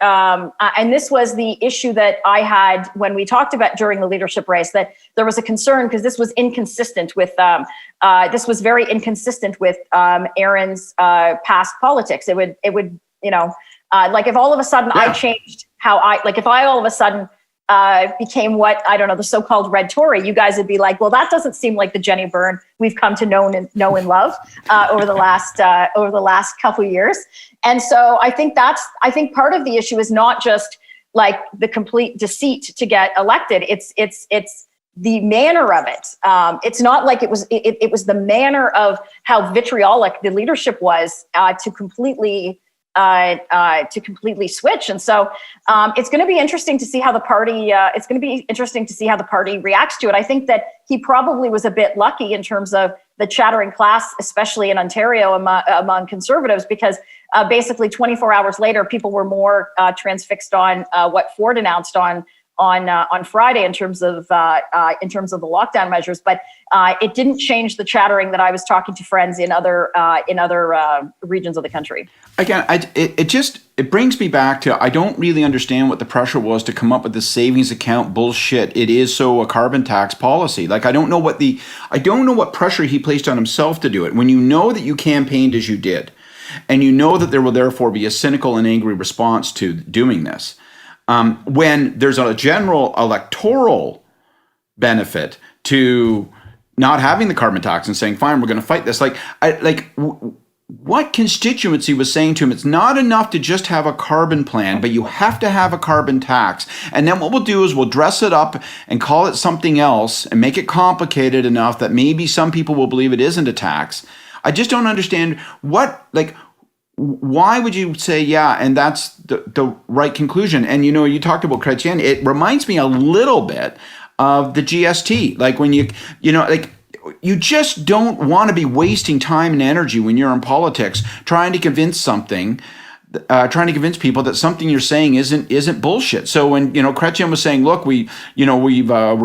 [SPEAKER 5] this was the issue that I had when we talked about during the leadership race, that there was a concern because this was inconsistent with, very inconsistent with Aaron's past politics. It would if all of a sudden I changed how if I all of a sudden became what, I don't know, the so-called red Tory, you guys would be like, well, that doesn't seem like the Jenny Byrne we've come to know and love over the last couple of years. And so I think part of the issue is not just the complete deceit to get elected. It's the manner of it. It's not like it was the manner of how vitriolic the leadership was to completely switch. And so it's going to be interesting to see how the party reacts to it. I think that he probably was a bit lucky in terms of the chattering class, especially in Ontario among conservatives, because basically 24 hours later, people were more transfixed on what Ford announced on Friday in terms of the lockdown measures, but it didn't change the chattering that I was talking to friends in other regions of the country.
[SPEAKER 6] Again, it brings me back to, I don't really understand what the pressure was to come up with the savings account bullshit. It is so a carbon tax policy. I don't know what pressure he placed on himself to do it. When you know that you campaigned as you did, and you know that there will therefore be a cynical and angry response to doing this. When there's a general electoral benefit to not having the carbon tax and saying, fine, we're going to fight this. What constituency was saying to him, it's not enough to just have a carbon plan, but you have to have a carbon tax. And then what we'll do is we'll dress it up and call it something else and make it complicated enough that maybe some people will believe it isn't a tax. I just don't understand why would you say, yeah, and that's the right conclusion? And, you talked about Chrétien. It reminds me a little bit of the GST. When you just don't want to be wasting time and energy when you're in politics trying to convince people that something you're saying isn't bullshit. So when Chrétien was saying, look, we're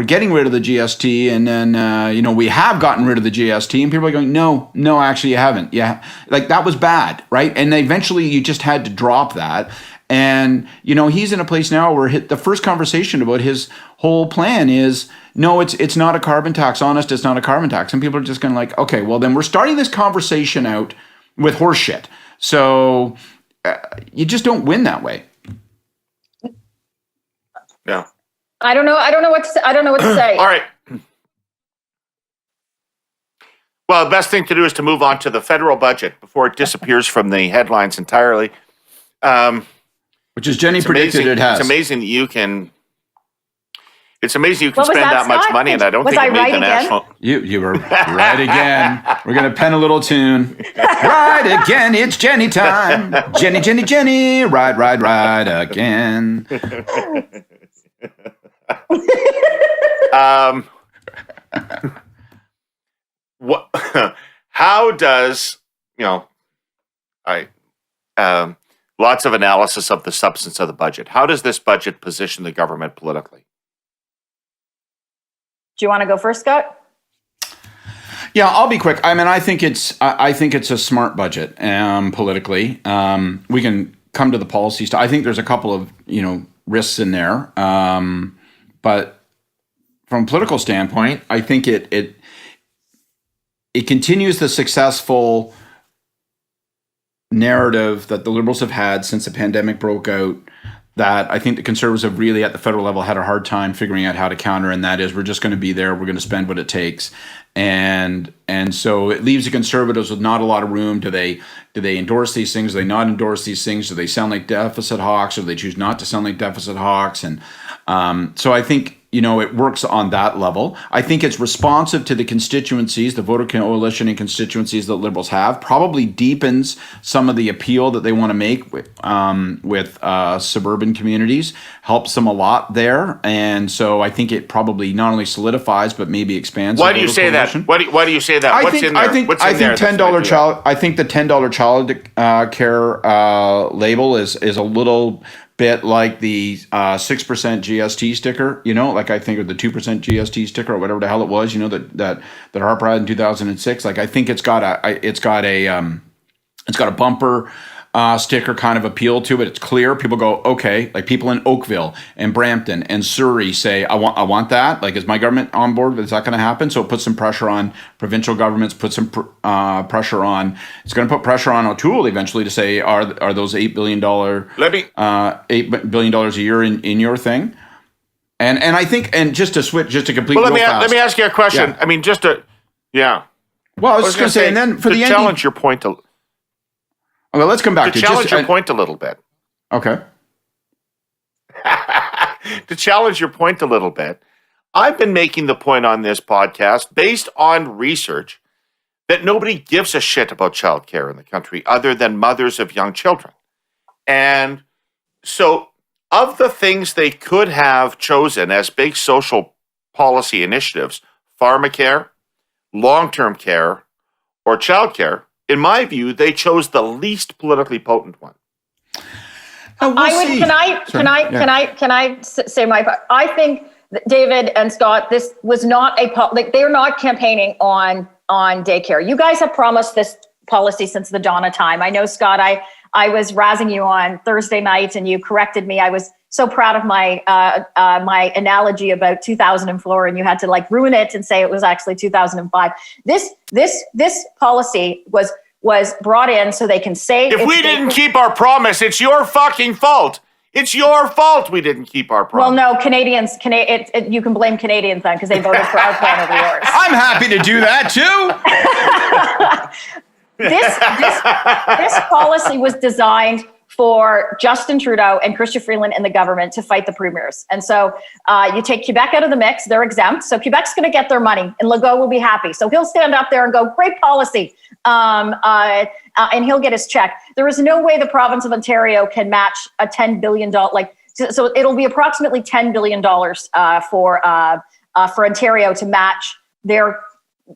[SPEAKER 6] getting rid of the GST, and then we have gotten rid of the GST, and people are going, no, actually you haven't. Yeah, that was bad, right? And eventually you just had to drop that. And he's in a place now where the first conversation about his whole plan is, no, it's not a carbon tax. Honest, it's not a carbon tax. And people are just going to okay, well then we're starting this conversation out with horse shit. So you just don't win that way.
[SPEAKER 1] Yeah.
[SPEAKER 5] I don't know what to say.
[SPEAKER 1] All right. Well, the best thing to do is to move on to the federal budget before it disappears from the headlines entirely.
[SPEAKER 6] Which is Jenny predicted it has.
[SPEAKER 1] It's amazing that you can. It's amazing you can spend that much money, and I don't think it made the national.
[SPEAKER 6] You were right again. We're gonna pen a little tune. Right again, it's Jenny time. Jenny, Jenny, Jenny. Right again.
[SPEAKER 1] What? How does lots of analysis of the substance of the budget. How does this budget position the government politically?
[SPEAKER 5] Do you want to go first, Scott?
[SPEAKER 6] Yeah, I'll be quick. I mean, I think it's a smart budget politically. We can come to the policy stuff. I think there's a couple of risks in there, but from a political standpoint, I think it continues the successful narrative that the Liberals have had since the pandemic broke out, that I think the Conservatives have really at the federal level had a hard time figuring out how to counter, and that is we're just going to be there, we're going to spend what it takes. And so it leaves the Conservatives with not a lot of room. Do they endorse these things? Do they not endorse these things? Do they sound like deficit hawks, or do they choose not to sound like deficit hawks? And so I think it works on that level. I think it's responsive to the constituencies, the voter coalition and constituencies that Liberals have, probably deepens some of the appeal that they want to make with suburban communities, helps them a lot there. And so I think it probably not only solidifies, but maybe expands.
[SPEAKER 1] Why do you say that? Why do you say that?
[SPEAKER 6] I
[SPEAKER 1] What's
[SPEAKER 6] think,
[SPEAKER 1] in there?
[SPEAKER 6] I think,
[SPEAKER 1] What's in
[SPEAKER 6] I think
[SPEAKER 1] there
[SPEAKER 6] $10 child. I think the $10 child care label is a little bit like the 6% GST sticker, like I think, or the 2% GST sticker, or whatever the hell it was, that Harper had in 2006. Like I think it's got a bumper sticker kind of appeal to it. It's clear. People go, okay. Like people in Oakville and Brampton and Surrey say, I want that. Like, is my government on board? Is that going to happen? So it puts some pressure on provincial governments. Put some pressure on. It's going to put pressure on O'Toole eventually to say, are those $8 billion $8 billion a year in your thing? And I think, and just to complete.
[SPEAKER 1] Well, let me ask you a question. Yeah. I mean, yeah.
[SPEAKER 6] Well, I was just going to say, and then for the
[SPEAKER 1] challenge your point.
[SPEAKER 6] Okay, let's come back
[SPEAKER 1] to challenge your point a little bit.
[SPEAKER 6] Okay.
[SPEAKER 1] To challenge your point a little bit, I've been making the point on this podcast based on research that nobody gives a shit about childcare in the country other than mothers of young children. And so of the things they could have chosen as big social policy initiatives, pharmacare, long-term care, or childcare, in my view, they chose the least politically potent one.
[SPEAKER 5] Can I say my part? I think that David and Scott, this was not they're not campaigning on daycare. You guys have promised this policy since the dawn of time. I know, Scott, I was razzing you on Thursday night and you corrected me. I was so proud of my my analogy about 2004, and you had to ruin it and say it was actually 2005. This policy was brought in so they can say
[SPEAKER 1] if we didn't keep our promise, it's your fucking fault. It's your fault we didn't keep our promise.
[SPEAKER 5] Well, no, Canadians, you can blame Canadians then because they voted for our plan over yours.
[SPEAKER 6] I'm happy to do that
[SPEAKER 5] too. This policy was designed for Justin Trudeau and Chrystia Freeland and the government to fight the premiers. And so you take Quebec out of the mix, they're exempt. So Quebec's going to get their money and Legault will be happy. So he'll stand up there and go, great policy. And he'll get his check. There is no way the province of Ontario can match a $10 billion, so it'll be approximately $10 billion for Ontario to match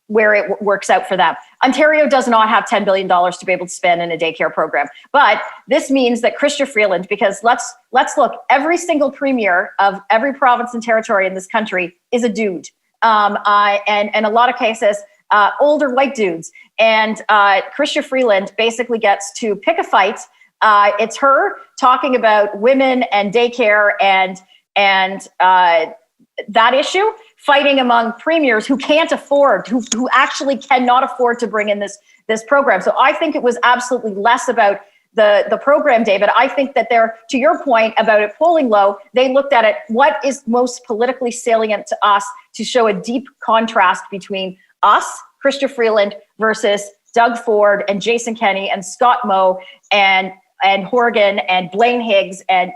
[SPEAKER 5] where it works out for them. Ontario does not have $10 billion to be able to spend in a daycare program. But this means that Chrystia Freeland, because let's look, every single premier of every province and territory in this country is a dude. And in a lot of cases, older white dudes. And Chrystia Freeland basically gets to pick a fight. It's her talking about women and daycare and that issue, fighting among premiers who can't afford, who actually cannot afford to bring in this program. So I think it was absolutely less about the program, David. I think that to your point about it polling low, they looked at it, what is most politically salient to us to show a deep contrast between us, Chrystia Freeland, versus Doug Ford and Jason Kenney and Scott Moe and Horgan and Blaine Higgs and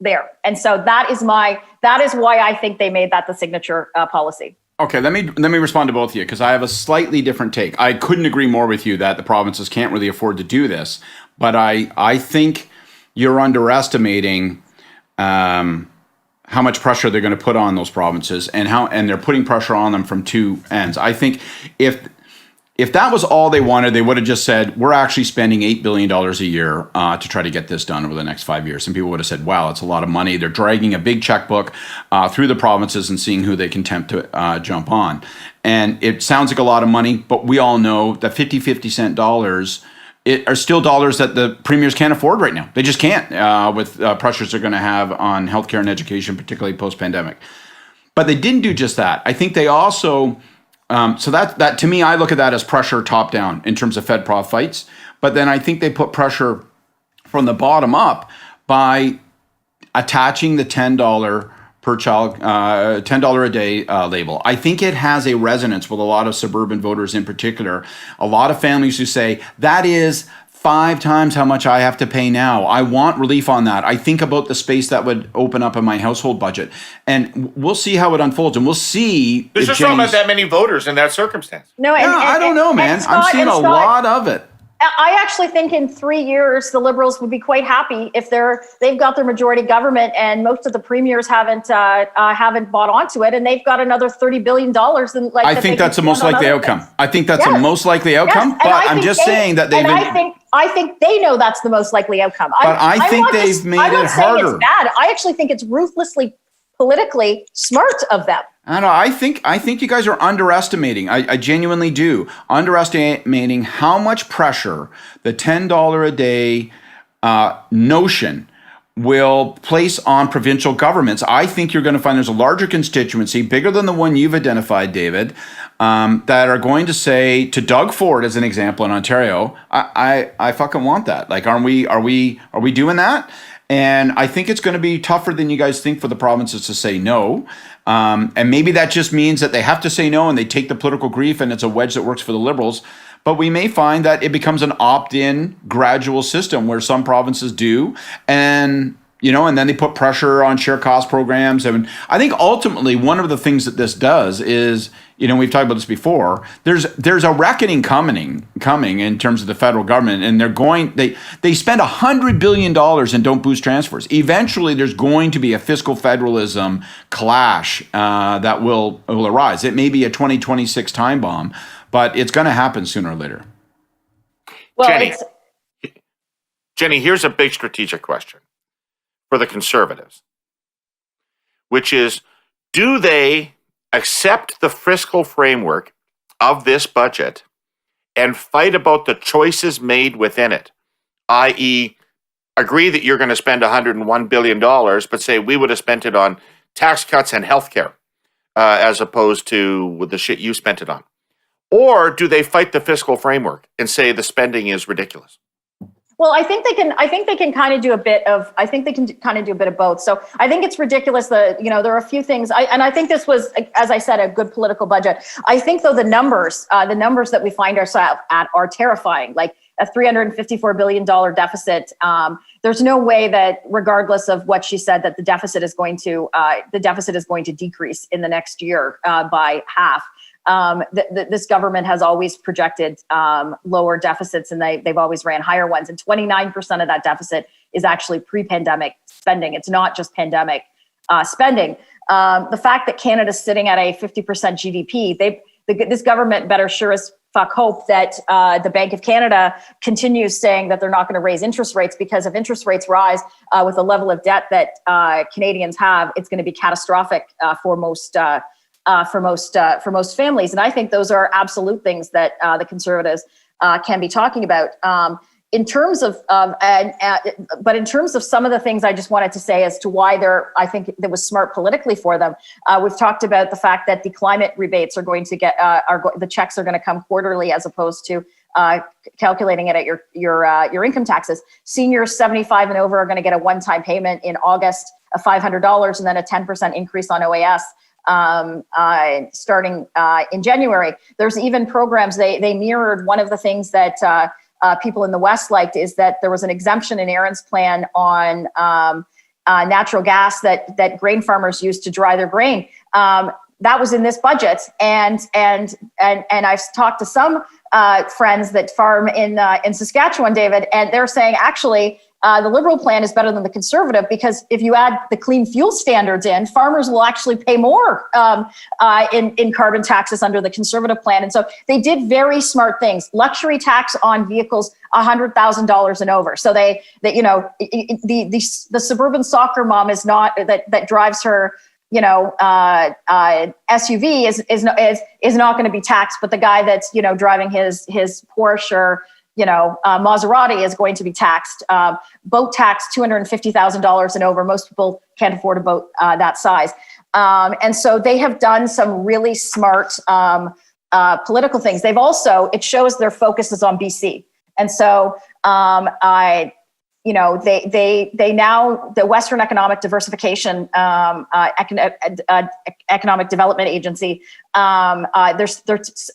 [SPEAKER 5] there. And so that is why I think they made that the signature policy.
[SPEAKER 6] Okay, let me respond to both of you because I have a slightly different take. I couldn't agree more with you that the provinces can't really afford to do this, but I think you're underestimating how much pressure they're going to put on those provinces and they're putting pressure on them from two ends. I think if that was all they wanted, they would have just said, we're actually spending $8 billion a year to try to get this done over the next 5 years. And people would have said, wow, it's a lot of money. They're dragging a big checkbook through the provinces and seeing who they can tempt to jump on. And it sounds like a lot of money, but we all know that 50 cent dollars are still dollars that the premiers can't afford right now. They just can't with pressures they're going to have on healthcare and education, particularly post-pandemic. But they didn't do just that. I think they also... so that to me, I look at that as pressure top down in terms of FedProv fights. But then I think they put pressure from the bottom up by attaching the $10 per child, $10 a day label. I think it has a resonance with a lot of suburban voters in particular. A lot of families who say that is 5 times how much I have to pay now. I want relief on that. I think about the space that would open up in my household budget. And we'll see how it unfolds. And we'll see.
[SPEAKER 1] There's just not that many voters in that circumstance.
[SPEAKER 5] No,
[SPEAKER 6] I don't know, man. I'm seeing a lot of it.
[SPEAKER 5] I actually think in 3 years, the Liberals would be quite happy if they've got their majority government and most of the premiers haven't bought onto it, and they've got another $30 billion.
[SPEAKER 6] I think that's the most likely outcome. I think that's the most likely outcome, but I'm just saying that they've.
[SPEAKER 5] I think they know that's the most likely outcome.
[SPEAKER 6] But I think they've made it harder.
[SPEAKER 5] It's bad. I actually think it's ruthlessly politically smart of them.
[SPEAKER 6] I don't know. I think you guys are underestimating. I genuinely do. Underestimating how much pressure the $10 a day notion will place on provincial governments. I think you're going to find there's a larger constituency, bigger than the one you've identified, David, that are going to say to Doug Ford, as an example, in Ontario, I fucking want that. Like, are we doing that? And I think it's going to be tougher than you guys think for the provinces to say no. And maybe that just means that they have to say no and they take the political grief and it's a wedge that works for the Liberals. But we may find that it becomes an opt-in gradual system where some provinces do. And then they put pressure on share cost programs. And I think ultimately one of the things that this does is, we've talked about this before, there's a reckoning coming in terms of the federal government, and they spend $100 billion and don't boost transfers. Eventually there's going to be a fiscal federalism clash that will arise. It may be a 2026 time bomb, but it's going to happen sooner or later.
[SPEAKER 1] Well, Jenny, here's a big strategic question for the Conservatives, which is, do they accept the fiscal framework of this budget and fight about the choices made within it, i.e., agree that you're going to spend $101 billion, but say we would have spent it on tax cuts and healthcare as opposed to with the shit you spent it on? Or do they fight the fiscal framework and say the spending is ridiculous?
[SPEAKER 5] Well, I think they can kind of do a bit of both. So I think it's ridiculous that, there are a few things, and I think this was, as I said, a good political budget. I think though the numbers that we find ourselves at are terrifying, like a $354 billion deficit. There's no way that, regardless of what she said, that the deficit is going to decrease in the next year by half. This government has always projected lower deficits, and they've always ran higher ones. And 29% of that deficit is actually pre-pandemic spending. It's not just pandemic spending. The fact that Canada's sitting at a 50% GDP, this government better sure as fuck hope that the Bank of Canada continues saying that they're not going to raise interest rates, because if interest rates rise with the level of debt that Canadians have, it's going to be catastrophic for most families. And I think those are absolute things that the Conservatives can be talking about. In terms of some of the things I just wanted to say as to why I think it was smart politically for them. We've talked about the fact that the climate rebates are going to the checks are going to come quarterly as opposed to calculating it at your income taxes. Seniors 75 and over are going to get a one-time payment in August of $500 and then a 10% increase on OAS. Starting in January. There's even programs, they mirrored one of the things that people in the West liked, is that there was an exemption in Aaron's plan on natural gas that grain farmers used to dry their grain. That was in this budget, and I've talked to some friends that farm in Saskatchewan, David, and they're saying actually the Liberal plan is better than the Conservative, because if you add the clean fuel standards in, farmers will actually pay more in carbon taxes under the Conservative plan. And so they did very smart things. Luxury tax on vehicles, $100,000 and over. So the suburban soccer mom is not that drives her SUV is not going to be taxed, but the guy that's driving his Porsche or Maserati is going to be taxed. Boat tax, $250,000 and over. Most people can't afford a boat that size. And so they have done some really smart political things. It shows their focus is on BC. And so they now, the Western Economic Diversification Economic Development Agency They're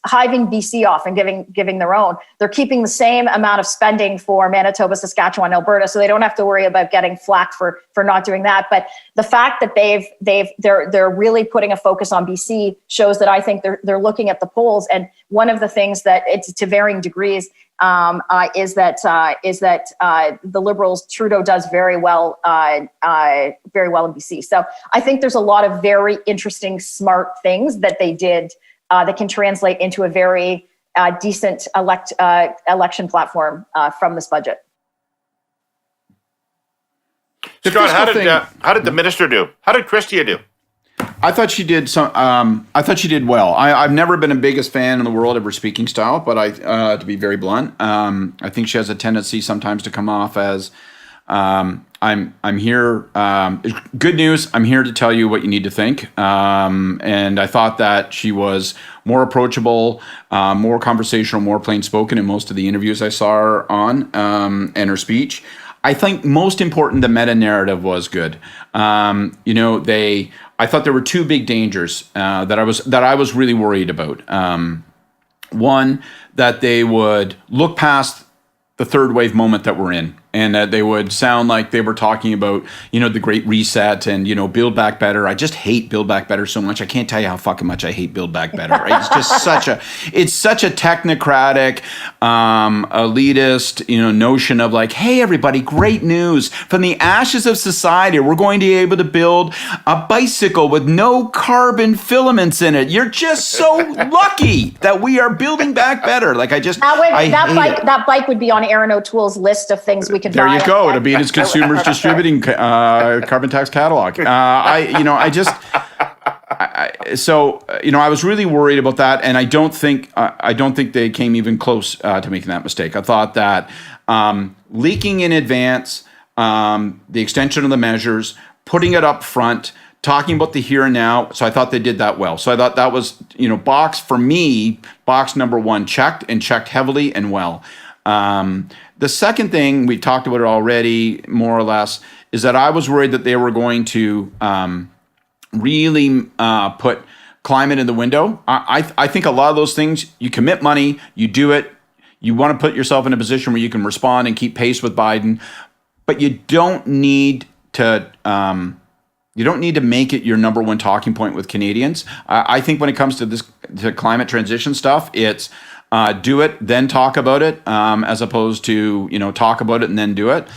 [SPEAKER 5] hiving BC off and giving their own. They're keeping the same amount of spending for Manitoba, Saskatchewan, Alberta, so they don't have to worry about getting flack for not doing that. But the fact that they're really putting a focus on BC shows that I think they're looking at the polls. And one of the things that, it's to varying degrees, is that the Liberals, Trudeau does very well in BC. So I think there's a lot of very interesting, smart things that they did that can translate into a very decent election platform from this budget.
[SPEAKER 1] Scott, how did the minister do? How did Christia do?
[SPEAKER 6] I thought she did well. I've never been the biggest fan in the world of her speaking style, but to be very blunt, I think she has a tendency sometimes to come off as I'm here. Good news. I'm here to tell you what you need to think. And I thought that she was more approachable, more conversational, more plain spoken in most of the interviews I saw her on, and her speech. I think most important, the meta narrative was good. I thought there were two big dangers that I was really worried about. One, that they would look past the third wave moment that we're in, and that they would sound like they were talking about, the Great Reset and, Build Back Better. I just hate Build Back Better so much. I can't tell you how fucking much I hate Build Back Better. Right? It's just such a technocratic, elitist, notion of like, hey, everybody, great news. From the ashes of society, we're going to be able to build a bicycle with no carbon filaments in it. You're just so lucky that we are building back better. Like
[SPEAKER 5] that bike would be on Aaron O'Toole's list of things we could buy.
[SPEAKER 6] There you go. It'll be in his Consumers Distributing carbon tax catalog. I was really worried about that, and I don't think they came even close to making that mistake. I thought that leaking in advance, the extension of the measures, putting it up front, talking about the here and now. So I thought they did that well. So I thought that was, box number one checked heavily and well. The second thing, we talked about it already, more or less, is that I was worried that they were going to really put climate in the window. I think a lot of those things, you commit money, you do it, you want to put yourself in a position where you can respond and keep pace with Biden, but you don't need to make it your number one talking point with Canadians. I think when it comes to climate transition stuff, it's do it, then talk about it, as opposed to, talk about it and then do it.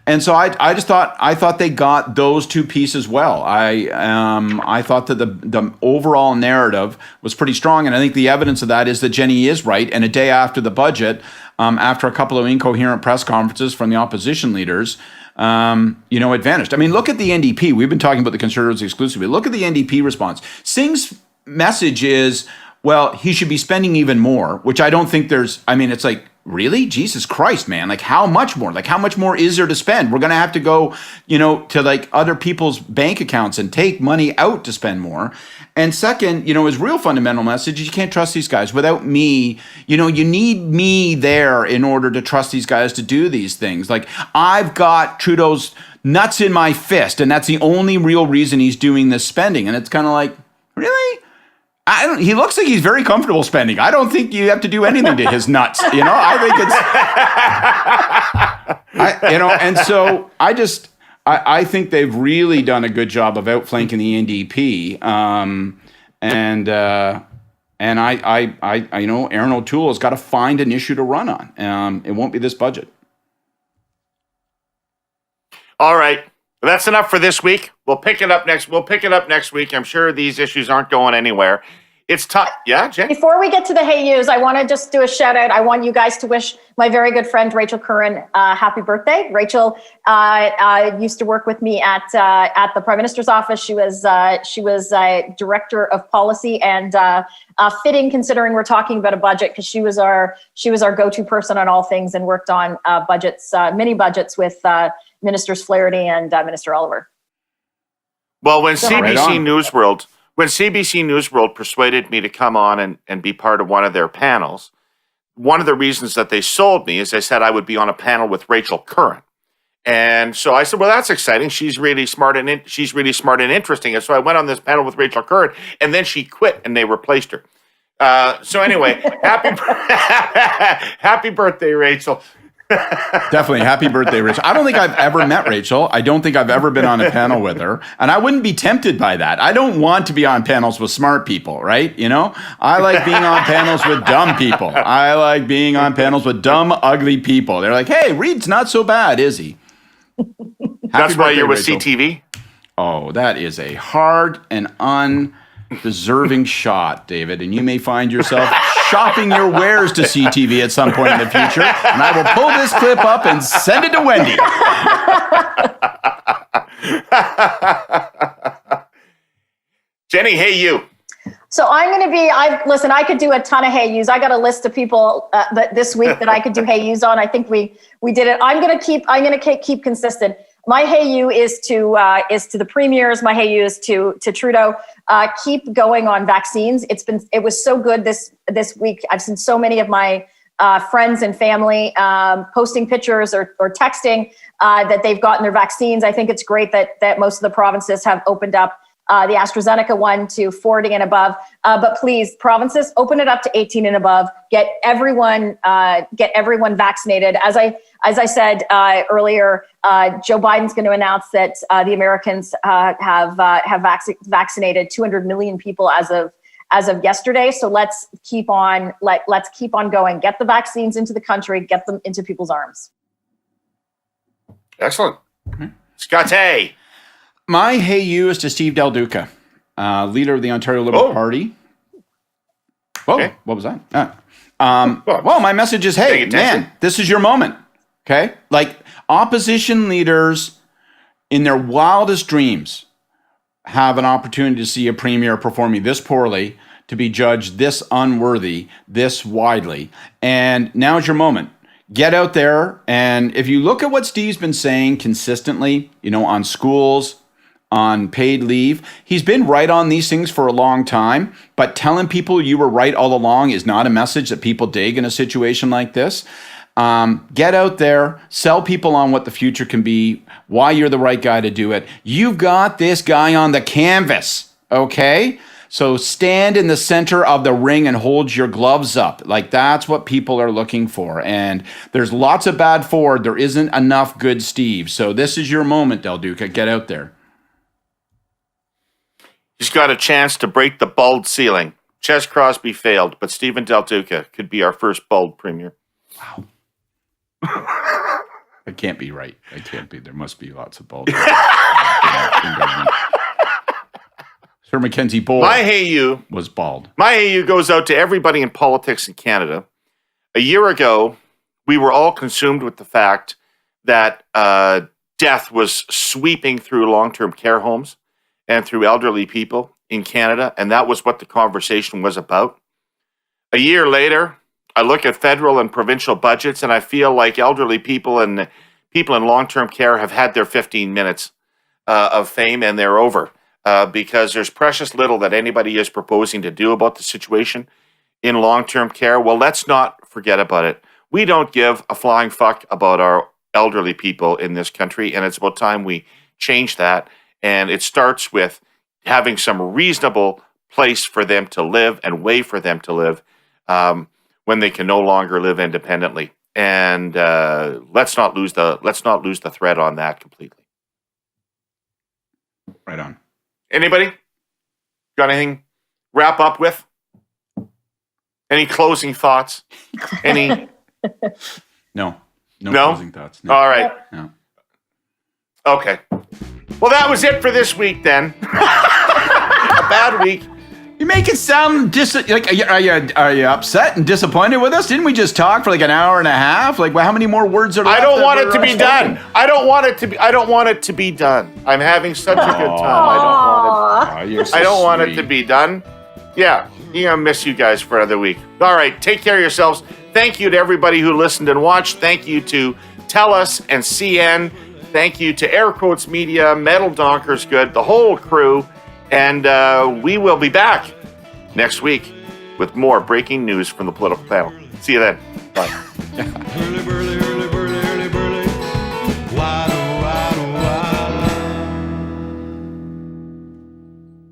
[SPEAKER 6] And so I thought they got those two pieces well. I thought that the overall narrative was pretty strong. And I think the evidence of that is that Jenny is right. And a day after the budget, after a couple of incoherent press conferences from the opposition leaders, it vanished. I mean, look at the NDP. We've been talking about the Conservatives exclusively. Look at the NDP response. Singh's message is, well, he should be spending even more, which I don't think it's like, really? Jesus Christ, man. Like, how much more? Like, how much more is there to spend? We're going to have to go, to like other people's bank accounts and take money out to spend more. And second, his real fundamental message is you can't trust these guys. Without me, you need me there in order to trust these guys to do these things. Like, I've got Trudeau's nuts in my fist, and that's the only real reason he's doing this spending. And it's kind of like, really? He looks like he's very comfortable spending. I don't think you have to do anything to his nuts. I think and so I think they've really done a good job of outflanking the NDP. And Aaron O'Toole has got to find an issue to run on. It won't be this budget.
[SPEAKER 1] All right. That's enough for this week. We'll pick it up next week. I'm sure these issues aren't going anywhere. It's tough. Yeah, Jen?
[SPEAKER 5] Before we get to the Hey Yous, I want to just do a shout out. I want you guys to wish my very good friend Rachel Curran happy birthday. Rachel used to work with me at the Prime Minister's office. She was director of policy, and fitting considering we're talking about a budget, because she was our go-to person on all things and worked on mini budgets with Ministers Flaherty and Minister Oliver.
[SPEAKER 1] Well, when CBC Newsworld persuaded me to come on and be part of one of their panels, one of the reasons that they sold me is they said I would be on a panel with Rachel Curran. And so I said, well, that's exciting. She's really smart and interesting. And so I went on this panel with Rachel Curran, and then she quit and they replaced her. So anyway, happy birthday, Rachel.
[SPEAKER 6] Definitely. Happy birthday, Rachel. I don't think I've ever met Rachel. I don't think I've ever been on a panel with her. And I wouldn't be tempted by that. I don't want to be on panels with smart people, right? You know, I like being on panels with dumb people. I like being on panels with dumb, ugly people. They're like, hey, Reid's not so bad, is he?
[SPEAKER 1] That's why you're with
[SPEAKER 6] Rachel.
[SPEAKER 1] CTV?
[SPEAKER 6] Oh, that is a hard and undeserving shot, David. And you may find yourself shopping your wares to CTV at some point in the future. And I will pull this clip up and send it to Wendy.
[SPEAKER 1] Jenny, hey you.
[SPEAKER 5] So I'm going to be, listen, I could do a ton of hey yous. I got a list of people this week that I could do hey yous on. I think we did it. I'm going to keep consistent. My hey you is to the premiers. My hey you is to Trudeau. Keep going on vaccines. It was so good this week. I've seen so many of my friends and family posting pictures or texting that they've gotten their vaccines. I think it's great that most of the provinces have opened up the AstraZeneca one to 40 and above. But please, provinces, open it up to 18 and above. Get everyone vaccinated. As I said earlier, Joe Biden's going to announce that the Americans have vaccinated 200 million people as of yesterday. So let's keep on going. Get the vaccines into the country. Get them into people's arms.
[SPEAKER 1] Excellent. Scotty.
[SPEAKER 6] My hey you is to Steve Del Duca, leader of the Ontario Liberal Party. Whoa, okay. What was that? Well, my message is, hey, man, this is your moment, okay? Like, opposition leaders in their wildest dreams have an opportunity to see a premier performing this poorly, to be judged this unworthy, this widely, and now's your moment. Get out there, and if you look at what Steve's been saying consistently, you know, on schools, on paid leave. He's been right on these things for a long time, but telling people you were right all along is not a message that people dig in a situation like this. Get out there, sell people on what the future can be, why you're the right guy to do it. You've got this guy on the canvas, okay? So stand in the center of the ring and hold your gloves up. Like, that's what people are looking for. And there's lots of bad Ford. There isn't enough good Steve. So this is your moment, Del Duca. Get out there.
[SPEAKER 1] He's got a chance to break the bald ceiling. Ches Crosby failed, but Stephen Del Duca could be our first bald premier.
[SPEAKER 6] Wow. That can't be right. That can't be. There must be lots of bald. Sir Mackenzie Boyle was bald.
[SPEAKER 1] My hey you goes out to everybody in politics in Canada. A year ago, we were all consumed with the fact that death was sweeping through long-term care homes and through elderly people in Canada, and that was what the conversation was about. A year later, I look at federal and provincial budgets, and I feel like elderly people and people in long-term care have had their 15 minutes of fame, and they're over, because there's precious little that anybody is proposing to do about the situation in long-term care. Well, let's not forget about it. We don't give a flying fuck about our elderly people in this country, and it's about time we change that. And it starts with having some reasonable place for them to live and way for them to live when they can no longer live independently. And let's not lose the thread on that completely.
[SPEAKER 6] Right on.
[SPEAKER 1] Anybody got anything wrap up with? Any closing thoughts? Any?
[SPEAKER 6] No closing thoughts. No.
[SPEAKER 1] All right.
[SPEAKER 6] No.
[SPEAKER 1] Okay. Well, that was it for this week then. A bad week.
[SPEAKER 6] You make it sound are you upset and disappointed with us? Didn't we just talk for like an hour and a half? Like, well, how many more words are left?
[SPEAKER 1] I don't want it to be done. I don't want it to be done. I'm having such a good time. I don't want it to be done. Yeah, I miss you guys for another week. All right, take care of yourselves. Thank you to everybody who listened and watched. Thank you to Telus and CN. Thank you to Air Quotes Media, Metal Donkers Good, the whole crew. And we will be back next week with more breaking news from the political panel. See you then. Bye.